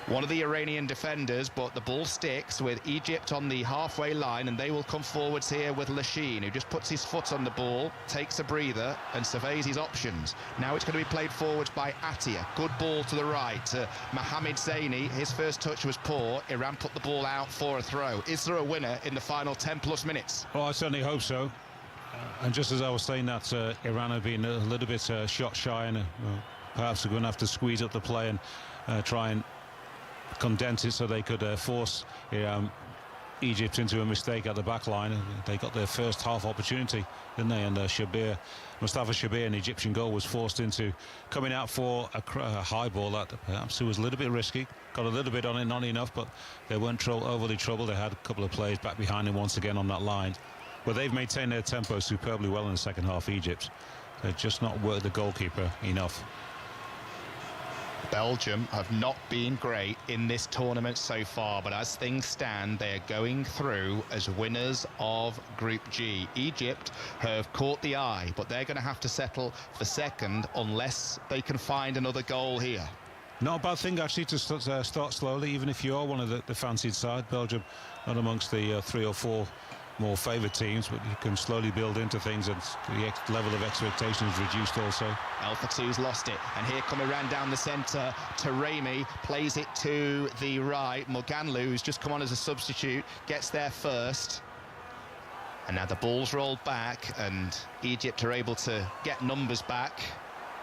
Speaker 6: one of the Iranian defenders, but the ball sticks with Egypt on the halfway line, and they will come forwards here with Lachine, who just puts his foot on the ball, takes a breather and surveys his options. Now it's going to be played forwards by Attia. Good ball to the right to Mohamed Zaini. His first touch was poor. Iran put the ball out for a throw. Is there a winner in the final 10 plus minutes?
Speaker 8: Well, I certainly hope so. And just as I was saying that Iran have been a little bit shot shy, and perhaps they're going to have to squeeze up the play and try and condense it so they could force Egypt into a mistake at the back line. They got their first half opportunity, didn't they? And Mustafa Shabir, an Egyptian goal, was forced into coming out for a high ball that perhaps it was a little bit risky. Got a little bit on it, not enough, but they weren't overly troubled. They had a couple of players back behind him once again on that line. But they've maintained their tempo superbly well in the second half, Egypt. They've just not worked the goalkeeper enough.
Speaker 6: Belgium have not been great in this tournament so far, but as things stand, they are going through as winners of Group G. Egypt have caught the eye, but they're going to have to settle for second unless they can find another goal here.
Speaker 8: Not a bad thing, actually, to start slowly, even if you are one of the fancied side. Belgium not amongst the 3 or 4 more favoured teams, but you can slowly build into things, and the level of expectation is reduced also.
Speaker 6: Alpha 2's lost it, and here come Iran down the centre. Taremi plays it to the right. Morganlu, who's just come on as a substitute, gets there first. And now the ball's rolled back, and Egypt are able to get numbers back.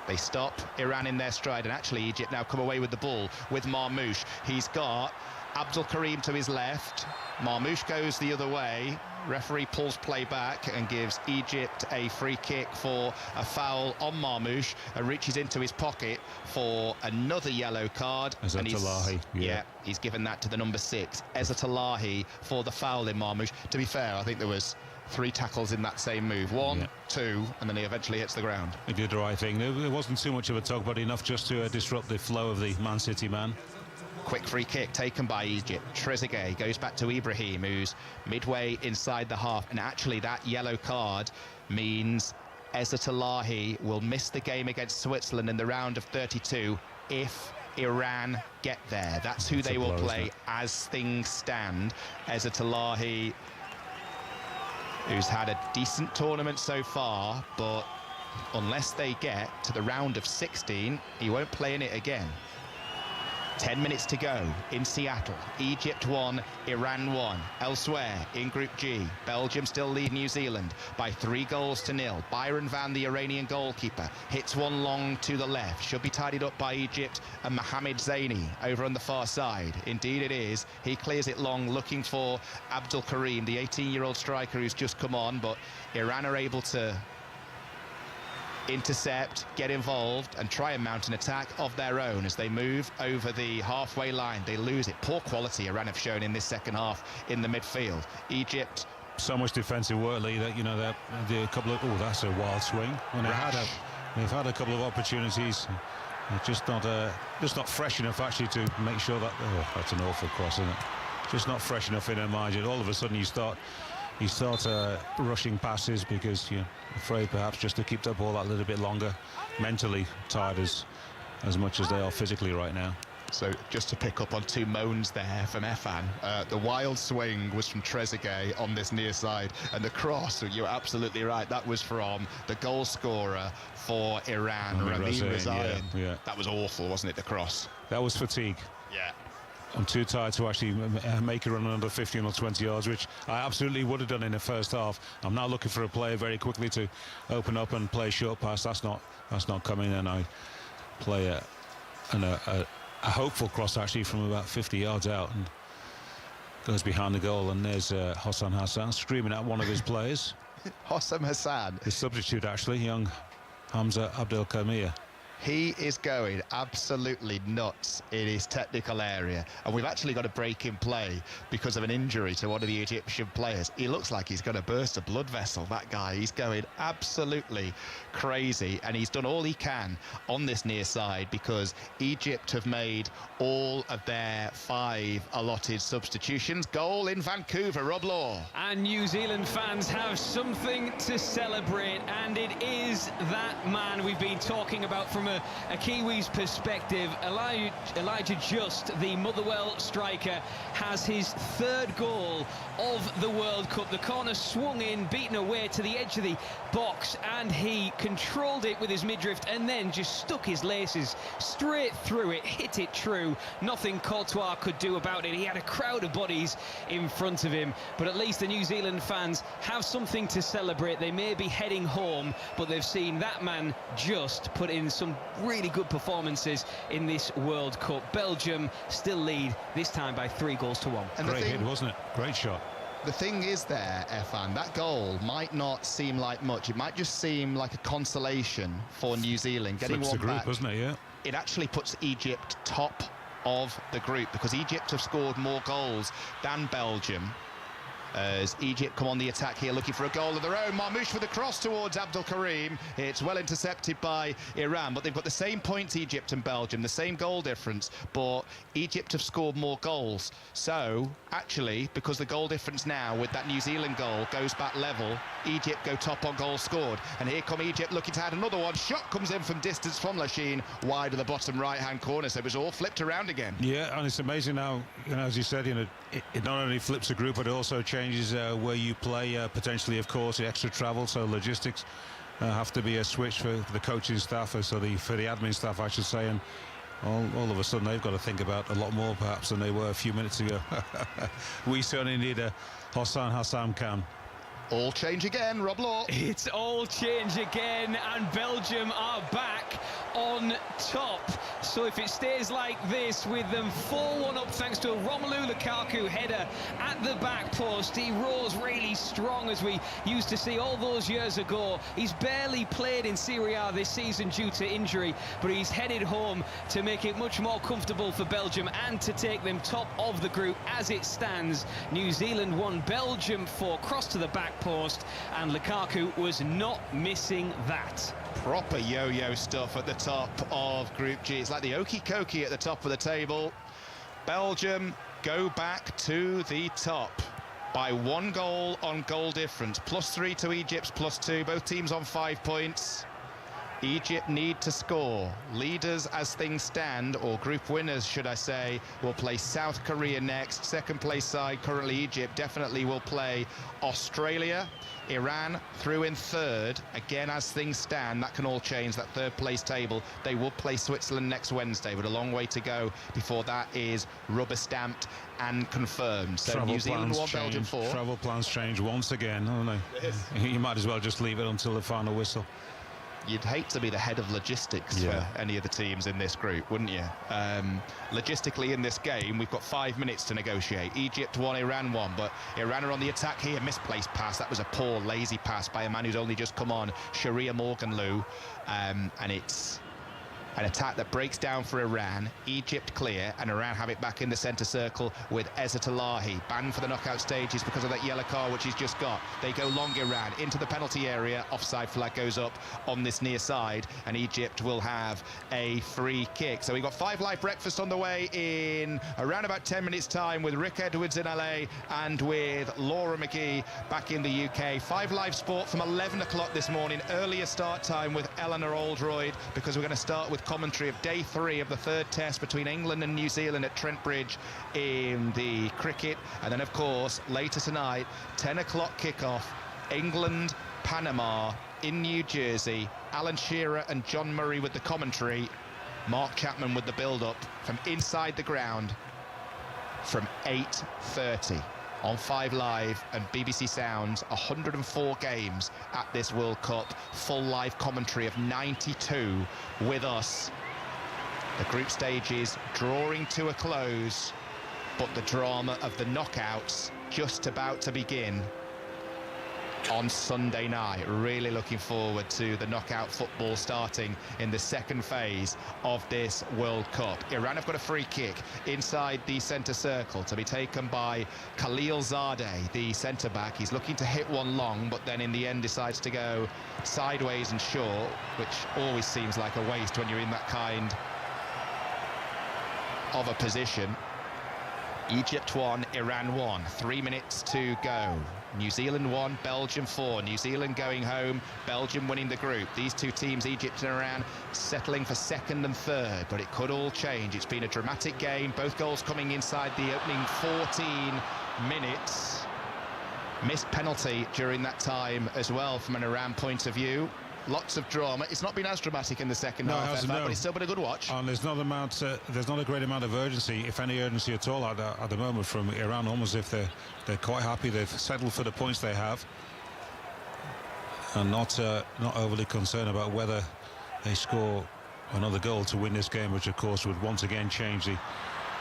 Speaker 6: They stop Iran in their stride, and actually Egypt now come away with the ball with Marmoush. He's got Abdul Karim to his left. Marmoush goes the other way. Referee pulls play back and gives Egypt a free kick for a foul on Marmoush, and reaches into his pocket for another yellow card.
Speaker 8: Ezzat Allahi,
Speaker 6: yeah, he's given that to the number 6, Ezzat Allahi, for the foul in Marmoush. To be fair, I think there was 3 tackles in that same move. 1, 2, and then he eventually hits the ground.
Speaker 8: He did the right thing. There wasn't too much of a tug, but enough just to disrupt the flow of the Man City man.
Speaker 6: Quick free kick taken by Egypt. Trezeguet goes back to Ibrahim, who's midway inside the half, and actually that yellow card means Ezzat Allahi will miss the game against Switzerland in the round of 32 if Iran get there. That's who they will play as things stand. Ezzat Allahi, who's had a decent tournament so far, but unless they get to the round of 16, he won't play in it again. 10 minutes to go in Seattle. Egypt 1, Iran 1. Elsewhere in Group G, Belgium still lead New Zealand by 3-0. Byron Van, the Iranian goalkeeper, hits one long to the left. Should be tidied up by Egypt and Mohamed Zaini over on the far side. Indeed it is. He clears it long, looking for Abdul Karim, the 18-year-old striker who's just come on, but Iran are able to intercept, get involved, and try and mount an attack of their own as they move over the halfway line. They lose it. Poor quality Iran have shown in this second half in the midfield. Egypt,
Speaker 8: so much defensive work, Lee, that, you know, that the couple of, that's a wild swing. And they've had a couple of opportunities. They're just not fresh enough actually to make sure that, that's an awful cross, isn't it? Just not fresh enough in their margin. All of a sudden you start rushing passes because you're afraid perhaps just to keep the ball that little bit longer. Mentally tired as much as they are physically right now.
Speaker 6: So just to pick up on 2 moans there from Efan, the wild swing was from Trezeguet on this near side, and the cross, you're absolutely right, that was from the goal scorer for Iran, Ramin Rezaeian.
Speaker 8: Yeah.
Speaker 6: That was awful, wasn't it, the cross?
Speaker 8: That was fatigue.
Speaker 6: Yeah.
Speaker 8: I'm too tired to actually make a run under 15 or 20 yards, which I absolutely would have done in the first half. I'm now looking for a player very quickly to open up and play short pass. That's not coming, and I play a hopeful cross actually from about 50 yards out and goes behind the goal, and there's Hossein Hassan screaming at one of his players.
Speaker 6: Hossein Hassan,
Speaker 8: his substitute actually, young Hamza Abdelkamir.
Speaker 6: He is going absolutely nuts in his technical area, and we've actually got a break in play because of an injury to one of the Egyptian players. He looks like he's going to burst a blood vessel, that guy. He's going absolutely crazy, and he's done all he can on this near side because Egypt have made all of their 5 allotted substitutions. Goal in Vancouver, Rob Law.
Speaker 7: And New Zealand fans have something to celebrate, and it is that man we've been talking about from a Kiwis perspective. Elijah Just, the Motherwell striker, has his 3rd goal of the World Cup. The corner swung in, beaten away to the edge of the box, and he controlled it with his midriff and then just stuck his laces straight through it, hit it true. Nothing Courtois could do about it. He had a crowd of bodies in front of him, but at least the New Zealand fans have something to celebrate. They may be heading home, but they've seen that man Just put in some really good performances in this World Cup. Belgium still lead, this time by 3-1.
Speaker 6: And
Speaker 8: great hit, wasn't it? Great shot.
Speaker 6: The thing is there, Efan, that goal might not seem like much. It might just seem like a consolation for New Zealand. Getting
Speaker 8: Flips
Speaker 6: one
Speaker 8: the group,
Speaker 6: back,
Speaker 8: doesn't it? Yeah.
Speaker 6: It actually puts Egypt top of the group because Egypt have scored more goals than Belgium. As Egypt come on the attack here, looking for a goal of their own. Marmoush with the cross towards Abdul Karim. It's well intercepted by Iran, but they've got the same points, Egypt and Belgium, the same goal difference, but Egypt have scored more goals. So, actually, because the goal difference now with that New Zealand goal goes back level, Egypt go top on goals scored. And here come Egypt looking to add another one. Shot comes in from distance from Lachine, wide of the bottom right-hand corner, so it was all flipped around again.
Speaker 8: Yeah, and it's amazing now, as you said, it not only flips a group, but it also changes where you play, potentially, of course, extra travel, so logistics have to be a switch for the coaching staff, for the admin staff, I should say, and all of a sudden they've got to think about a lot more perhaps than they were a few minutes ago. We certainly need a Hossein Hassan can.
Speaker 6: All change again, Rob Law.
Speaker 7: It's all change again, and Belgium are back on top. So if it stays like this, with them 4-1 up thanks to a Romelu Lukaku header at the back post, he rose really strong, as we used to see all those years ago. He's barely played in Serie A this season due to injury, but he's headed home to make it much more comfortable for Belgium and to take them top of the group as it stands. New Zealand 1, Belgium 4, cross to the back post, and Lukaku was not missing that.
Speaker 6: Proper yo-yo stuff at the top of Group G. It's like the okie-kokie at the top of the table. Belgium go back to the top by 1 goal on goal difference. +3 to Egypt's +2. Both teams on 5 points. Egypt need to score. Leaders as things stand, or group winners should I say, will play South Korea next. Second place side, currently Egypt, definitely will play Australia. Iran through in third. Again, as things stand, that can all change, that third place table. They will play Switzerland next Wednesday, but a long way to go before that is rubber stamped and confirmed. So
Speaker 8: Travel
Speaker 6: New Zealand 1, Belgium 4.
Speaker 8: Travel plans change once again, don't they? You might as well just leave it until the final whistle.
Speaker 6: You'd hate to be the head of logistics for any of the teams in this group, wouldn't you? Logistically, in this game, we've got 5 minutes to negotiate. Egypt 1, Iran 1, but Iran are on the attack here. Misplaced pass. That was a poor, lazy pass by a man who's only just come on, Sharia Morganloo. And it's an attack that breaks down for Iran. Egypt clear, and Iran have it back in the centre circle with Ezzat Allahi, banned for the knockout stages because of that yellow card which he's just got. They go long, Iran, into the penalty area. Offside flag goes up on this near side, and Egypt will have a free kick. So we've got 5 Live breakfast on the way in around about 10 minutes time, with Rick Edwards in LA and with Laura McGee back in the UK. 5 Live sport from 11 o'clock this morning. Earlier start time with Eleanor Oldroyd, because we're going to start with commentary of day 3 of the 3rd test between England and New Zealand at Trent Bridge in the cricket. And then, of course, later tonight, 10 o'clock kickoff, England, Panama in New Jersey. Alan Shearer and John Murray with the commentary. Mark Chapman with the build-up from inside the ground from 8:30. On 5 Live and BBC Sounds. 104 games at this World Cup. Full live commentary of 92 with us. The group stages drawing to a close, but the drama of the knockouts just about to begin on Sunday night. Really looking forward to the knockout football starting in the second phase of this World Cup. Iran have got a free kick inside the centre circle to be taken by Khalil Zadeh, the centre back. He's looking to hit one long, but then in the end decides to go sideways and short, which always seems like a waste when you're in that kind of a position. Egypt 1, Iran 1. 3 minutes to go. New Zealand 1, Belgium 4. New Zealand going home, Belgium winning the group. These two teams, Egypt and Iran, settling for 2nd and 3rd, but it could all change. It's been a dramatic game, both goals coming inside the opening 14 minutes. Missed penalty during that time as well from an Iran point of view. Lots of drama. It's not been as dramatic in the second half, but it's still been a good watch.
Speaker 8: And there's not a great amount of urgency, if any urgency at all, at the moment from Iran. Almost if they're quite happy. They've settled for the points they have, and not overly concerned about whether they score another goal to win this game, which of course would once again change the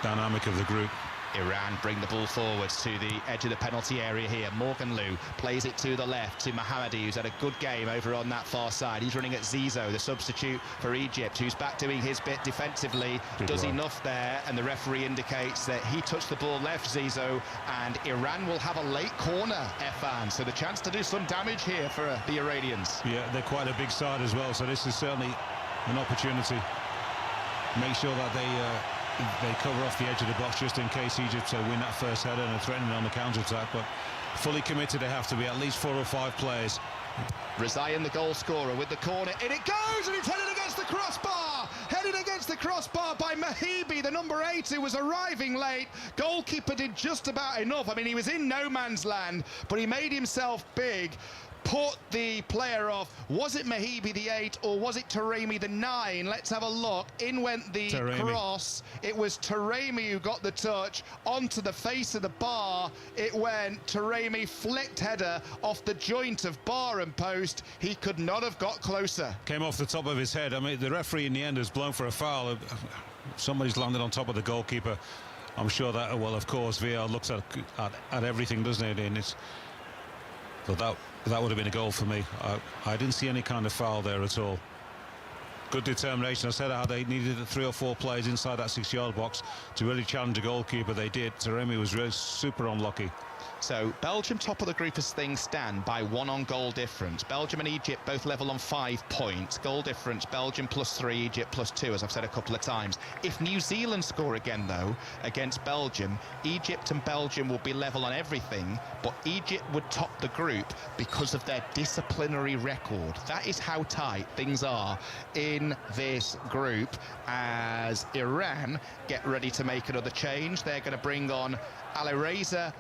Speaker 8: dynamic of the group.
Speaker 6: Iran bring the ball forwards to the edge of the penalty area here. Morganloo plays it to the left to Mohammadi, who's had a good game over on that far side. He's running at Zizou, the substitute for Egypt, who's back doing his bit defensively. Does enough there, and the referee indicates that he touched the ball left, Zizou, and Iran will have a late corner, Efan. So the chance to do some damage here for the Iranians.
Speaker 8: Yeah, they're quite a big side as well, so this is certainly an opportunity. Make sure that they cover off the edge of the box just in case Egypt win that first header and are threatening on the counter-attack, but fully committed they have to be, at least 4 or 5 players.
Speaker 6: Rezaian, the goal scorer, with the corner, in it goes, and it's headed against the crossbar! Headed against the crossbar by Mahibi, the number 8, who was arriving late. Goalkeeper did just about enough. I mean, he was in no man's land, but he made himself big. put the player off. Was it Mahibi the 8 or was it Taremi the 9? Let's have a look. In went the cross. It was Taremi who got the touch onto the face of the bar. It went. Taremi flicked header off the joint of bar and post. He could not have got closer.
Speaker 8: Came off the top of his head. I mean, the referee in the end has blown for a foul. Somebody's landed on top of the goalkeeper. I'm sure that, well, of course, VAR looks at everything, doesn't it? And it's, but that would have been a goal for me. I didn't see any kind of foul there at all. Good determination. I said how they needed 3 or 4 players inside that 6-yard box to really challenge the goalkeeper. They did. Taremi was really super unlucky.
Speaker 6: So Belgium top of the group as things stand by 1 on goal difference. Belgium and Egypt both level on 5 points. Goal difference, Belgium +3, Egypt +2, as I've said a couple of times. If New Zealand score again, though, against Belgium, Egypt and Belgium will be level on everything, but Egypt would top the group because of their disciplinary record. That is how tight things are in this group as Iran get ready to make another change. They're going to bring on Alireza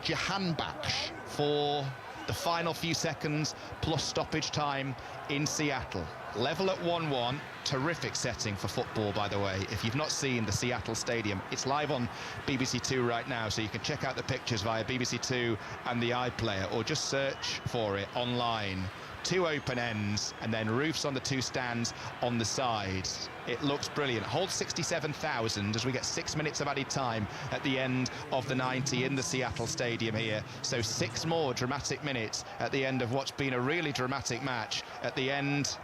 Speaker 6: Jahanbakhsh for the final few seconds plus stoppage time in Seattle. Level at 1-1. Terrific setting for football, by the way. If you've not seen the Seattle Stadium, it's live on BBC Two right now, so you can check out the pictures via BBC Two and the iPlayer, or just search for it online. 2 open ends and then roofs on the 2 stands on the sides. It looks brilliant. Holds 67,000 as we get 6 minutes of added time at the end of the 90 in the Seattle Stadium here. So 6 more dramatic minutes at the end of what's been a really dramatic match at the end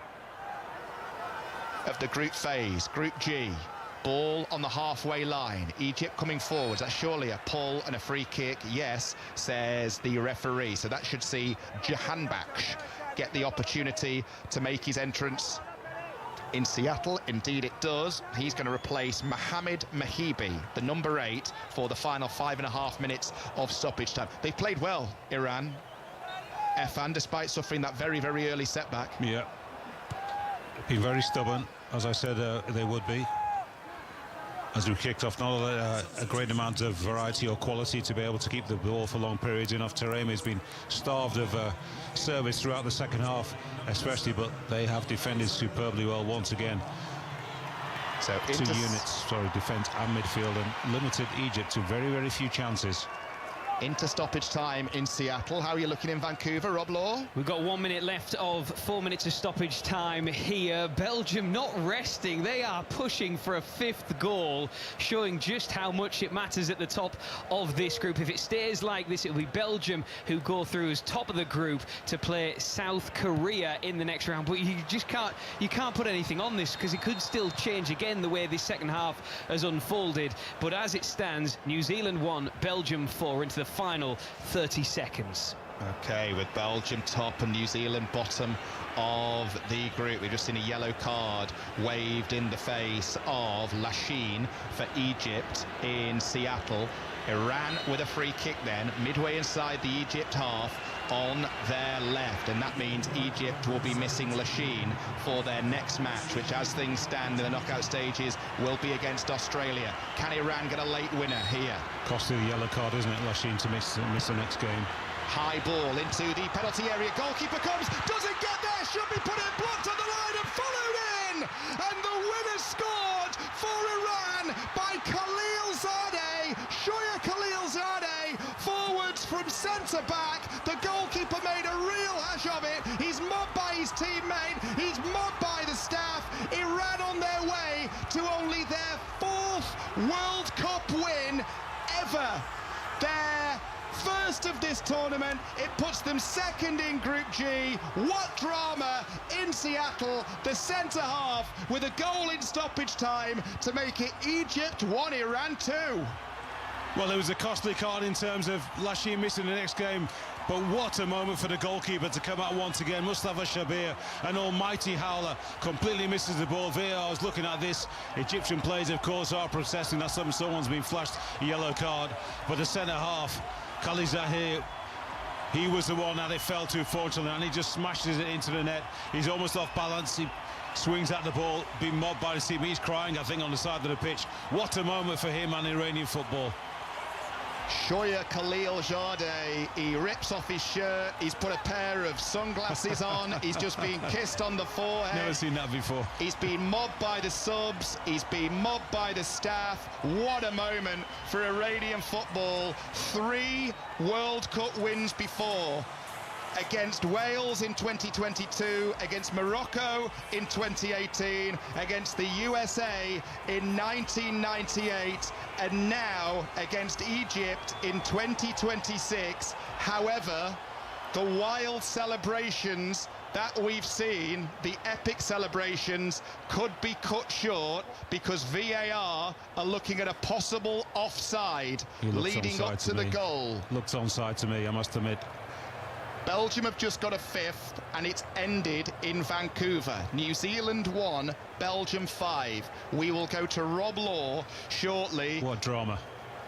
Speaker 6: of the group phase, Group G. Ball on the halfway line. Egypt coming forwards. That's surely a pull and a free kick. Yes, says the referee. So that should see Jahanbakhsh get the opportunity to make his entrance in Seattle. Indeed it does. He's going to replace Mohamed Mahibi, the number 8, for the final 5.5 minutes of stoppage time. They played well, Iran, Efan, despite suffering that very, very early setback.
Speaker 8: Yeah. Been very stubborn, as I said they would be. As we kicked off, not a great amount of variety or quality to be able to keep the ball for long periods enough. Taremi has been starved of service throughout the second half, especially, but they have defended superbly well once again.
Speaker 6: So
Speaker 8: 2 units, defence and midfield, and limited Egypt to very, very few chances.
Speaker 6: Into stoppage time in Seattle. How are you looking in Vancouver, Rob Law?
Speaker 7: We've got 1 minute left of 4 minutes of stoppage time here. Belgium not resting. They are pushing for a 5th goal, showing just how much it matters at the top of this group. If it stays like this, it'll be Belgium who go through as top of the group to play South Korea in the next round. But you just can't put anything on this, because it could still change again the way this second half has unfolded. But as it stands, New Zealand 1, Belgium 4 into the final 30 seconds.
Speaker 6: Okay, with Belgium top and New Zealand bottom of the group. We've just seen a yellow card waved in the face of Lachine for Egypt in Seattle. Iran with a free kick then, midway inside the Egypt half on their left, and that means Egypt will be missing Lachine for their next match, which, as things stand in the knockout stages, will be against Australia. Can Iran get a late winner here?
Speaker 8: Cost of the yellow card, isn't it, Lachine, to miss the next game.
Speaker 6: High ball into the penalty area. Goalkeeper comes, doesn't get there, should be put in, blocked on the line and followed in! And the winner scored for Iran by Khalilzadeh, Shoya Khalilzadeh, forwards from centre-back. The goalkeeper made a real hash of it. He's mobbed by his teammate, he's mobbed by the staff. Iran on their way to only their 4th World Cup win ever. Their first of this tournament. It puts them 2nd in Group G. What drama in Seattle. The centre half with a goal in stoppage time to make it Egypt 1, Iran 2.
Speaker 8: Well, it was a costly card in terms of Lachine missing the next game, but what a moment for the goalkeeper to come out once again. Mustafa Shabir, an almighty howler, completely misses the ball. VAR is looking at this. Egyptian players, of course, are protesting that someone's been flashed a yellow card, but the centre half, Khalilzadeh, he was the one that it fell to, fortunately, and he just smashes it into the net. He's almost off balance. He swings at the ball, being mobbed by the team. He's crying, I think, on the side of the pitch. What a moment for him and Iranian football.
Speaker 6: Shoya Khalilzadeh, he rips off his shirt, he's put a pair of sunglasses on, he's just been kissed on the forehead.
Speaker 8: Never seen that before.
Speaker 6: He's been mobbed by the subs, he's been mobbed by the staff. What a moment for Iranian football. 3 World Cup wins before. Against Wales in 2022, against Morocco in 2018, against the USA in 1998, and now against Egypt in 2026. However, the wild celebrations that we've seen, the epic celebrations, could be cut short because VAR are looking at a possible offside leading up to the goal.
Speaker 8: Looks onside to me, I must admit.
Speaker 6: Belgium have just got a 5th, and it's ended in Vancouver. New Zealand 1, Belgium 5. We will go to Rob Law shortly.
Speaker 8: What drama.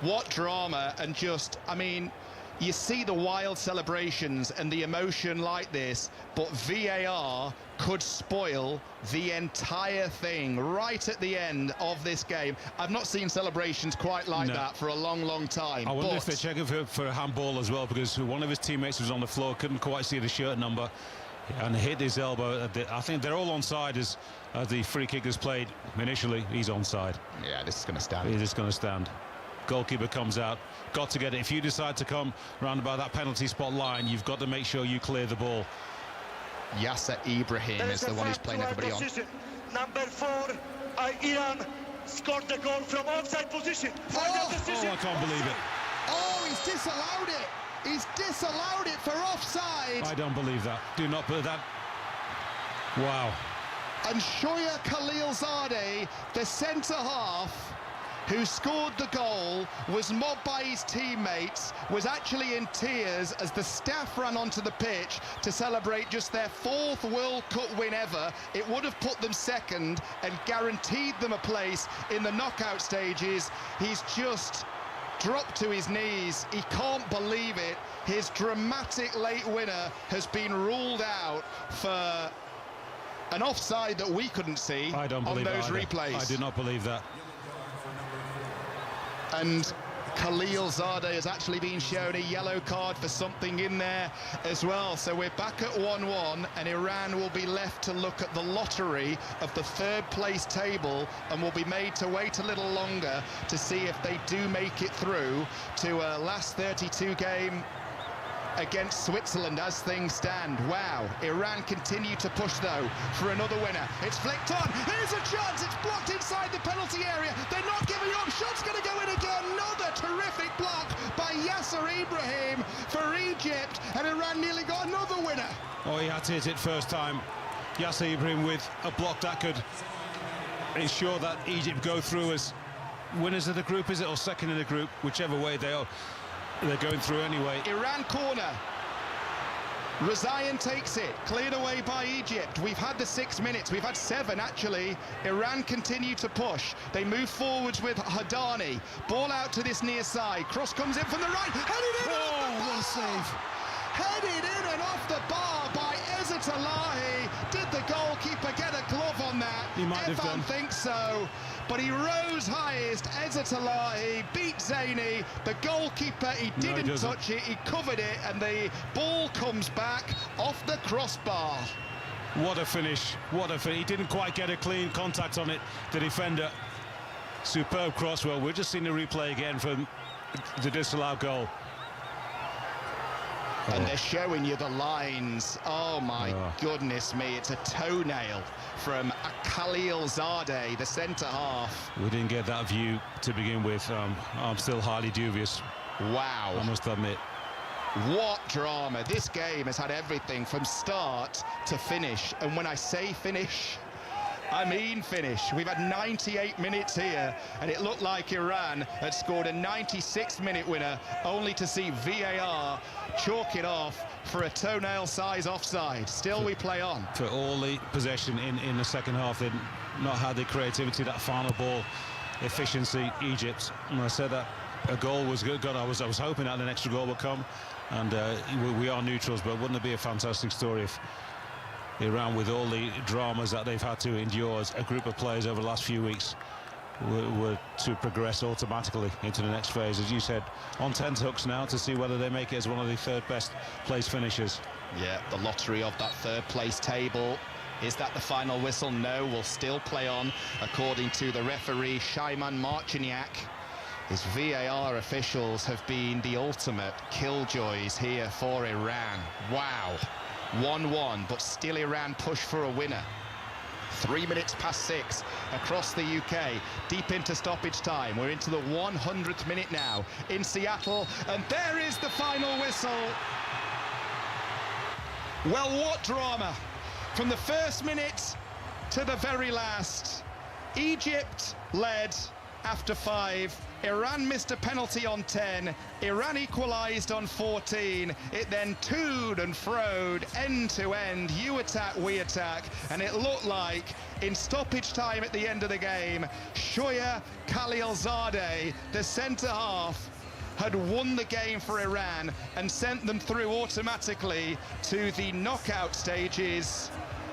Speaker 6: What drama, and just, I mean, you see the wild celebrations and the emotion like this, but VAR could spoil the entire thing right at the end of this game. I've not seen celebrations quite like that for a long, long time.
Speaker 8: I wonder if they're checking for a handball as well, because one of his teammates was on the floor, couldn't quite see the shirt number, and hit his elbow. I think they're all onside as the free kick is played initially. He's onside.
Speaker 6: Yeah, this is going to stand.
Speaker 8: It is going to stand. Goalkeeper comes out, got to get it. If you decide to come round about that penalty spot line, you've got to make sure you clear the ball.
Speaker 6: Yasser Ibrahim is the one who's playing everybody on.
Speaker 14: Number 4, Iran scored the goal from offside position.
Speaker 8: Oh, I can't believe it.
Speaker 6: Oh, he's disallowed it. He's disallowed it for offside.
Speaker 8: I don't believe that. Do not put that. Wow.
Speaker 6: And Shoya Khalilzadeh, the centre-half, who scored the goal, was mobbed by his teammates, was actually in tears as the staff ran onto the pitch to celebrate just their 4th World Cup win ever. It would have put them 2nd and guaranteed them a place in the knockout stages. He's just dropped to his knees. He can't believe it. His dramatic late winner has been ruled out for an offside that we couldn't see on those replays.
Speaker 8: I do not believe that.
Speaker 6: And Khalilzadeh has actually been shown a yellow card for something in there as well. So we're back at 1-1, and Iran will be left to look at the lottery of the 3rd place table and will be made to wait a little longer to see if they do make it through to a last 32 game against Switzerland as things stand. Wow, Iran continue to push though for another winner. It's flicked on, here's a chance, it's blocked inside the penalty area. They're not giving up, shot's going to go in again. Another terrific block by Yasser Ibrahim for Egypt, and Iran nearly got another winner.
Speaker 8: Oh, he had to hit it first time. Yasser Ibrahim with a block that could ensure that Egypt go through as winners of the group, is it, or second in the group, whichever way they are. They're going through anyway.
Speaker 6: Iran corner. Razayan takes it, cleared away by Egypt. We've had the 6 minutes, we've had 7 actually. Iran continue to push. They move forwards with Hadani. Ball out to this near side. Cross comes in from the right. Headed in off the bar.
Speaker 8: What a save.
Speaker 6: Headed in and off the bar by Ezzat Allahi. Did the goalkeeper get a glove on that?
Speaker 8: He might have done.
Speaker 6: Thinks so. But he rose highest. Ezzat Allahi beat Zaini. The goalkeeper, he didn't touch it. He covered it, and the ball comes back off the crossbar.
Speaker 8: What a finish. What a finish. He didn't quite get a clean contact on it, the defender. Superb cross. Well, we're just seeing the replay again from the disallowed goal.
Speaker 6: And they're showing you the lines. Oh my goodness me, it's a toenail from Khalilzadeh, the centre-half.
Speaker 8: We didn't get that view to begin with. I'm still highly dubious.
Speaker 6: Wow.
Speaker 8: I must admit.
Speaker 6: What drama. This game has had everything from start to finish. And when I say finish, I mean finish. We've had 98 minutes here, and it looked like Iran had scored a 96-minute winner, only to see VAR chalk it off for a toenail-size offside. Still, we play on.
Speaker 8: For all the possession in the second half, they've not had the creativity, that final ball efficiency, Egypt. And I said that a goal was good. I was hoping that an extra goal would come, and we are neutrals, but wouldn't it be a fantastic story if Iran, with all the dramas that they've had to endure as a group of players over the last few weeks, were to progress automatically into the next phase. As you said, on 10 hooks now to see whether they make it as one of the third best place finishers.
Speaker 6: Yeah, the lottery of that third place table. Is that the final whistle? No, we'll still play on, according to the referee, Shaiman Marciniak. His VAR officials have been the ultimate killjoys here for Iran. Wow. 1-1, but still Iran push for a winner. 3 minutes past 6 across the UK, deep into stoppage time. We're into the 100th minute now in Seattle, and there is the final whistle. Well, what drama. From the first minute to the very last. Egypt led after 5. Iran missed a penalty on 10. Iran equalised on 14. It then toed and froed end to end. You attack, we attack. And it looked like in stoppage time at the end of the game, Shoya Khalilzadeh, the centre half, had won the game for Iran and sent them through automatically to the knockout stages.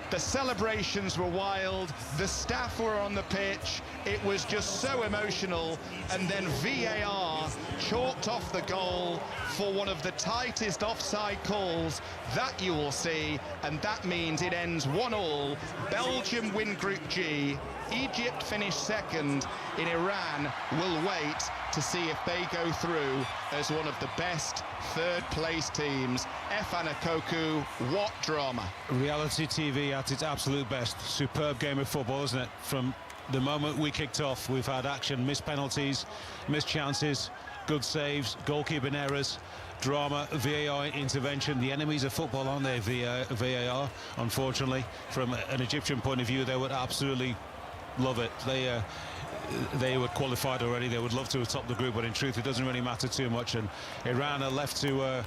Speaker 6: The celebrations were wild, the staff were on the pitch, it was just so emotional, and then VAR chalked off the goal for one of the tightest offside calls that you will see, and that means it ends 1-1. Belgium win Group G, Egypt finish second, and Iran will wait to see if they go through as one of the best third-place teams. Efan Akoku, what drama.
Speaker 8: Reality TV at its absolute best. Superb game of football, isn't it? From the moment we kicked off, we've had action, missed penalties, missed chances, good saves, goalkeeping errors, drama, VAR intervention. The enemies of football, aren't they, VAR? Unfortunately, from an Egyptian point of view, they would absolutely love it. They were qualified already. They would love to have topped the group, but in truth, it doesn't really matter too much. And Iran are left to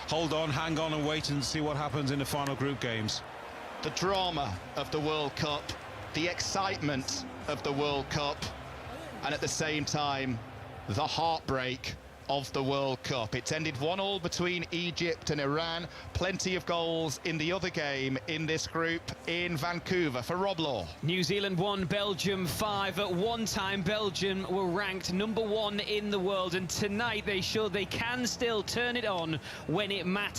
Speaker 8: hold on, hang on, and wait and see what happens in the final group games.
Speaker 6: The drama of the World Cup, the excitement of the World Cup, and at the same time, the heartbreak of the World Cup. It's ended 1-1 between Egypt and Iran. Plenty of goals in the other game in this group in Vancouver. For Rob Law.
Speaker 7: New Zealand 1, Belgium 5. At one time, Belgium were ranked number 1 in the world, and tonight they showed they can still turn it on when it matters.